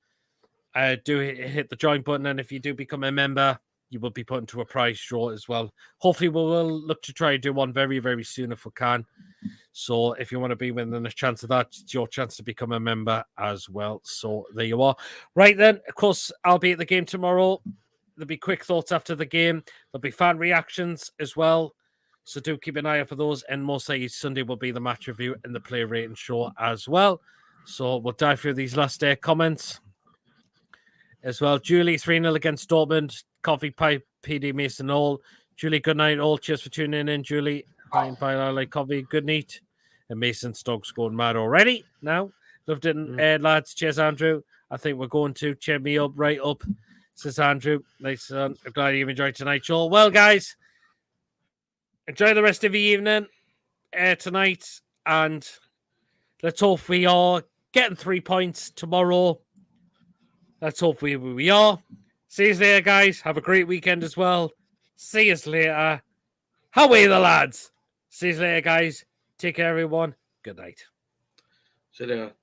do hit the join button. And if you do become a member, you will be put into a prize draw as well. Hopefully, we will look to try and do one very, very soon if we can. So if you want to be within a chance of that, it's your chance to become a member as well. So there you are. Right then, of course, I'll be at the game tomorrow. There'll be quick thoughts after the game. There'll be fan reactions as well. So do keep an eye out for those. And most likely Sunday will be the match review and the player rating show as well. So we'll dive through these last comments as well. Julie, 3-0 against Dortmund. Coffee Pipe, PD Mason all. Julie, good night all. Cheers for tuning in, Julie. Hi, and bye, like coffee. Good night. And Mason Stokes going mad already now. Loved it, lads. Cheers, Andrew. I think we're going to cheer me up, right up. Says Andrew. Nice. I'm glad you enjoyed tonight's show. Well, guys, enjoy the rest of the evening tonight. And let's hope we are getting 3 points tomorrow. Let's hope we are. See you later, guys. Have a great weekend as well. See you later. How are the lads? See you later, guys. Take care, everyone. Good night. See you later.